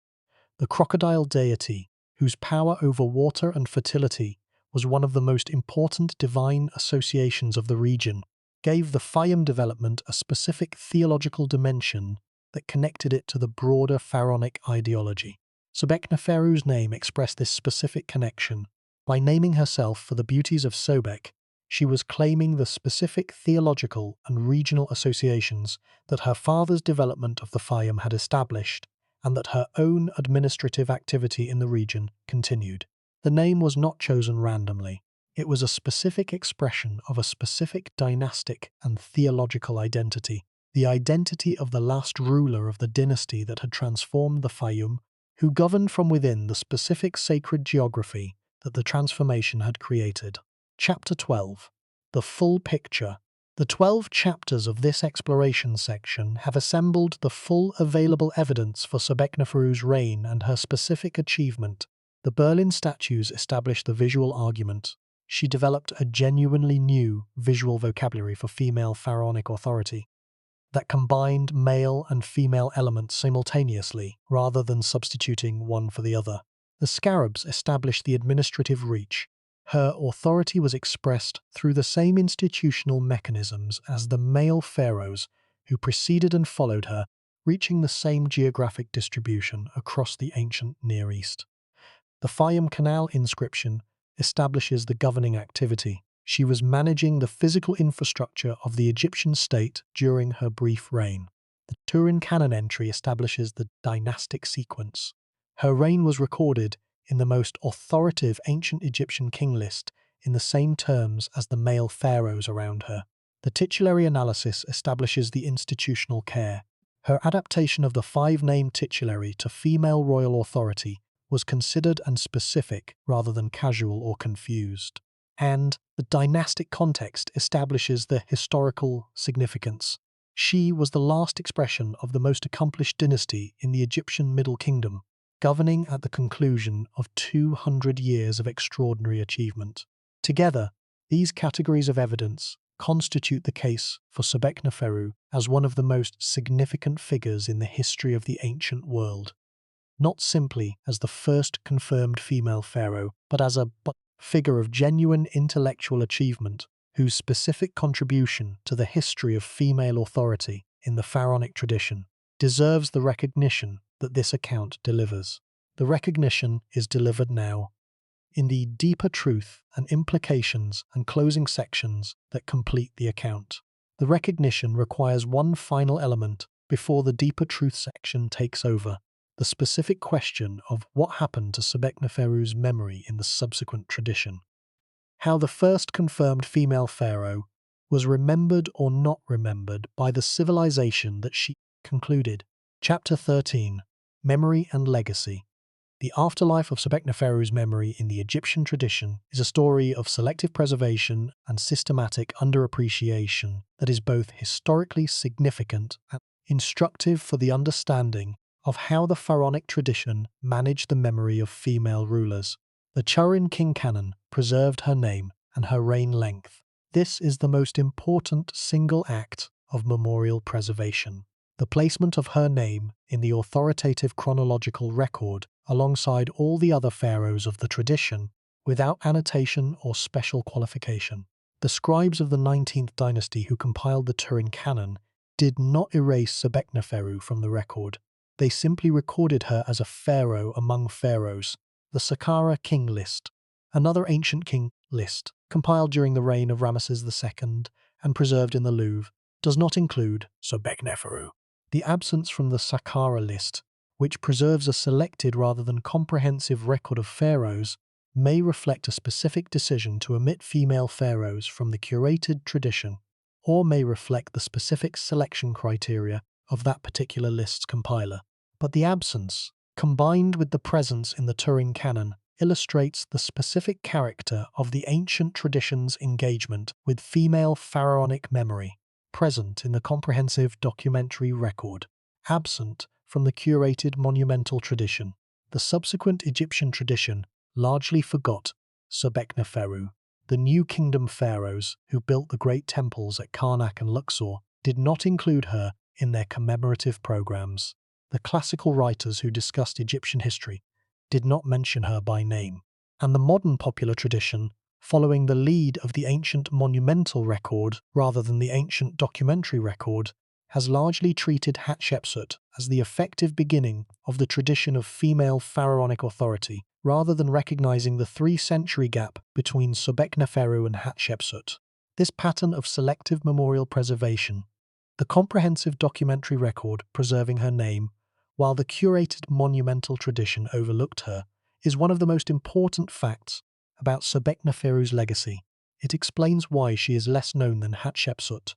the crocodile deity, whose power over water and fertility was one of the most important divine associations of the region, gave the Fayum development a specific theological dimension that connected it to the broader pharaonic ideology. Sobekneferu's name expressed this specific connection. By naming herself for the beauties of Sobek, she was claiming the specific theological and regional associations that her father's development of the Fayum had established, and that her own administrative activity in the region continued. The name was not chosen randomly. It was a specific expression of a specific dynastic and theological identity, the identity of the last ruler of the dynasty that had transformed the Fayum, who governed from within the specific sacred geography that the transformation had created. Chapter 12. The Full Picture. The 12 chapters of this exploration section have assembled the full available evidence for Sobekneferu's reign and her specific achievement. The Berlin statues established the visual argument. She developed a genuinely new visual vocabulary for female pharaonic authority that combined male and female elements simultaneously rather than substituting one for the other. The scarabs established the administrative reach. Her authority was expressed through the same institutional mechanisms as the male pharaohs who preceded and followed her, reaching the same geographic distribution across the ancient Near East. The Fayum Canal inscription establishes the governing activity. She was managing the physical infrastructure of the Egyptian state during her brief reign. The Turin canon entry establishes the dynastic sequence. Her reign was recorded in the most authoritative ancient Egyptian king list in the same terms as the male pharaohs around her. The titulary analysis establishes the institutional care. Her adaptation of the five-name titulary to female royal authority was considered and specific rather than casual or confused. And the dynastic context establishes the historical significance. She was the last expression of the most accomplished dynasty in the Egyptian Middle Kingdom, governing at the conclusion of 200 years of extraordinary achievement. Together, these categories of evidence constitute the case for Sobekneferu as one of the most significant figures in the history of the ancient world, not simply as the first confirmed female pharaoh, but as a figure of genuine intellectual achievement whose specific contribution to the history of female authority in the pharaonic tradition deserves the recognition that this account delivers. The recognition is delivered now, in the deeper truth and implications and closing sections that complete the account. The recognition requires one final element before the deeper truth section takes over: the specific question of what happened to Sobekneferu's memory in the subsequent tradition. How the first confirmed female pharaoh was remembered or not remembered by the civilization that she concluded. Chapter 13. Memory and Legacy. The afterlife of Sobekneferu's memory in the Egyptian tradition is a story of selective preservation and systematic underappreciation that is both historically significant and instructive for the understanding of how the pharaonic tradition managed the memory of female rulers. The Turin King Canon preserved her name and her reign length. This is the most important single act of memorial preservation. The placement of her name in the authoritative chronological record alongside all the other pharaohs of the tradition, without annotation or special qualification. The scribes of the 19th dynasty who compiled the Turin Canon did not erase Sobekneferu from the record. They simply recorded her as a pharaoh among pharaohs. The Saqqara king list, another ancient king list, compiled during the reign of Ramesses II and preserved in the Louvre, does not include Sobekneferu. The absence from the Saqqara list, which preserves a selected rather than comprehensive record of pharaohs, may reflect a specific decision to omit female pharaohs from the curated tradition, or may reflect the specific selection criteria of that particular list's compiler. But the absence, combined with the presence in the Turin Canon, illustrates the specific character of the ancient tradition's engagement with female pharaonic memory, present in the comprehensive documentary record, absent from the curated monumental tradition. The subsequent Egyptian tradition largely forgot Sobekneferu. The New Kingdom pharaohs who built the great temples at Karnak and Luxor did not include her in their commemorative programs. The classical writers who discussed Egyptian history did not mention her by name. And the modern popular tradition, following the lead of the ancient monumental record rather than the ancient documentary record, has largely treated Hatshepsut as the effective beginning of the tradition of female pharaonic authority, rather than recognizing the 3-century gap between Sobekneferu and Hatshepsut. This pattern of selective memorial preservation, the comprehensive documentary record preserving her name, while the curated monumental tradition overlooked her, is one of the most important facts about Sobekneferu's legacy. It explains why she is less known than Hatshepsut,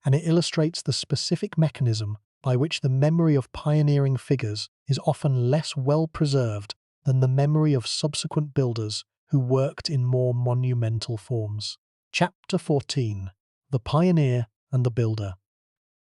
and it illustrates the specific mechanism by which the memory of pioneering figures is often less well preserved than the memory of subsequent builders who worked in more monumental forms. Chapter 14. The Pioneer and the Builder.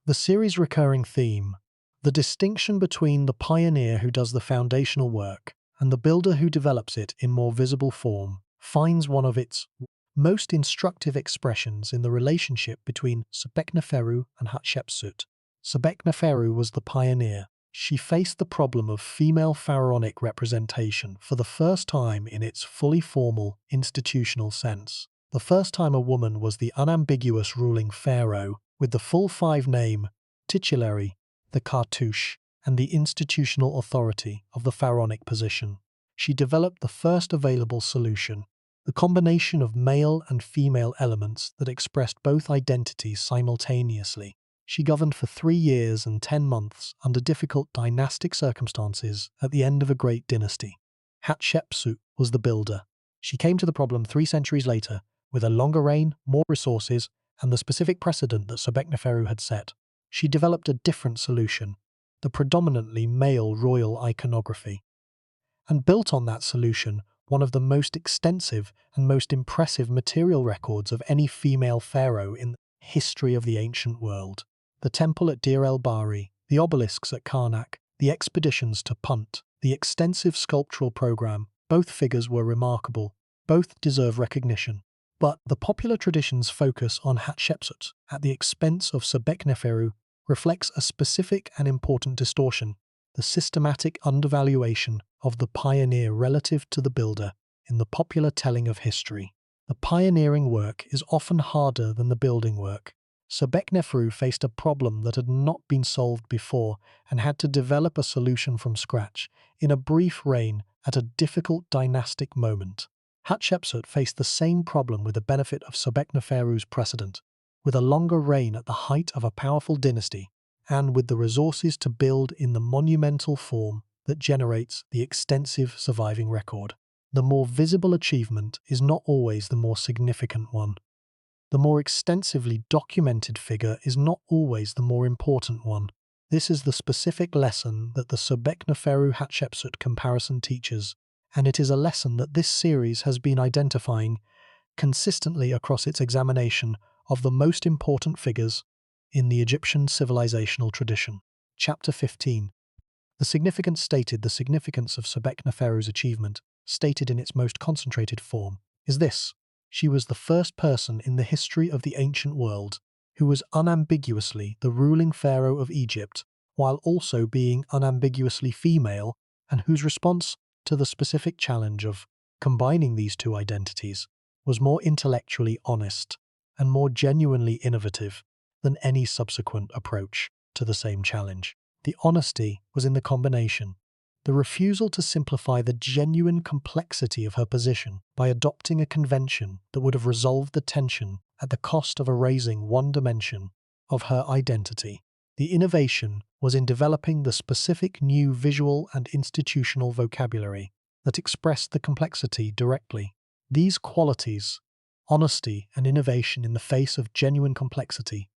The series' recurring theme, the distinction between the pioneer who does the foundational work and the builder who develops it in more visible form, finds one of its most instructive expressions in the relationship between Sobekneferu and Hatshepsut. Sobekneferu was the pioneer. She faced the problem of female pharaonic representation for the first time in its fully formal, institutional sense. The first time a woman was the unambiguous ruling pharaoh, with the full 5-name, titulary, the cartouche, and the institutional authority of the pharaonic position. She developed the first available solution, the combination of male and female elements that expressed both identities simultaneously. She governed for 3 years and 10 months under difficult dynastic circumstances at the end of a great dynasty. Hatshepsut was the builder. She came to the problem 3 centuries later, with a longer reign, more resources, and the specific precedent that Sobekneferu had set, she developed a different solution, the predominantly male royal iconography, and built on that solution one of the most extensive and most impressive material records of any female pharaoh in the history of the ancient world. The temple at Deir el-Bahari, the obelisks at Karnak, the expeditions to Punt, the extensive sculptural program, both figures were remarkable, both deserve recognition. But the popular tradition's focus on Hatshepsut at the expense of Sobekneferu reflects a specific and important distortion, the systematic undervaluation of the pioneer relative to the builder in the popular telling of history. The pioneering work is often harder than the building work. Sobekneferu faced a problem that had not been solved before and had to develop a solution from scratch in a brief reign at a difficult dynastic moment. Hatshepsut faced the same problem with the benefit of Sobekneferu's precedent, with a longer reign at the height of a powerful dynasty, and with the resources to build in the monumental form that generates the extensive surviving record. The more visible achievement is not always the more significant one. The more extensively documented figure is not always the more important one. This is the specific lesson that the Sobekneferu-Hatshepsut comparison teaches, and it is a lesson that this series has been identifying consistently across its examination of the most important figures in the Egyptian civilizational tradition. Chapter 15. The significance of Sobekneferu's achievement, stated in its most concentrated form, is this. She was the first person in the history of the ancient world who was unambiguously the ruling pharaoh of Egypt, while also being unambiguously female, and whose response to the specific challenge of combining these two identities was more intellectually honest and more genuinely innovative than any subsequent approach to the same challenge. The honesty was in the combination, the refusal to simplify the genuine complexity of her position by adopting a convention that would have resolved the tension at the cost of erasing one dimension of her identity. The innovation was in developing the specific new visual and institutional vocabulary that expressed the complexity directly. These qualities, honesty and innovation in the face of genuine complexity,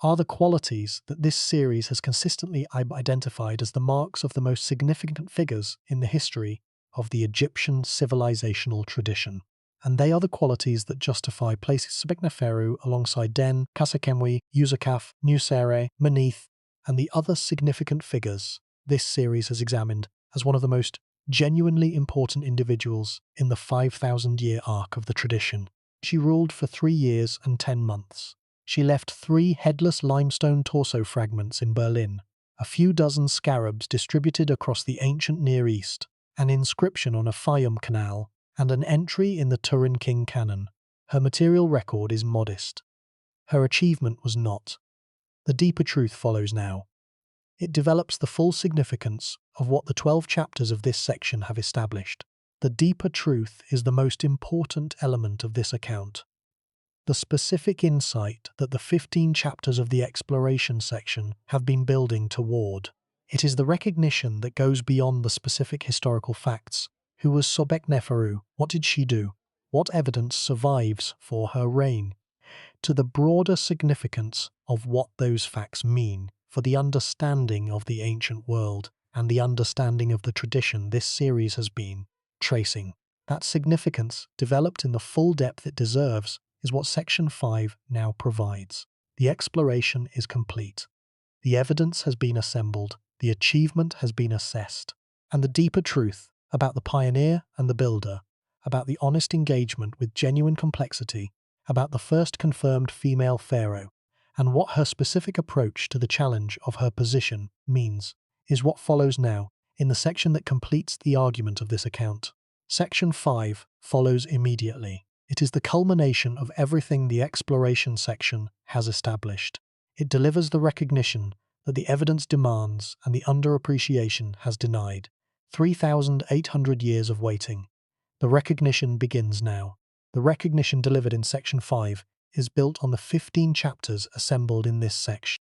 are the qualities that this series has consistently identified as the marks of the most significant figures in the history of the Egyptian civilizational tradition. And they are the qualities that justify placing Sobekneferu alongside Den, Kasekemwi, Usakaf, Nusere, Maneth, and the other significant figures this series has examined as one of the most genuinely important individuals in the 5,000-year arc of the tradition. She ruled for 3 years and 10 months. She left 3 headless limestone torso fragments in Berlin, a few dozen scarabs distributed across the ancient Near East, an inscription on a Fayum canal, and an entry in the Turin King canon. Her material record is modest. Her achievement was not. The deeper truth follows now. It develops the full significance of what the 12 chapters of this section have established. The deeper truth is the most important element of this account. The specific insight that the 15 chapters of the exploration section have been building toward. It is the recognition that goes beyond the specific historical facts. Who was Sobekneferu? What did she do? What evidence survives for her reign? To the broader significance of what those facts mean for the understanding of the ancient world and the understanding of the tradition this series has been tracing. That significance, developed in the full depth it deserves, is what Section 5 now provides. The exploration is complete. The evidence has been assembled, the achievement has been assessed, and the deeper truth about the pioneer and the builder, about the honest engagement with genuine complexity, about the first confirmed female pharaoh, and what her specific approach to the challenge of her position means, is what follows now in the section that completes the argument of this account. Section 5 follows immediately. It is the culmination of everything the exploration section has established. It delivers the recognition that the evidence demands and the underappreciation has denied. 3,800 years of waiting. The recognition begins now. The recognition delivered in Section 5 is built on the 15 chapters assembled in this section.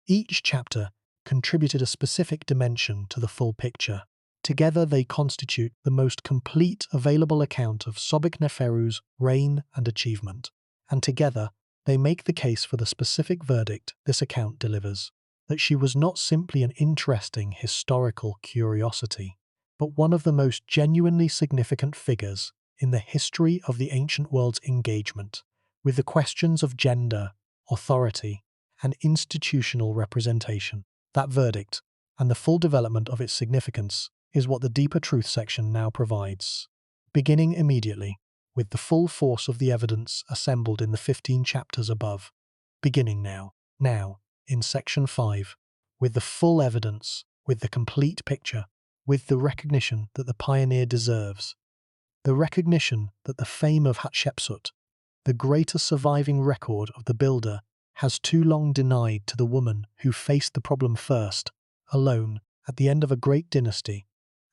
Each chapter contributed a specific dimension to the full picture. Together they constitute the most complete available account of Sobekneferu's reign and achievement, and together They make the case for the specific verdict this account delivers, that she was not simply an interesting historical curiosity, but one of the most genuinely significant figures in the history of the ancient world's engagement with the questions of gender, authority, and institutional representation. That verdict, and the full development of its significance, is what the deeper truth section now provides. Beginning immediately, with the full force of the evidence assembled in the 15 chapters above. Beginning now, in section 5, with the full evidence, with the complete picture, with the recognition that the pioneer deserves, the recognition that the fame of Hatshepsut, the greatest surviving record of the builder, has too long denied to the woman who faced the problem first, alone, at the end of a great dynasty,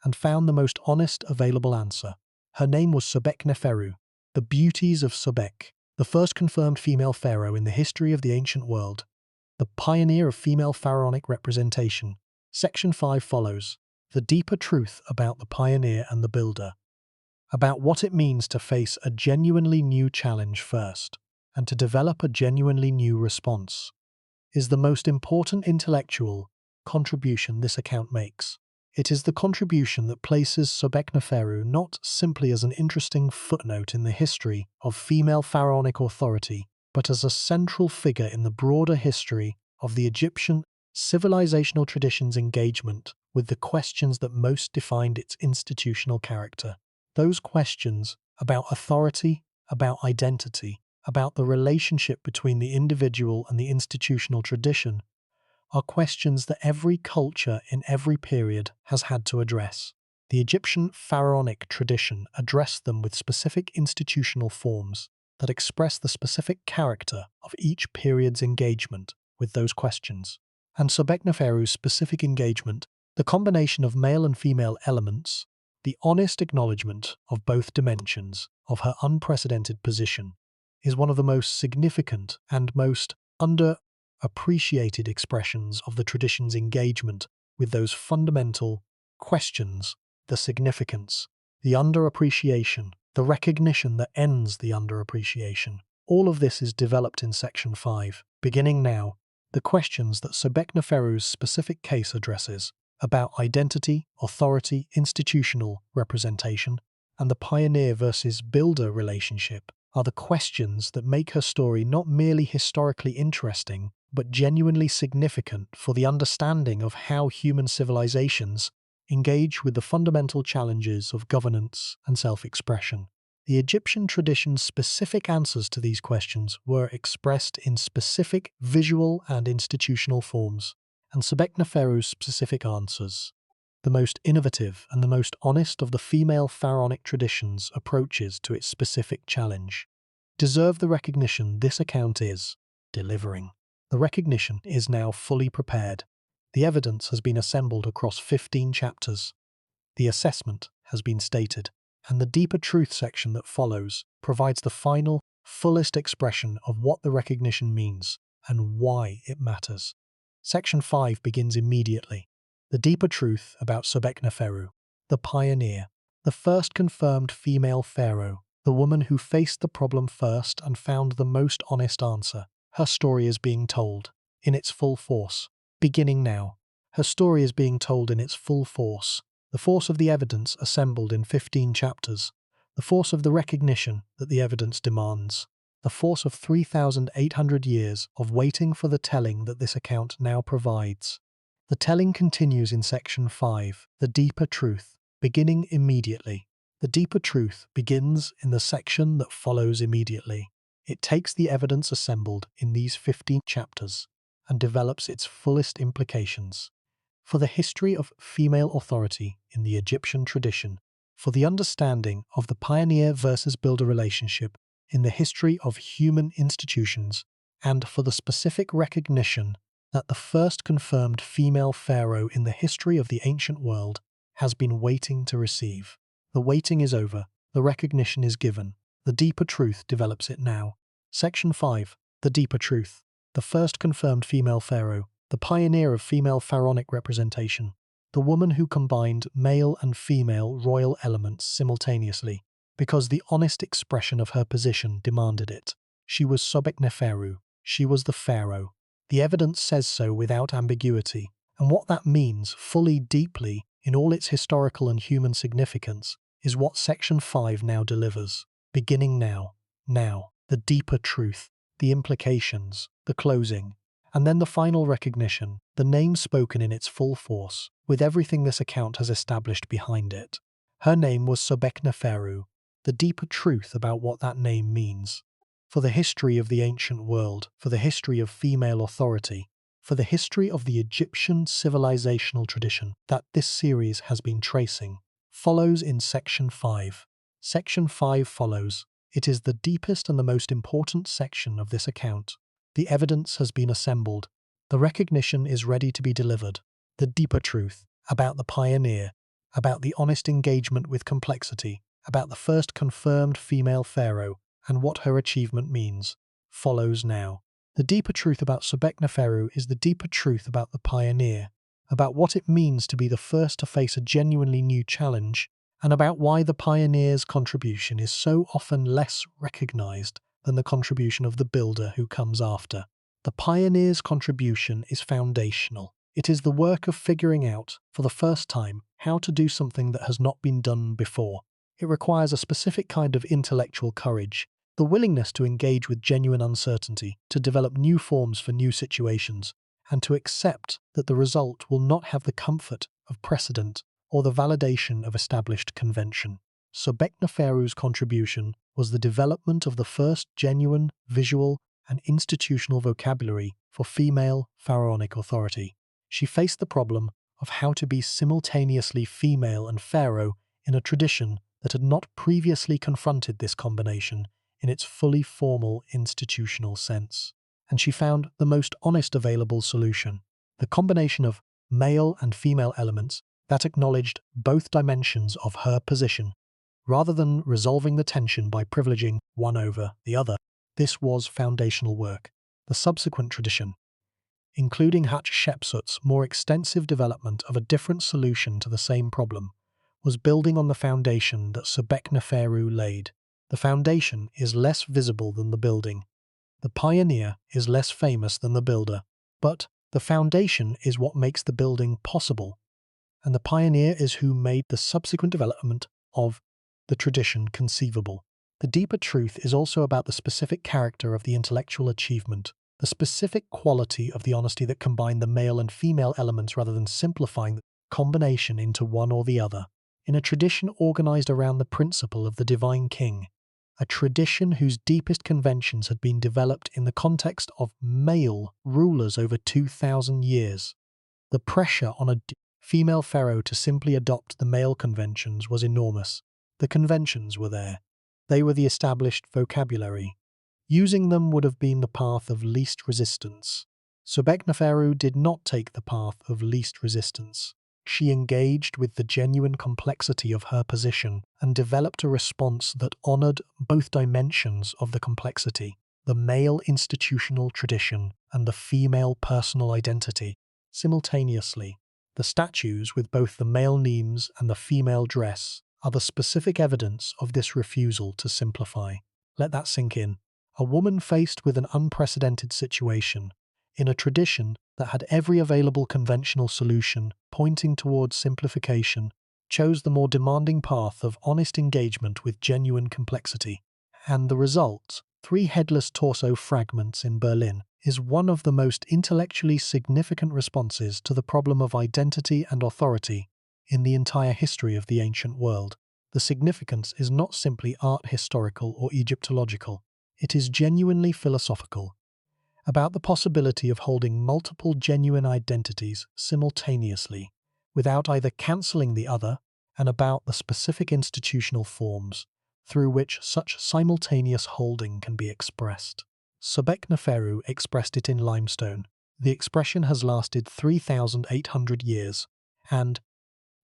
and found the most honest available answer. Her name was Sobekneferu, the beauties of Sobek, the first confirmed female pharaoh in the history of the ancient world, the pioneer of female pharaonic representation. Section 5 follows, the deeper truth about the pioneer and the builder, about what it means to face a genuinely new challenge first, and to develop a genuinely new response, is the most important intellectual contribution this account makes. It is the contribution that places Sobekneferu not simply as an interesting footnote in the history of female pharaonic authority, but as a central figure in the broader history of the Egyptian civilizational tradition's engagement with the questions that most defined its institutional character. Those questions about authority, about identity, about the relationship between the individual and the institutional tradition, are questions that every culture in every period has had to address. The Egyptian pharaonic tradition addressed them with specific institutional forms that express the specific character of each period's engagement with those questions. And Sobekneferu's specific engagement, the combination of male and female elements, the honest acknowledgement of both dimensions of her unprecedented position, is one of the most significant and most underappreciated expressions of the tradition's engagement with those fundamental questions: the significance, the underappreciation, the recognition that ends the underappreciation. All of this is developed in section 5. Beginning now, the questions that Sobekneferu's specific case addresses about identity, authority, institutional representation, and the pioneer versus builder relationship are the questions that make her story not merely historically interesting, but genuinely significant for the understanding of how human civilizations engage with the fundamental challenges of governance and self-expression. The Egyptian tradition's specific answers to these questions were expressed in specific visual and institutional forms, and Sobekneferu's specific answers, the most innovative and the most honest of the female pharaonic tradition's approaches to its specific challenge, deserve the recognition this account is delivering. The recognition is now fully prepared. The evidence has been assembled across 15 chapters. The assessment has been stated, and the deeper truth section that follows provides the final, fullest expression of what the recognition means and why it matters. Section 5 begins immediately. The deeper truth about Sobekneferu, the pioneer, the first confirmed female pharaoh, the woman who faced the problem first and found the most honest answer. Her story is being told in its full force. Beginning now, her story is being told in its full force. The force of the evidence assembled in 15 chapters, the force of the recognition that the evidence demands, the force of 3,800 years of waiting for the telling that this account now provides. The telling continues in section 5, the deeper truth, beginning immediately. The deeper truth begins in the section that follows immediately. It takes the evidence assembled in these 15 chapters and develops its fullest implications for the history of female authority in the Egyptian tradition, for the understanding of the pioneer versus builder relationship in the history of human institutions, and for the specific recognition that the first confirmed female pharaoh in the history of the ancient world has been waiting to receive. The waiting is over, the recognition is given, the deeper truth develops it now. Section 5, the deeper truth, the first confirmed female pharaoh, the pioneer of female pharaonic representation, the woman who combined male and female royal elements simultaneously, because the honest expression of her position demanded it. She was Sobekneferu. She was the pharaoh. The evidence says so without ambiguity, and what that means fully, deeply, in all its historical and human significance, is what Section 5 now delivers. Beginning now. Now. The deeper truth, the implications, the closing, and then the final recognition, the name spoken in its full force, with everything this account has established behind it. Her name was Sobekneferu, the deeper truth about what that name means. For the history of the ancient world, for the history of female authority, for the history of the Egyptian civilizational tradition that this series has been tracing, follows in Section 5. Section 5 follows. It is the deepest and the most important section of this account. The evidence has been assembled. The recognition is ready to be delivered. The deeper truth about the pioneer, about the honest engagement with complexity, about the first confirmed female pharaoh, and what her achievement means, follows now. The deeper truth about Sobekneferu is the deeper truth about the pioneer, about what it means to be the first to face a genuinely new challenge, and about why the pioneer's contribution is so often less recognized than the contribution of the builder who comes after. The pioneer's contribution is foundational. It is the work of figuring out, for the first time, how to do something that has not been done before. It requires a specific kind of intellectual courage, the willingness to engage with genuine uncertainty, to develop new forms for new situations, and to accept that the result will not have the comfort of precedent or the validation of established convention. Sobekneferu's contribution was the development of the first genuine, visual, and institutional vocabulary for female pharaonic authority. She faced the problem of how to be simultaneously female and pharaoh in a tradition that had not previously confronted this combination in its fully formal institutional sense. And she found the most honest available solution, the combination of male and female elements that acknowledged both dimensions of her position, rather than resolving the tension by privileging one over the other. This was foundational work. The subsequent tradition, including Hatshepsut's more extensive development of a different solution to the same problem, was building on the foundation that Sobekneferu laid. The foundation is less visible than the building. The pioneer is less famous than the builder, but the foundation is what makes the building possible, and the pioneer is who made the subsequent development of the tradition conceivable. The deeper truth is also about the specific character of the intellectual achievement, the specific quality of the honesty that combined the male and female elements rather than simplifying the combination into one or the other. In a tradition organized around the principle of the divine king, a tradition whose deepest conventions had been developed in the context of male rulers over 2,000 years. The pressure on a female pharaoh to simply adopt the male conventions was enormous. The conventions were there. They were the established vocabulary. Using them would have been the path of least resistance. Sobekneferu did not take the path of least resistance. She engaged with the genuine complexity of her position and developed a response that honored both dimensions of the complexity, the male institutional tradition and the female personal identity, simultaneously. The statues with both the male names and the female dress are the specific evidence of this refusal to simplify. Let that sink in. A woman faced with an unprecedented situation, in a tradition that had every available conventional solution pointing towards simplification, chose the more demanding path of honest engagement with genuine complexity. And the result, 3 headless torso fragments in Berlin, is one of the most intellectually significant responses to the problem of identity and authority in the entire history of the ancient world. The significance is not simply art historical or Egyptological. It is genuinely philosophical, about the possibility of holding multiple genuine identities simultaneously, without either cancelling the other, and about the specific institutional forms through which such simultaneous holding can be expressed. Sobekneferu expressed it in limestone. The expression has lasted 3,800 years, and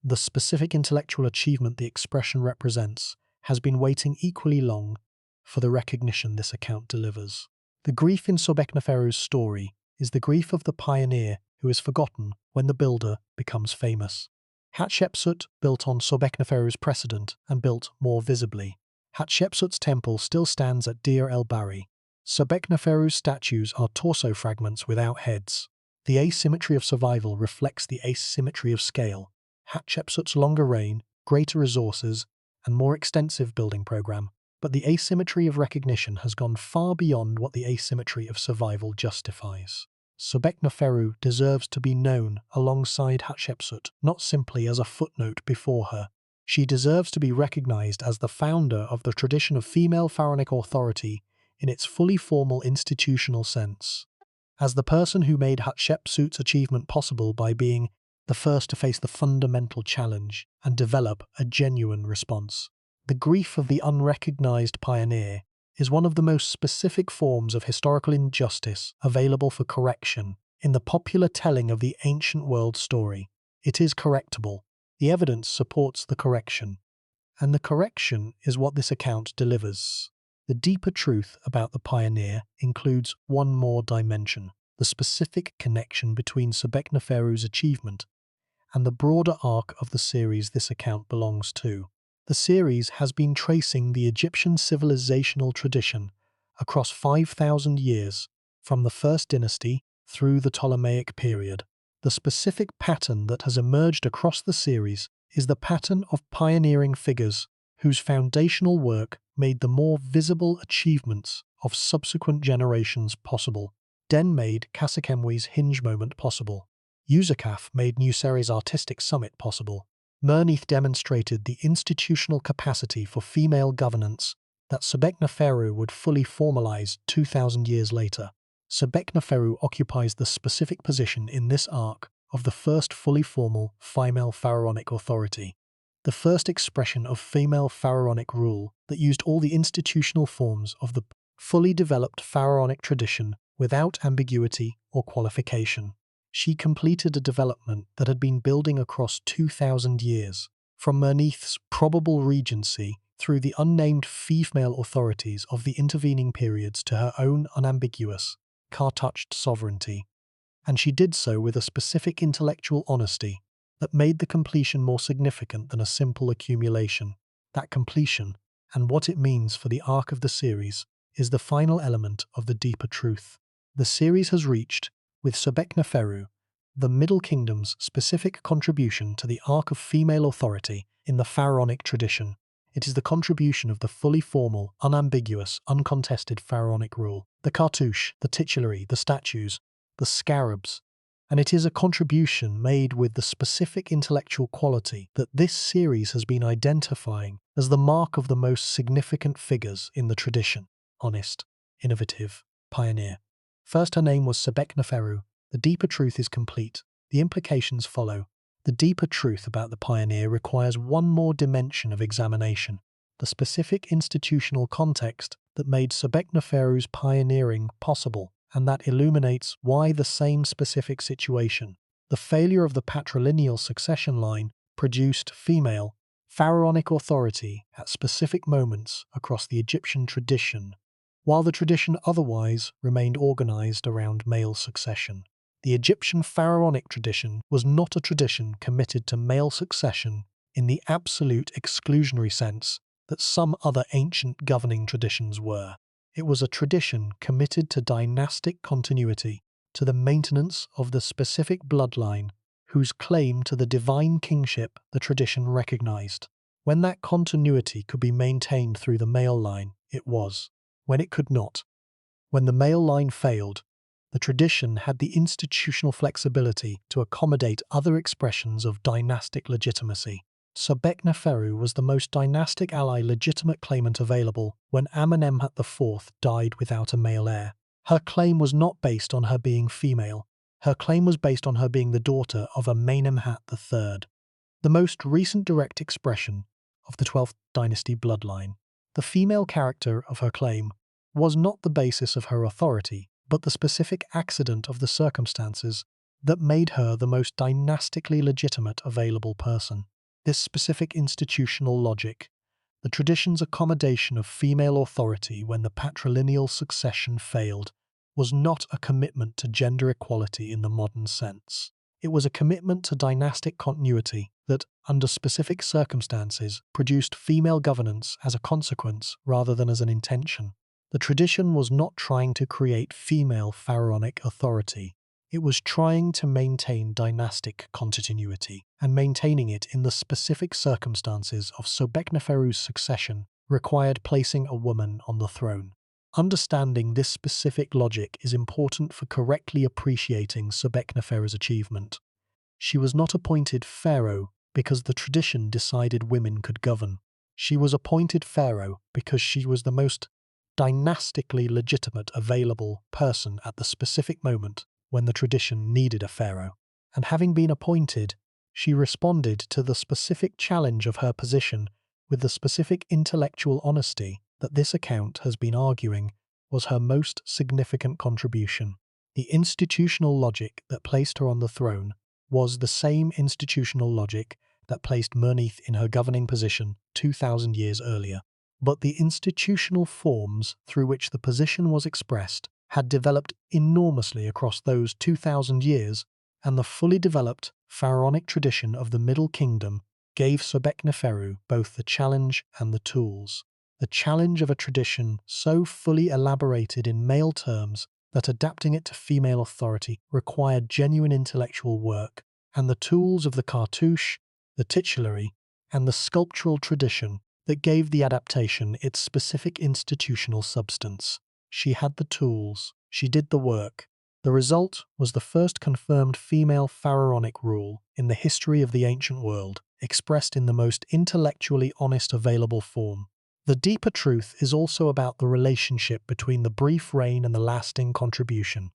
the specific intellectual achievement the expression represents has been waiting equally long for the recognition this account delivers. The grief in Sobekneferu's story is the grief of the pioneer who is forgotten when the builder becomes famous. Hatshepsut built on Sobekneferu's precedent and built more visibly. Hatshepsut's temple still stands at Deir el-Bahri. Sobekneferu's statues are torso fragments without heads. The asymmetry of survival reflects the asymmetry of scale. Hatshepsut's longer reign, greater resources, and more extensive building program, but the asymmetry of recognition has gone far beyond what the asymmetry of survival justifies. Sobekneferu deserves to be known alongside Hatshepsut, not simply as a footnote before her. She deserves to be recognized as the founder of the tradition of female pharaonic authority in its fully formal institutional sense. As the person who made Hatshepsut's achievement possible by being the first to face the fundamental challenge and develop a genuine response. The grief of the unrecognized pioneer is one of the most specific forms of historical injustice available for correction in the popular telling of the ancient world story. It is correctable. The evidence supports the correction, and the correction is what this account delivers. The deeper truth about the pioneer includes one more dimension: the specific connection between Sobekneferu's achievement and the broader arc of the series this account belongs to. The series has been tracing the Egyptian civilizational tradition across 5,000 years, from the First Dynasty through the Ptolemaic period. The specific pattern that has emerged across the series is the pattern of pioneering figures whose foundational work made the more visible achievements of subsequent generations possible. Den made Kasekemwe's hinge moment possible. Usakaf made Nuseri's artistic summit possible. Mernith demonstrated the institutional capacity for female governance that Sobekneferu would fully formalize 2,000 years later. Sobekneferu occupies the specific position in this arc of the first fully formal female pharaonic authority, the first expression of female pharaonic rule that used all the institutional forms of the fully developed pharaonic tradition without ambiguity or qualification. She completed a development that had been building across 2,000 years, from Mernith's probable regency through the unnamed female authorities of the intervening periods to her own unambiguous, cartouched sovereignty. And she did so with a specific intellectual honesty that made the completion more significant than a simple accumulation. That completion, and what it means for the arc of the series, is the final element of the deeper truth. The series has reached, with Sobekneferu, the Middle Kingdom's specific contribution to the arc of female authority in the pharaonic tradition. It is the contribution of the fully formal, unambiguous, uncontested pharaonic rule, the cartouche, the titulary, the statues, the scarabs, and it is a contribution made with the specific intellectual quality that this series has been identifying as the mark of the most significant figures in the tradition: honest, innovative, pioneer. First, her name was Sobekneferu. The deeper truth is complete. The implications follow. The deeper truth about the pioneer requires one more dimension of examination: the specific institutional context that made Sobekneferu's pioneering possible, and that illuminates why the same specific situation, the failure of the patrilineal succession line, produced female, pharaonic authority at specific moments across the Egyptian tradition, while the tradition otherwise remained organized around male succession. The Egyptian pharaonic tradition was not a tradition committed to male succession in the absolute exclusionary sense that some other ancient governing traditions were. It was a tradition committed to dynastic continuity, to the maintenance of the specific bloodline whose claim to the divine kingship the tradition recognized. When that continuity could be maintained through the male line, it was. When it could not, when the male line failed, the tradition had the institutional flexibility to accommodate other expressions of dynastic legitimacy. Sobekneferu was the most dynastic ally legitimate claimant available when Amenemhat IV died without a male heir. Her claim was not based on her being female. Her claim was based on her being the daughter of Amenemhat III, the most recent direct expression of the 12th dynasty bloodline. The female character of her claim was not the basis of her authority, but the specific accident of the circumstances that made her the most dynastically legitimate available person. This specific institutional logic, the tradition's accommodation of female authority when the patrilineal succession failed, was not a commitment to gender equality in the modern sense. It was a commitment to dynastic continuity that, under specific circumstances, produced female governance as a consequence rather than as an intention. The tradition was not trying to create female pharaonic authority. It was trying to maintain dynastic continuity, and maintaining it in the specific circumstances of Sobekneferu's succession required placing a woman on the throne. Understanding this specific logic is important for correctly appreciating Sobekneferu's achievement. She was not appointed pharaoh because the tradition decided women could govern. She was appointed pharaoh because she was the most dynastically legitimate available person at the specific moment when the tradition needed a pharaoh. And having been appointed, she responded to the specific challenge of her position with the specific intellectual honesty that this account has been arguing was her most significant contribution. The institutional logic that placed her on the throne was the same institutional logic that placed Mernith in her governing position 2,000 years earlier. But the institutional forms through which the position was expressed had developed enormously across those 2,000 years, and the fully developed pharaonic tradition of the Middle Kingdom gave Sobekneferu both the challenge and the tools. The challenge of a tradition so fully elaborated in male terms that adapting it to female authority required genuine intellectual work, and the tools of the cartouche, the titulary, and the sculptural tradition that gave the adaptation its specific institutional substance. She had the tools, she did the work. The result was the first confirmed female pharaonic rule in the history of the ancient world, expressed in the most intellectually honest available form. The deeper truth is also about the relationship between the brief reign and the lasting contribution.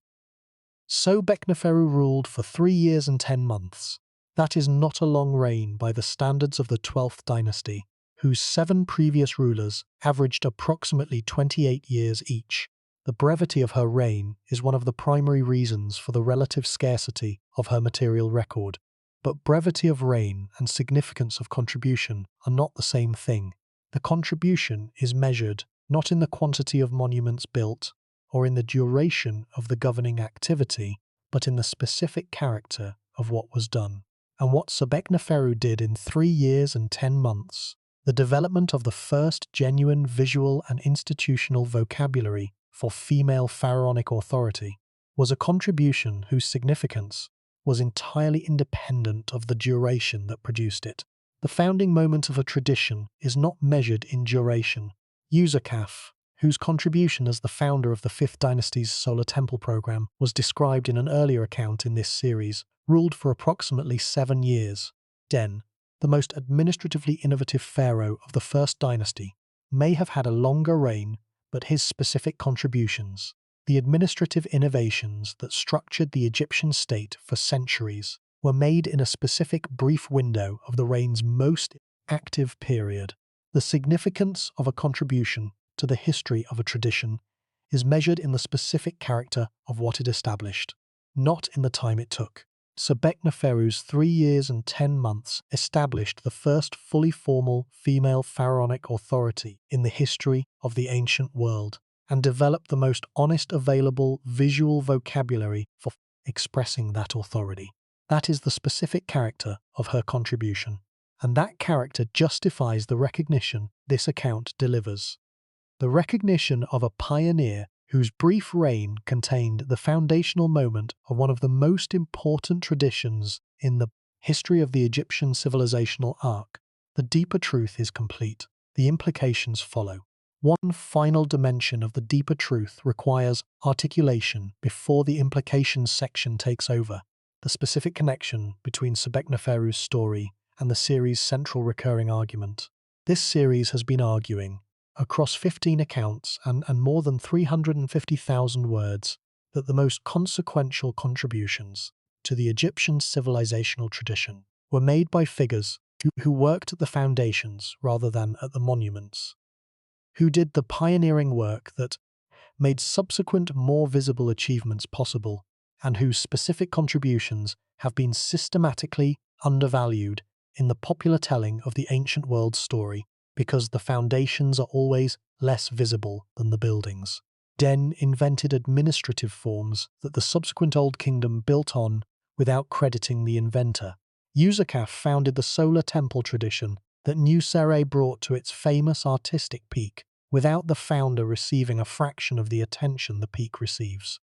Sobekneferu ruled for 3 years and 10 months. That is not a long reign by the standards of the 12th dynasty, whose 7 previous rulers averaged approximately 28 years each. The brevity of her reign is one of the primary reasons for the relative scarcity of her material record. But brevity of reign and significance of contribution are not the same thing. The contribution is measured not in the quantity of monuments built or in the duration of the governing activity, but in the specific character of what was done. And what Sobekneferu did in 3 years and 10 months, the development of the first genuine visual and institutional vocabulary for female pharaonic authority, was a contribution whose significance was entirely independent of the duration that produced it. The founding moment of a tradition is not measured in duration. Usakaf, whose contribution as the founder of the 5th dynasty's solar temple program was described in an earlier account in this series, ruled for approximately 7 years. Den, the most administratively innovative pharaoh of the 1st dynasty, may have had a longer reign, but his specific contributions, the administrative innovations that structured the Egyptian state for centuries, were made in a specific brief window of the reign's most active period. The significance of a contribution to the history of a tradition is measured in the specific character of what it established, not in the time it took. Sobekneferu's 3 years and 10 months established the first fully formal female pharaonic authority in the history of the ancient world, and developed the most honest available visual vocabulary for expressing that authority. That is the specific character of her contribution, and that character justifies the recognition this account delivers. The recognition of a pioneer whose brief reign contained the foundational moment of one of the most important traditions in the history of the Egyptian civilizational arc. The deeper truth is complete. The implications follow. One final dimension of the deeper truth requires articulation before the implications section takes over. The specific connection between Sobekneferu's story and the series' central recurring argument. This series has been arguing, across 15 accounts and more than 350,000 words, that the most consequential contributions to the Egyptian civilizational tradition were made by figures who worked at the foundations rather than at the monuments, who did the pioneering work that made subsequent more visible achievements possible, and whose specific contributions have been systematically undervalued in the popular telling of the ancient world story, because the foundations are always less visible than the buildings. Den invented administrative forms that the subsequent Old Kingdom built on without crediting the inventor. Usakaf founded the solar temple tradition that Nusere brought to its famous artistic peak without the founder receiving a fraction of the attention the peak receives.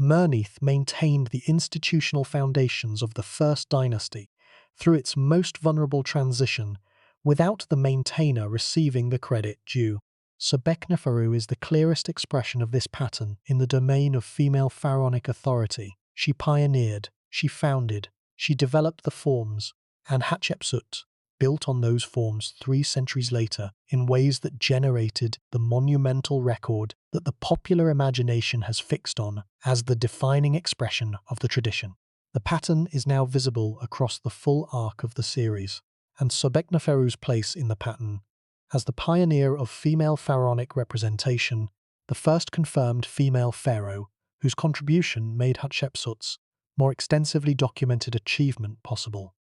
Mernith maintained the institutional foundations of the First Dynasty through its most vulnerable transition, without the maintainer receiving the credit due. Sobekneferu is the clearest expression of this pattern in the domain of female pharaonic authority. She pioneered, she founded, she developed the forms, and Hatshepsut built on those forms 3 centuries later in ways that generated the monumental record that the popular imagination has fixed on as the defining expression of the tradition. The pattern is now visible across the full arc of the series, and Sobekneferu's place in the pattern as the pioneer of female pharaonic representation, the first confirmed female pharaoh, whose contribution made Hatshepsut's more extensively documented achievement possible,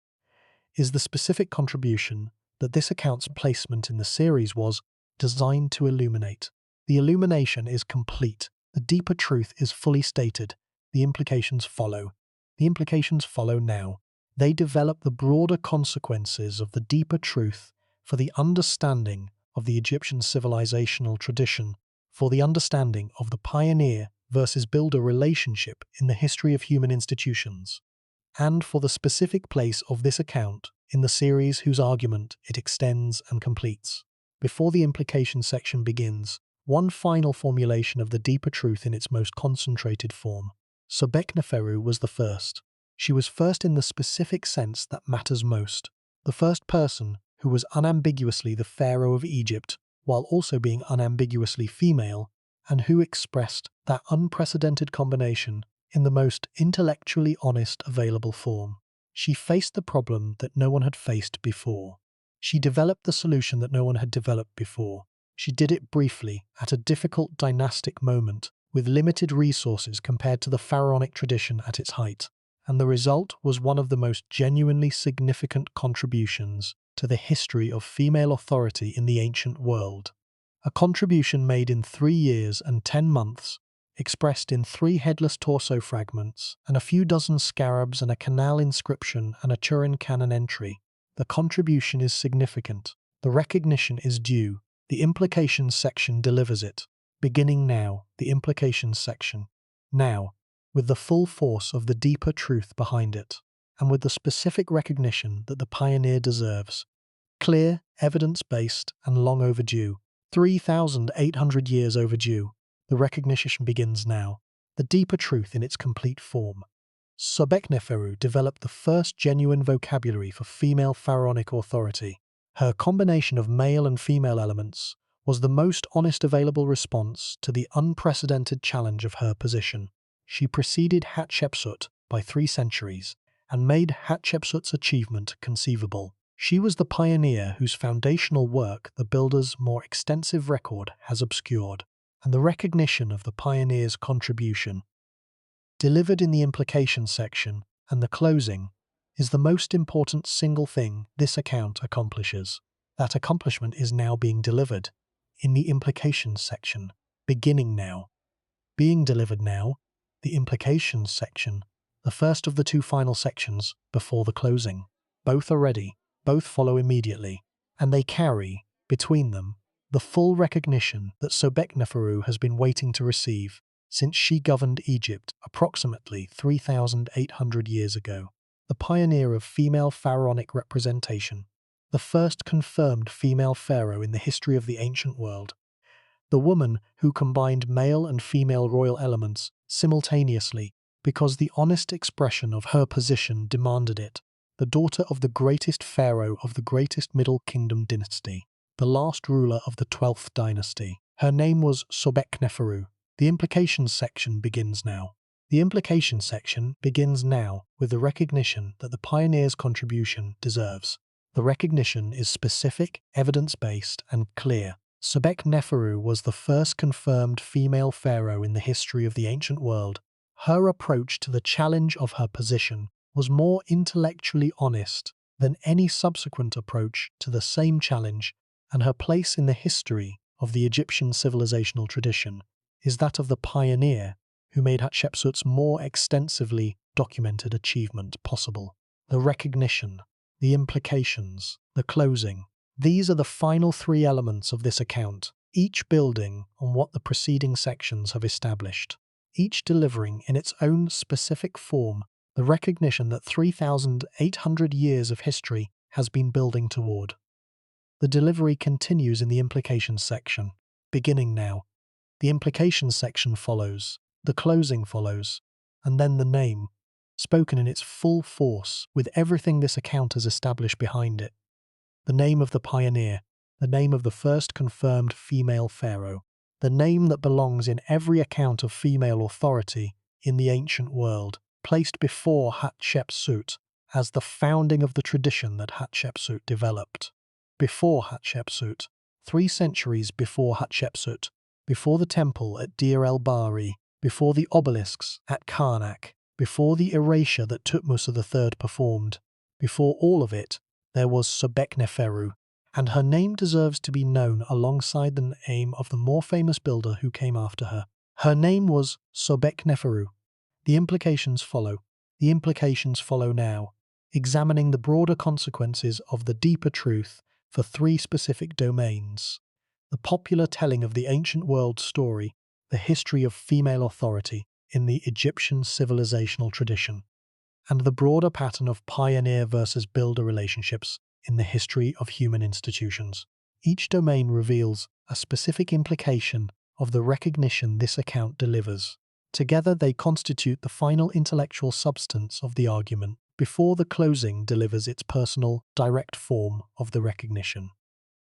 is the specific contribution that this account's placement in the series was designed to illuminate. The illumination is complete, the deeper truth is fully stated, the implications follow. The implications follow now. They develop the broader consequences of the deeper truth for the understanding of the Egyptian civilizational tradition, for the understanding of the pioneer versus builder relationship in the history of human institutions, and for the specific place of this account in the series whose argument it extends and completes. Before the implication section begins, one final formulation of the deeper truth in its most concentrated form. Sobekneferu was the first. She was first in the specific sense that matters most, the first person who was unambiguously the pharaoh of Egypt, while also being unambiguously female, and who expressed that unprecedented combination in the most intellectually honest available form. She faced the problem that no one had faced before. She developed the solution that no one had developed before. She did it briefly, at a difficult dynastic moment, with limited resources compared to the pharaonic tradition at its height, and the result was one of the most genuinely significant contributions to the history of female authority in the ancient world. A contribution made in 3 years and 10 months, expressed in 3 headless torso fragments, and a few dozen scarabs and a canal inscription and a Turin canon entry. The contribution is significant. The recognition is due. The implications section delivers it. Beginning now, the implications section. Now, with the full force of the deeper truth behind it, and with the specific recognition that the pioneer deserves. Clear, evidence-based, and long overdue. 3,800 years overdue. The recognition begins now. The deeper truth in its complete form. Sobekneferu developed the first genuine vocabulary for female pharaonic authority. Her combination of male and female elements was the most honest available response to the unprecedented challenge of her position. She preceded Hatshepsut by 3 centuries and made Hatshepsut's achievement conceivable. She was the pioneer whose foundational work the builder's more extensive record has obscured, and the recognition of the pioneer's contribution, delivered in the implication section and the closing, is the most important single thing this account accomplishes. That accomplishment is now being delivered in the implications section, beginning now. Being delivered now, the implications section, the first of the 2 final sections before the closing. Both are ready, both follow immediately, and they carry, between them, the full recognition that Sobekneferu has been waiting to receive since she governed Egypt approximately 3,800 years ago. The pioneer of female pharaonic representation, the first confirmed female pharaoh in the history of the ancient world, the woman who combined male and female royal elements simultaneously because the honest expression of her position demanded it, the daughter of the greatest pharaoh of the greatest Middle Kingdom dynasty, the last ruler of the 12th dynasty. Her name was Sobekneferu. The implications section begins now. The implication section begins now with the recognition that the pioneer's contribution deserves. The recognition is specific, evidence-based, and clear. Sobekneferu was the first confirmed female pharaoh in the history of the ancient world. Her approach to the challenge of her position was more intellectually honest than any subsequent approach to the same challenge, and her place in the history of the Egyptian civilizational tradition is that of the pioneer who made Hatshepsut's more extensively documented achievement possible. The recognition, the implications, the closing. These are the final 3 elements of this account, each building on what the preceding sections have established, each delivering in its own specific form the recognition that 3,800 years of history has been building toward. The delivery continues in the implications section, beginning now. The implications section follows, the closing follows, and then the name, spoken in its full force with everything this account has established behind it. The name of the pioneer, the name of the first confirmed female pharaoh, the name that belongs in every account of female authority in the ancient world, placed before Hatshepsut as the founding of the tradition that Hatshepsut developed. Before Hatshepsut, 3 centuries before Hatshepsut, before the temple at Deir el-Bahari, before the obelisks at Karnak, before the erasure that Tutmosis III performed, before all of it, there was Sobekneferu, and her name deserves to be known alongside the name of the more famous builder who came after her. Her name was Sobekneferu. The implications follow. The implications follow now, examining the broader consequences of the deeper truth for 3 specific domains: the popular telling of the ancient world story, the history of female authority in the Egyptian civilizational tradition, and the broader pattern of pioneer versus builder relationships in the history of human institutions. Each domain reveals a specific implication of the recognition this account delivers. Together they constitute the final intellectual substance of the argument before the closing delivers its personal, direct form of the recognition.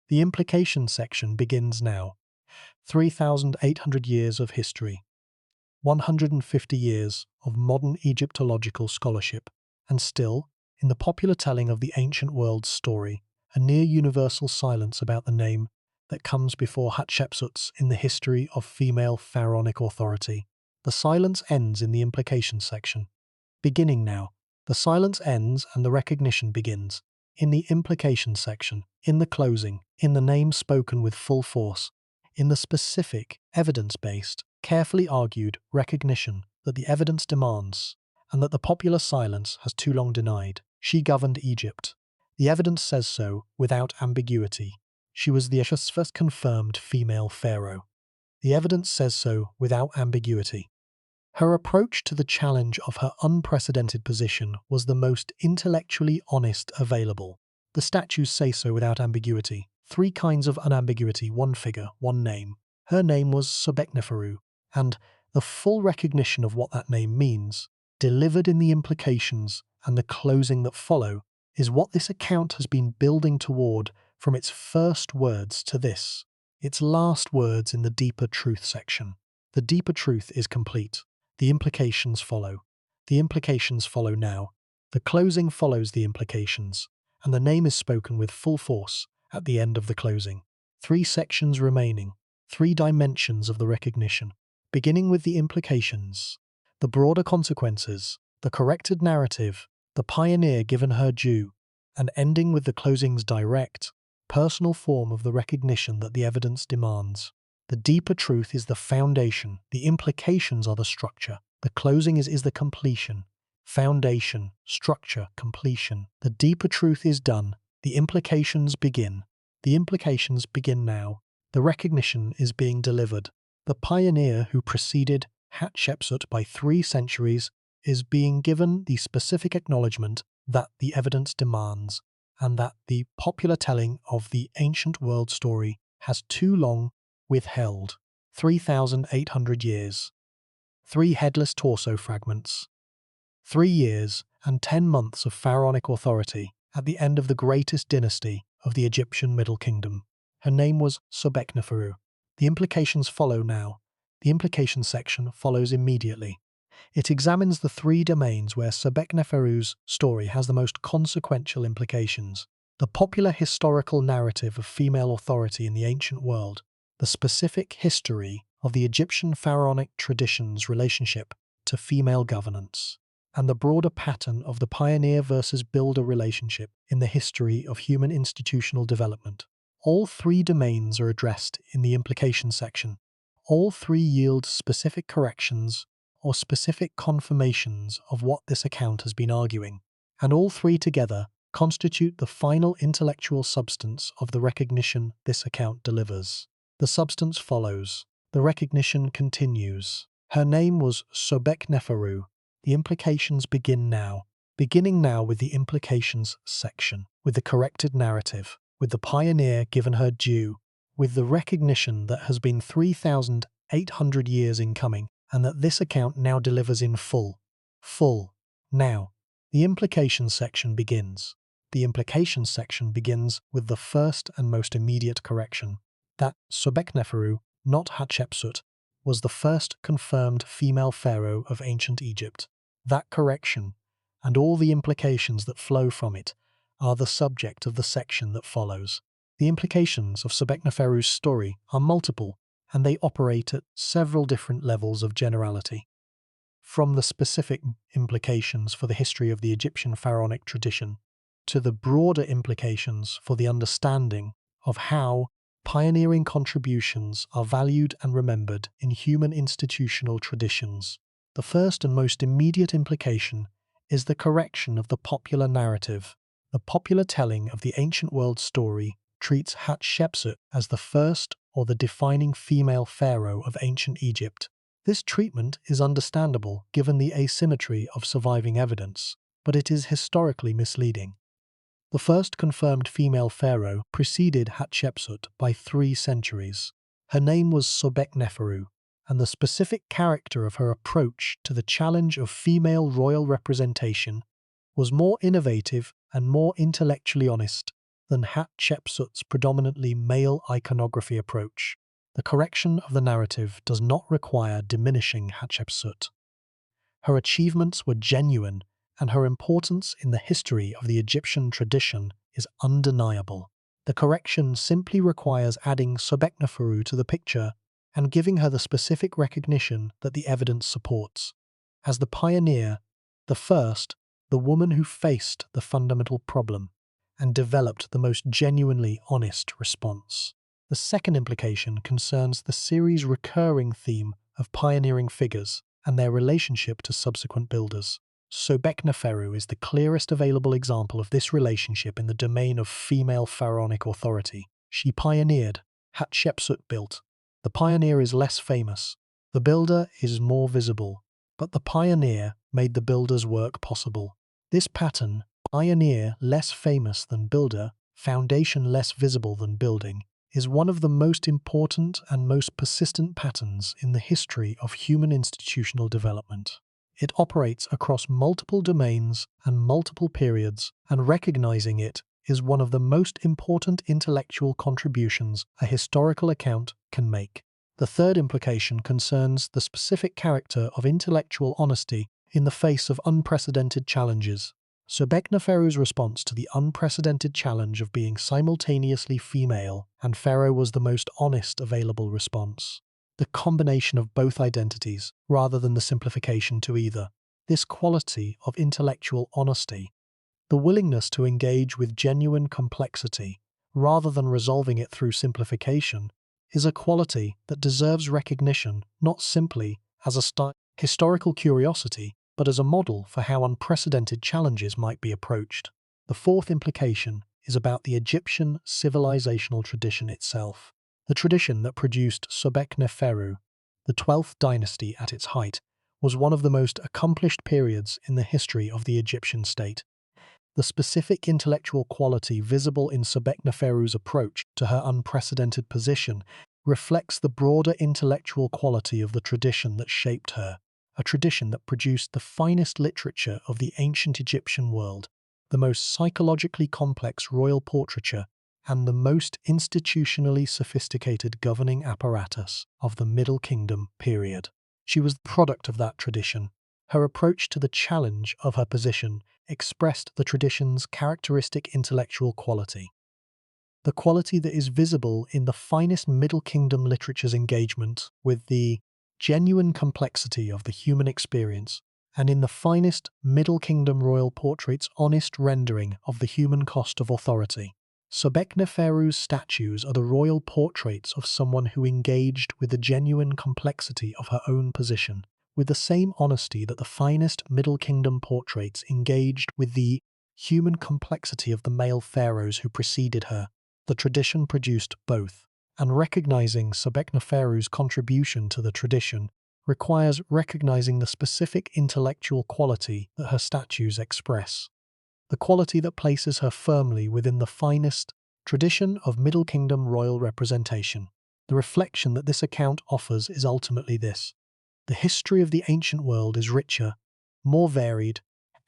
The implication section begins now. 3,800 years of history, 150 years of modern Egyptological scholarship, and still, in the popular telling of the ancient world's story, a near-universal silence about the name that comes before Hatshepsut's in the history of female pharaonic authority. The silence ends in the implication section. Beginning now. The silence ends and the recognition begins. In the implication section, in the closing, in the name spoken with full force, in the specific, evidence-based, carefully argued recognition that the evidence demands, and that the popular silence has too long denied. She governed Egypt. The evidence says so without ambiguity. She was the first confirmed female pharaoh. The evidence says so without ambiguity. Her approach to the challenge of her unprecedented position was the most intellectually honest available. The statues say so without ambiguity. 3 kinds of unambiguity, 1 figure, 1 name. Her name was Sobekneferu, and the full recognition of what that name means, delivered in the implications and the closing that follow, is what this account has been building toward from its first words to this, its last words in the deeper truth section. The deeper truth is complete. The implications follow. The implications follow now. The closing follows the implications, and the name is spoken with full force at the end of the closing. 3 sections remaining, 3 dimensions of the recognition, beginning with the implications, the broader consequences, the corrected narrative, the pioneer given her due, and ending with the closing's direct, personal form of the recognition that the evidence demands. The deeper truth is the foundation, the implications are the structure, the closing is the completion. Foundation, structure, completion. The deeper truth is done, the implications begin. The implications begin now. The recognition is being delivered. The pioneer who preceded Hatshepsut by 3 centuries is being given the specific acknowledgement that the evidence demands, and that the popular telling of the ancient world story has too long withheld. 3,800 years. 3 headless torso fragments. 3 years and 10 months of pharaonic authority at the end of the greatest dynasty of the Egyptian Middle Kingdom. Her name was Sobekneferu. The implications follow now. The implication section follows immediately. It examines the 3 domains where Sobekneferu's story has the most consequential implications. The popular historical narrative of female authority in the ancient world, the specific history of the Egyptian pharaonic tradition's relationship to female governance, and the broader pattern of the pioneer versus builder relationship in the history of human institutional development. All 3 domains are addressed in the implication section. All 3 yield specific corrections or specific confirmations of what this account has been arguing, and all 3 together constitute the final intellectual substance of the recognition this account delivers. The substance follows. The recognition continues. Her name was Sobekneferu. The implications begin now. Beginning now with the implications section, with the corrected narrative, with the pioneer given her due, with the recognition that has been 3,800 years in coming, and that this account now delivers in full. Full. Now. The implications section begins. The implications section begins with the first and most immediate correction. That Sobekneferu, not Hatshepsut, was the first confirmed female pharaoh of ancient Egypt. That correction, and all the implications that flow from it, are the subject of the section that follows. The implications of Sobekneferu's story are multiple, and they operate at several different levels of generality. From the specific implications for the history of the Egyptian pharaonic tradition, to the broader implications for the understanding of how pioneering contributions are valued and remembered in human institutional traditions. The first and most immediate implication is the correction of the popular narrative. The popular telling of the ancient world story treats Hatshepsut as the first or the defining female pharaoh of ancient Egypt. This treatment is understandable given the asymmetry of surviving evidence, but it is historically misleading. The first confirmed female pharaoh preceded Hatshepsut by 3 centuries. Her name was Sobekneferu, and the specific character of her approach to the challenge of female royal representation was more innovative and more intellectually honest than Hatshepsut's predominantly male iconography approach. The correction of the narrative does not require diminishing Hatshepsut. Her achievements were genuine, and her importance in the history of the Egyptian tradition is undeniable. The correction simply requires adding Sobekneferu to the picture and giving her the specific recognition that the evidence supports. As the pioneer, the first, the woman who faced the fundamental problem and developed the most genuinely honest response. The second implication concerns the series' recurring theme of pioneering figures and their relationship to subsequent builders. Sobekneferu is the clearest available example of this relationship in the domain of female pharaonic authority. She pioneered, Hatshepsut built. The pioneer is less famous, the builder is more visible, but the pioneer made the builder's work possible. This pattern, pioneer less famous than builder, foundation less visible than building, is one of the most important and most persistent patterns in the history of human institutional development. It operates across multiple domains and multiple periods, and recognizing it is one of the most important intellectual contributions a historical account can make. The third implication concerns the specific character of intellectual honesty in the face of unprecedented challenges. Sobekneferu's response to the unprecedented challenge of being simultaneously female and pharaoh was the most honest available response. The combination of both identities, rather than the simplification to either. This quality of intellectual honesty, the willingness to engage with genuine complexity, rather than resolving it through simplification, is a quality that deserves recognition not simply as a historical curiosity, but as a model for how unprecedented challenges might be approached. The fourth implication is about the Egyptian civilizational tradition itself. The tradition that produced Sobekneferu, the 12th dynasty at its height, was one of the most accomplished periods in the history of the Egyptian state. The specific intellectual quality visible in Sobekneferu's approach to her unprecedented position reflects the broader intellectual quality of the tradition that shaped her, a tradition that produced the finest literature of the ancient Egyptian world, the most psychologically complex royal portraiture, and the most institutionally sophisticated governing apparatus of the Middle Kingdom period. She was the product of that tradition. Her approach to the challenge of her position expressed the tradition's characteristic intellectual quality. The quality that is visible in the finest Middle Kingdom literature's engagement with the genuine complexity of the human experience, and in the finest Middle Kingdom royal portrait's honest rendering of the human cost of authority. Sobekneferu's statues are the royal portraits of someone who engaged with the genuine complexity of her own position, with the same honesty that the finest Middle Kingdom portraits engaged with the human complexity of the male pharaohs who preceded her. The tradition produced both. and recognizing Sobekneferu's contribution to the tradition requires recognizing the specific intellectual quality that her statues express, the quality that places her firmly within the finest tradition of Middle Kingdom royal representation. The reflection that this account offers is ultimately this: the history of the ancient world is richer, more varied,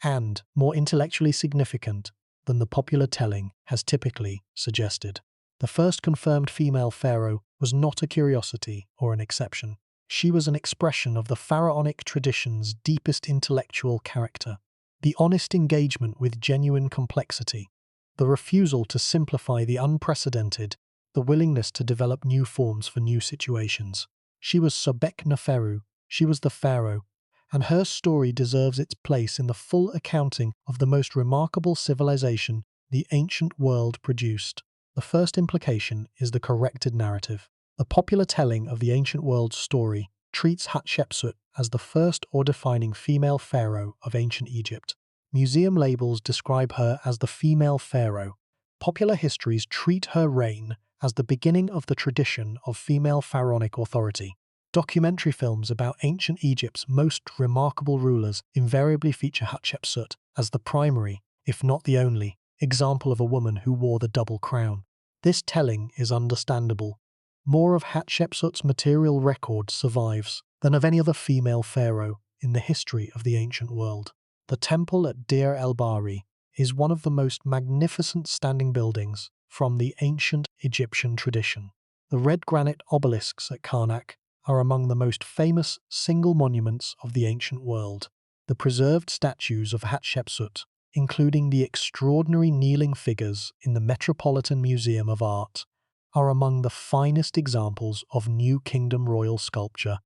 and more intellectually significant than the popular telling has typically suggested. The first confirmed female pharaoh was not a curiosity or an exception. She was an expression of the pharaonic tradition's deepest intellectual character, the honest engagement with genuine complexity, the refusal to simplify the unprecedented, the willingness to develop new forms for new situations. She was Sobekneferu, she was the pharaoh, and her story deserves its place in the full accounting of the most remarkable civilization the ancient world produced. The first implication is the corrected narrative. The popular telling of the ancient world's story treats Hatshepsut as the first or defining female pharaoh of ancient Egypt. Museum labels describe her as the female pharaoh. Popular histories treat her reign as the beginning of the tradition of female pharaonic authority. Documentary films about ancient Egypt's most remarkable rulers invariably feature Hatshepsut as the primary, if not the only, example of a woman who wore the double crown. This telling is understandable. More of Hatshepsut's material record survives than of any other female pharaoh in the history of the ancient world. The temple at Deir el-Bahari is one of the most magnificent standing buildings from the ancient Egyptian tradition. The red granite obelisks at Karnak are among the most famous single monuments of the ancient world. The preserved statues of Hatshepsut, including the extraordinary kneeling figures in the Metropolitan Museum of Art, are among the finest examples of New Kingdom royal sculpture.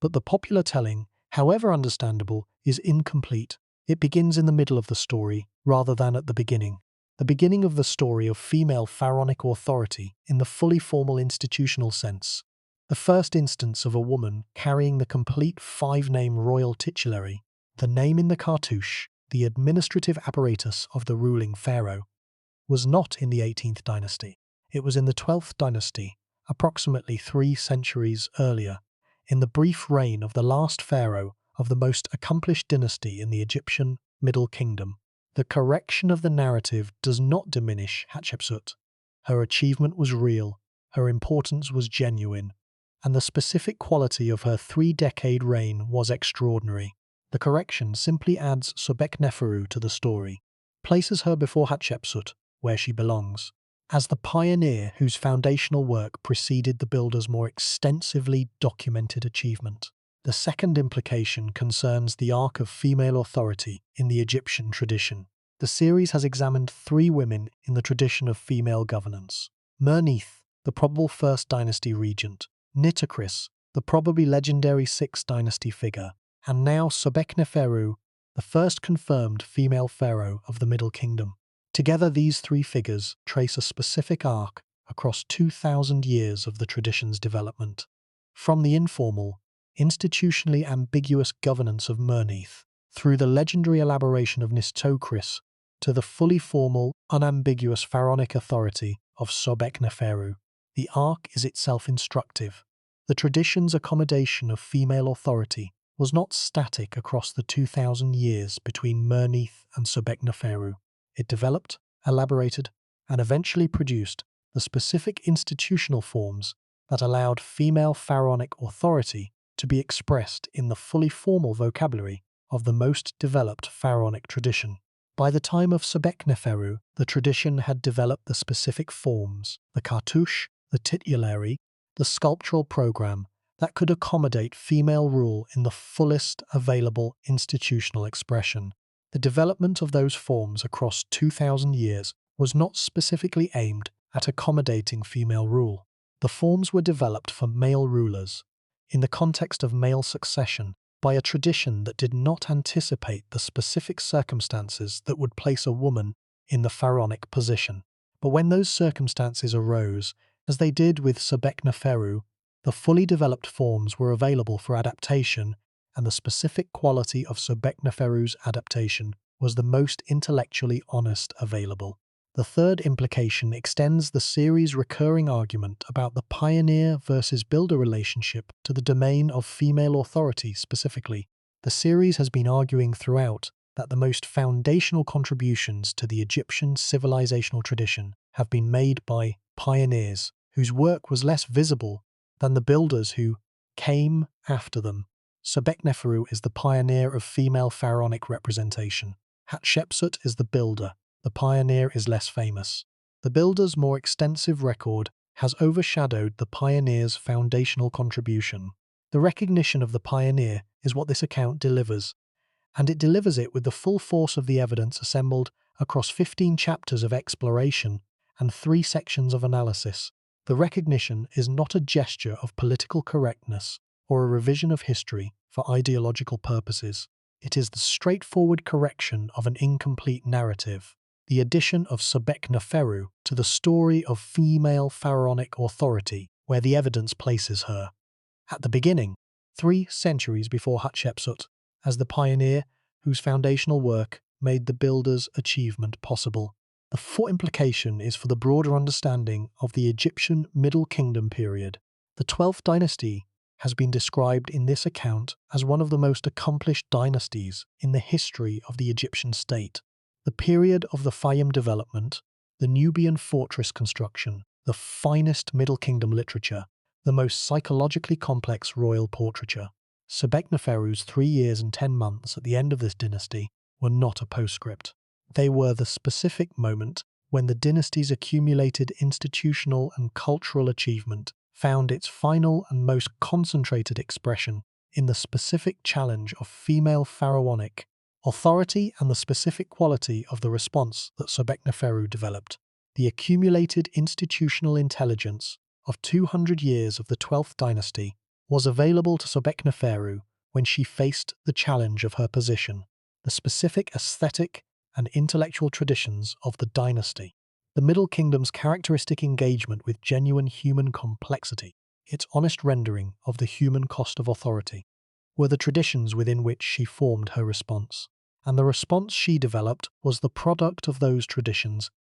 But the popular telling, however understandable, is incomplete. It begins in the middle of the story, rather than at the beginning. The beginning of the story of female pharaonic authority in the fully formal institutional sense. The first instance of a woman carrying the complete five-name royal titulary, the name in the cartouche, the administrative apparatus of the ruling pharaoh, was not in the 18th dynasty. It was in the 12th dynasty, approximately 3 centuries earlier, in the brief reign of the last pharaoh of the most accomplished dynasty in the Egyptian Middle Kingdom. The correction of the narrative does not diminish Hatshepsut. Her achievement was real, her importance was genuine, and the specific quality of her 3-decade reign was extraordinary. The correction simply adds Sobekneferu to the story, places her before Hatshepsut, where she belongs, as the pioneer whose foundational work preceded the builder's more extensively documented achievement. The second implication concerns the arc of female authority in the Egyptian tradition. The series has examined 3 women in the tradition of female governance: Mernith, the probable 1st dynasty regent; Nitocris, the probably legendary 6th dynasty figure; and now Sobekneferu, the first confirmed female pharaoh of the Middle Kingdom. Together, these 3 figures trace a specific arc across 2,000 years of the tradition's development. From the informal, institutionally ambiguous governance of Mernith, through the legendary elaboration of Nitocris, to the fully formal, unambiguous pharaonic authority of Sobekneferu, the arc is itself instructive. The tradition's accommodation of female authority was not static across the 2,000 years between Mernith and Sobekneferu. It developed, elaborated, and eventually produced the specific institutional forms that allowed female pharaonic authority to be expressed in the fully formal vocabulary of the most developed pharaonic tradition. By the time of Sobekneferu, the tradition had developed the specific forms, the cartouche, the titulary, the sculptural program that could accommodate female rule in the fullest available institutional expression. The development of those forms across 2,000 years was not specifically aimed at accommodating female rule. The forms were developed for male rulers, in the context of male succession, by a tradition that did not anticipate the specific circumstances that would place a woman in the pharaonic position. But when those circumstances arose, as they did with Sobekneferu, the fully developed forms were available for adaptation, and the specific quality of Sobekneferu's adaptation was the most intellectually honest available. The third implication extends the series' recurring argument about the pioneer versus builder relationship to the domain of female authority specifically. The series has been arguing throughout that the most foundational contributions to the Egyptian civilizational tradition have been made by pioneers, whose work was less visible than the builders who came after them. Sobekneferu is the pioneer of female pharaonic representation. Hatshepsut is the builder. The pioneer is less famous. The builder's more extensive record has overshadowed the pioneer's foundational contribution. The recognition of the pioneer is what this account delivers, and it delivers it with the full force of the evidence assembled across 15 chapters of exploration and 3 sections of analysis. The recognition is not a gesture of political correctness or a revision of history for ideological purposes. It is the straightforward correction of an incomplete narrative, the addition of Sobekneferu to the story of female pharaonic authority where the evidence places her at the beginning, 3 centuries before Hatshepsut, as the pioneer whose foundational work made the builder's achievement possible. The fourth implication is for the broader understanding of the Egyptian Middle Kingdom period. The 12th dynasty has been described in this account as one of the most accomplished dynasties in the history of the Egyptian state. The period of the Fayum development, the Nubian fortress construction, the finest Middle Kingdom literature, the most psychologically complex royal portraiture. Sobekneferu's 3 years and 10 months at the end of this dynasty were not a postscript. They were the specific moment when the dynasty's accumulated institutional and cultural achievement found its final and most concentrated expression in the specific challenge of female pharaonic authority and the specific quality of the response that Sobekneferu developed. The accumulated institutional intelligence of 200 years of the 12th dynasty was available to Sobekneferu when she faced the challenge of her position, the specific aesthetic and intellectual traditions of the dynasty, the Middle Kingdom's characteristic engagement with genuine human complexity, its honest rendering of the human cost of authority, were the traditions within which she formed her response. And the response she developed was the product of those traditions,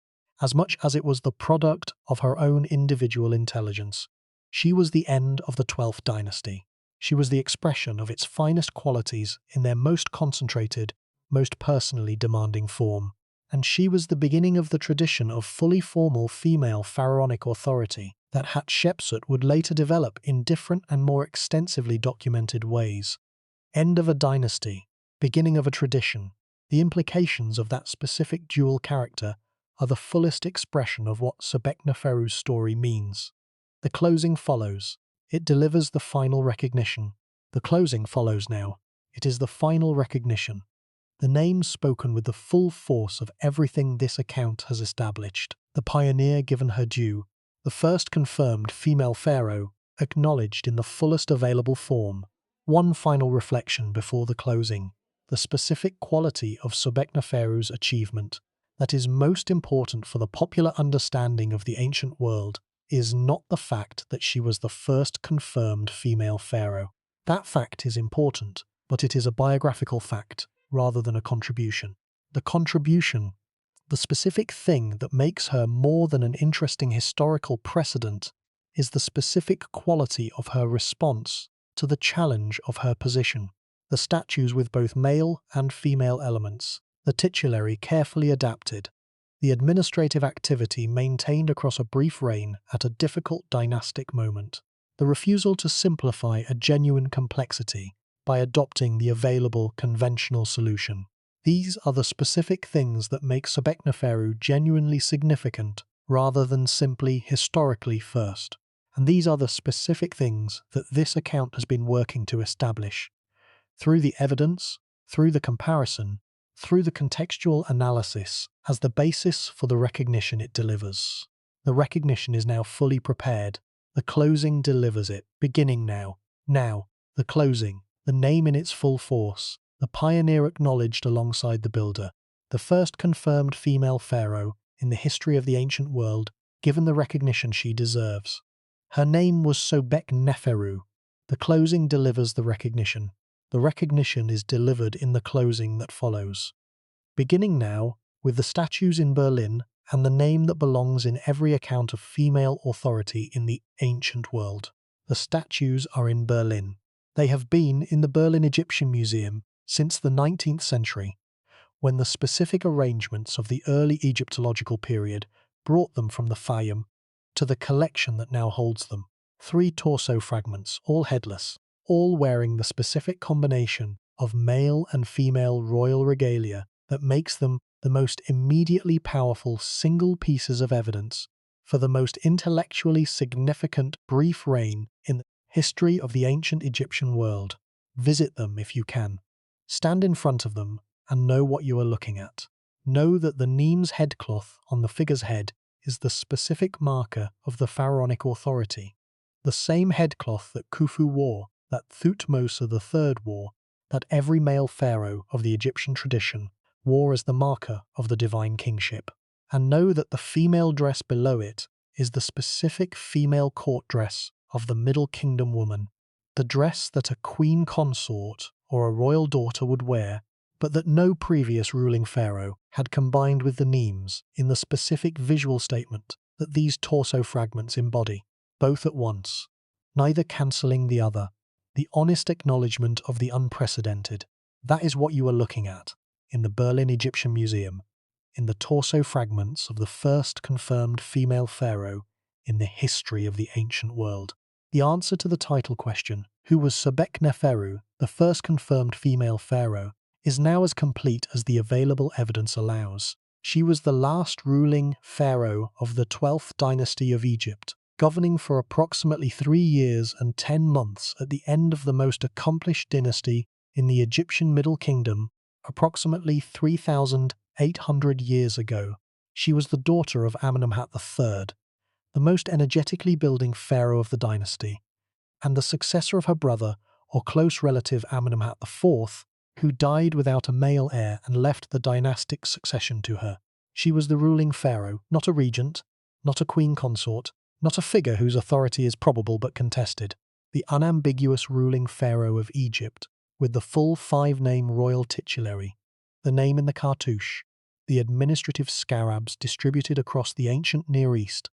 as much as it was the product of her own individual intelligence. She was the end of the 12th dynasty. She was the expression of its finest qualities in their most concentrated, most personally demanding form. And she was the beginning of the tradition of fully formal female pharaonic authority that Hatshepsut would later develop in different and more extensively documented ways. End of a dynasty, beginning of a tradition. The implications of that specific dual character are the fullest expression of what Sobekneferu's story means. The closing follows. It delivers the final recognition. The closing follows now. It is the final recognition. The name spoken with the full force of everything this account has established. The pioneer given her due. The first confirmed female pharaoh, acknowledged in the fullest available form. One final reflection before the closing. The specific quality of Sobekneferu's achievement that is most important for the popular understanding of the ancient world is not the fact that she was the first confirmed female pharaoh. That fact is important, but it is a biographical fact rather than a contribution. The contribution, the specific thing that makes her more than an interesting historical precedent, is the specific quality of her response to the challenge of her position. The statues with both male and female elements, the titulary carefully adapted, the administrative activity maintained across a brief reign at a difficult dynastic moment, the refusal to simplify a genuine complexity by adopting the available conventional solution. These are the specific things that make Sobekneferu genuinely significant rather than simply historically first. And these are the specific things that this account has been working to establish. Through the evidence, through the comparison, through the contextual analysis as the basis for the recognition it delivers. The recognition is now fully prepared. The closing delivers it, beginning now. Now, the closing, the name in its full force, the pioneer acknowledged alongside the builder, the first confirmed female pharaoh in the history of the ancient world, given the recognition she deserves. Her name was Sobekneferu. The closing delivers the recognition. The recognition is delivered in the closing that follows. Beginning now, with the statues in Berlin and the name that belongs in every account of female authority in the ancient world. The statues are in Berlin. They have been in the Berlin Egyptian Museum since the 19th century, when the specific arrangements of the early Egyptological period brought them from the Fayum to the collection that now holds them. 3 torso fragments, all headless, all wearing the specific combination of male and female royal regalia that makes them the most immediately powerful single pieces of evidence for the most intellectually significant brief reign in the history of the ancient Egyptian world. Visit them if you can. Stand in front of them and know what you are looking at. Know that the Nemes headcloth on the figure's head is the specific marker of the pharaonic authority. The same headcloth that Khufu wore, that Thutmose III wore, that every male pharaoh of the Egyptian tradition wore as the marker of the divine kingship. And know that the female dress below it is the specific female court dress of the Middle Kingdom woman, the dress that a queen consort or a royal daughter would wear, but that no previous ruling pharaoh had combined with the Nemes in the specific visual statement that these torso fragments embody, both at once, neither cancelling the other, the honest acknowledgement of the unprecedented. That is what you are looking at in the Berlin Egyptian Museum, in the torso fragments of the first confirmed female pharaoh in the history of the ancient world. The answer to the title question, who was Sobekneferu, the first confirmed female pharaoh, is now as complete as the available evidence allows. She was the last ruling pharaoh of the 12th dynasty of Egypt, governing for approximately 3 years and 10 months at the end of the most accomplished dynasty in the Egyptian Middle Kingdom, approximately 3,800 years ago. She was the daughter of Amenemhat III, the most energetically building pharaoh of the dynasty, and the successor of her brother or close relative Amenemhat IV, who died without a male heir and left the dynastic succession to her. She was the ruling pharaoh, not a regent, not a queen consort, not a figure whose authority is probable but contested, the unambiguous ruling pharaoh of Egypt, with the full 5-name royal titulary, the name in the cartouche, the administrative scarabs distributed across the ancient Near East,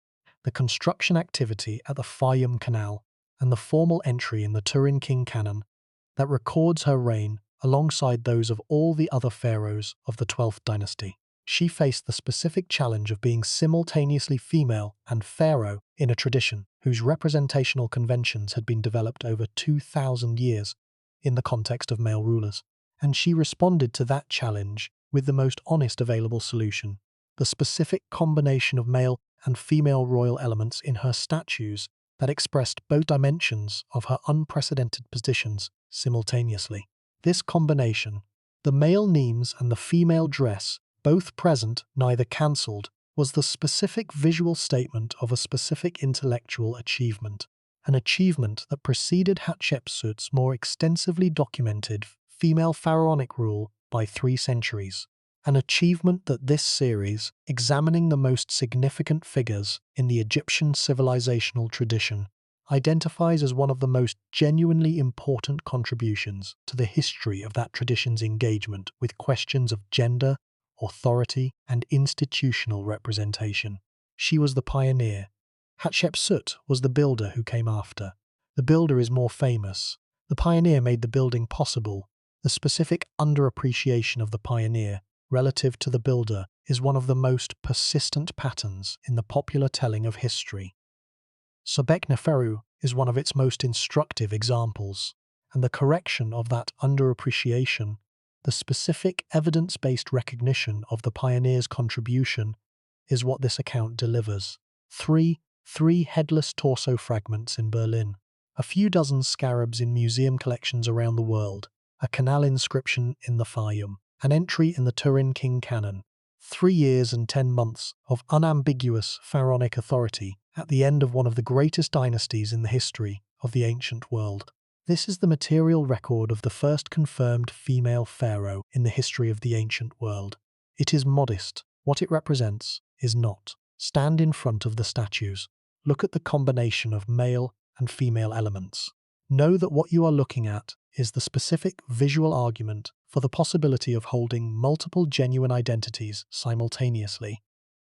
the construction activity at the Fayum Canal, and the formal entry in the Turin King canon that records her reign alongside those of all the other pharaohs of the 12th dynasty. She faced the specific challenge of being simultaneously female and pharaoh in a tradition whose representational conventions had been developed over 2,000 years in the context of male rulers. And she responded to that challenge with the most honest available solution, the specific combination of male and female royal elements in her statues that expressed both dimensions of her unprecedented positions simultaneously. This combination, the male Nemes and the female dress, both present, neither cancelled, was the specific visual statement of a specific intellectual achievement, an achievement that preceded Hatshepsut's more extensively documented female pharaonic rule by 3 centuries, an achievement that this series, examining the most significant figures in the Egyptian civilizational tradition, identifies as one of the most genuinely important contributions to the history of that tradition's engagement with questions of gender, authority, and institutional representation. She was the pioneer. Hatshepsut was the builder who came after. The builder is more famous. The pioneer made the building possible. The specific underappreciation of the pioneer relative to the builder is one of the most persistent patterns in the popular telling of history. Sobekneferu is one of its most instructive examples, and the correction of that underappreciation, the specific evidence-based recognition of the pioneer's contribution, is what this account delivers. Three headless torso fragments in Berlin, a few dozen scarabs in museum collections around the world, a canal inscription in the Fayum, an entry in the Turin King canon, 3 years and 10 months of unambiguous pharaonic authority at the end of one of the greatest dynasties in the history of the ancient world. This is the material record of the first confirmed female pharaoh in the history of the ancient world. It is modest. What it represents is not. Stand in front of the statues. Look at the combination of male and female elements. Know that what you are looking at is the specific visual argument for the possibility of holding multiple genuine identities simultaneously.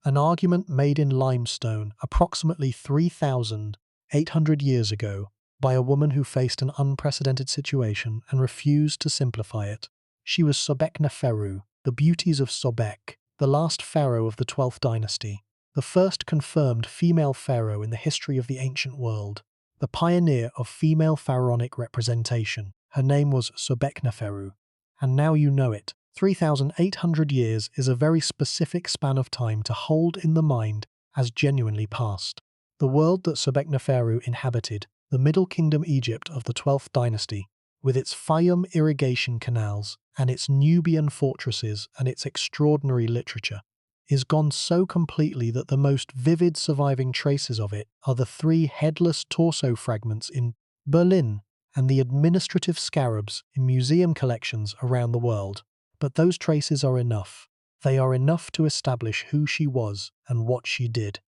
an argument made in limestone approximately 3,800 years ago by a woman who faced an unprecedented situation and refused to simplify it. She was Sobekneferu, the beauties of Sobek, the last pharaoh of the 12th dynasty, the first confirmed female pharaoh in the history of the ancient world, the pioneer of female pharaonic representation. Her name was Sobekneferu, and now you know it. 3,800 years is a very specific span of time to hold in the mind as genuinely past. The world that Sobekneferu inhabited, the Middle Kingdom Egypt of the 12th dynasty, with its Fayum irrigation canals and its Nubian fortresses and its extraordinary literature, is gone so completely that the most vivid surviving traces of it are the 3 headless torso fragments in Berlin and the administrative scarabs in museum collections around the world. But those traces are enough. They are enough to establish who she was and what she did.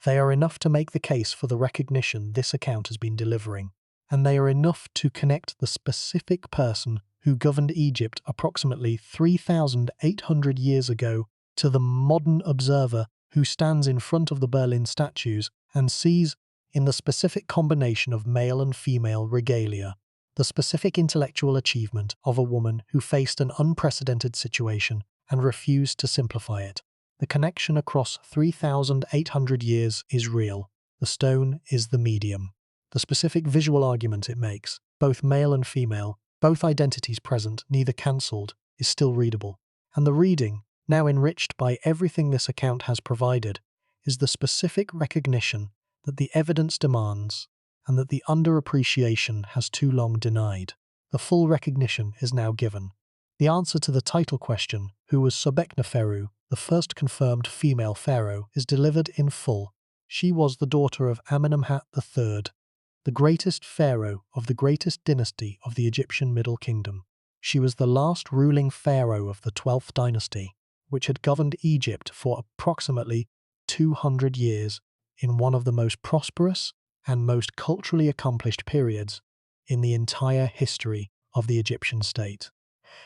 They are enough to make the case for the recognition this account has been delivering. And they are enough to connect the specific person who governed Egypt approximately 3,800 years ago to the modern observer who stands in front of the Berlin statues and sees, in the specific combination of male and female regalia, the specific intellectual achievement of a woman who faced an unprecedented situation and refused to simplify it. The connection across 3,800 years is real. The stone is the medium. The specific visual argument it makes, both male and female, both identities present, neither cancelled, is still readable. And the reading, now enriched by everything this account has provided, is the specific recognition that the evidence demands and that the underappreciation has too long denied. The full recognition is now given. The answer to the title question, who was Sobekneferu, the first confirmed female pharaoh, is delivered in full. She was the daughter of Amenemhat III, the greatest pharaoh of the greatest dynasty of the Egyptian Middle Kingdom. She was the last ruling pharaoh of the 12th dynasty, which had governed Egypt for approximately 200 years in one of the most prosperous and most culturally accomplished periods in the entire history of the Egyptian state.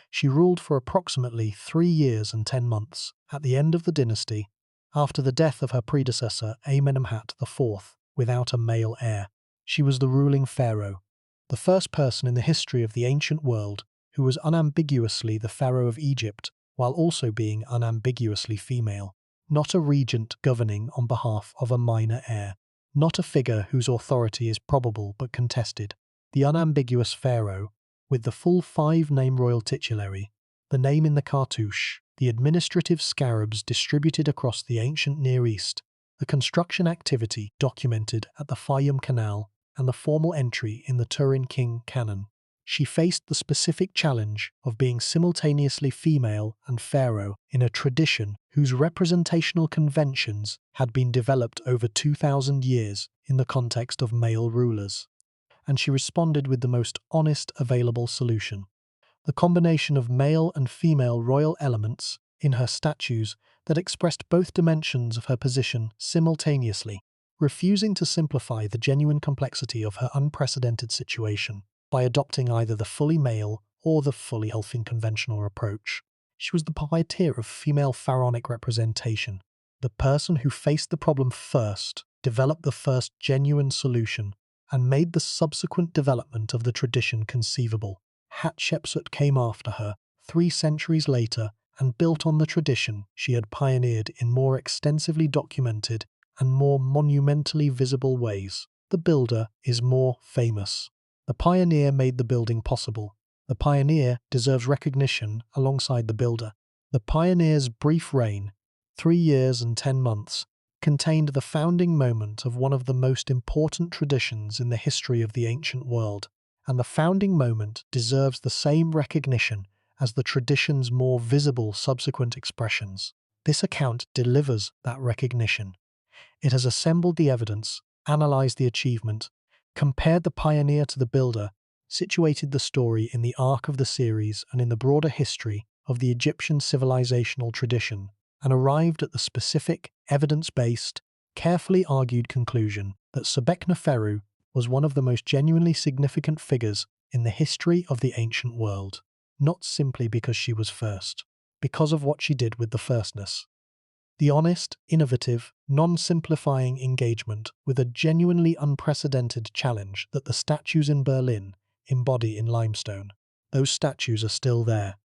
She ruled for approximately 3 years and 10 months at the end of the dynasty, after the death of her predecessor Amenemhat IV, without a male heir. She was the ruling pharaoh, the first person in the history of the ancient world who was unambiguously the pharaoh of Egypt while also being unambiguously female, not a regent governing on behalf of a minor heir, not a figure whose authority is probable but contested. The unambiguous pharaoh, with the full 5-name royal titulary, the name in the cartouche, the administrative scarabs distributed across the ancient Near East, the construction activity documented at the Fayum Canal, and the formal entry in the Turin King canon. She faced the specific challenge of being simultaneously female and pharaoh in a tradition whose representational conventions had been developed over 2,000 years in the context of male rulers. And she responded with the most honest available solution. The combination of male and female royal elements in her statues that expressed both dimensions of her position simultaneously, refusing to simplify the genuine complexity of her unprecedented situation by adopting either the fully male or the fully elfin conventional approach. She was the pioneer of female pharaonic representation, the person who faced the problem first, developed the first genuine solution, and made the subsequent development of the tradition conceivable. Hatshepsut came after her 3 centuries later and built on the tradition she had pioneered in more extensively documented and more monumentally visible ways. The builder is more famous. The pioneer made the building possible. The pioneer deserves recognition alongside the builder. The pioneer's brief reign, 3 years and 10 months, contained the founding moment of one of the most important traditions in the history of the ancient world, and the founding moment deserves the same recognition as the tradition's more visible subsequent expressions. This account delivers that recognition. It has assembled the evidence, analysed the achievement, compared the pioneer to the builder, situated the story in the arc of the series and in the broader history of the Egyptian civilizational tradition, and arrived at the specific, evidence-based, carefully argued conclusion that Sobekneferu was one of the most genuinely significant figures in the history of the ancient world, not simply because she was first, because of what she did with the firstness. The honest, innovative, non-simplifying engagement with a genuinely unprecedented challenge that the statues in Berlin embody in limestone. Those statues are still there.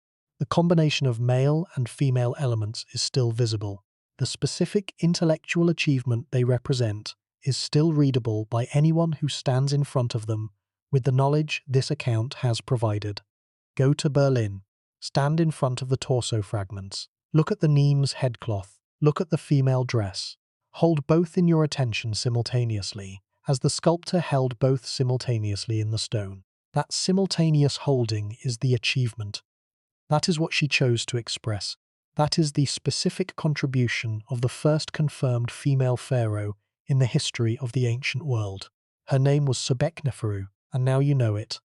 The combination of male and female elements is still visible. The specific intellectual achievement they represent is still readable by anyone who stands in front of them with the knowledge this account has provided. Go to Berlin. Stand in front of the torso fragments. Look at the Neme's headcloth. Look at the female dress. Hold both in your attention simultaneously, as the sculptor held both simultaneously in the stone. That simultaneous holding is the achievement. That is what she chose to express. That is the specific contribution of the first confirmed female pharaoh in the history of the ancient world. Her name was Sobekneferu, and now you know it.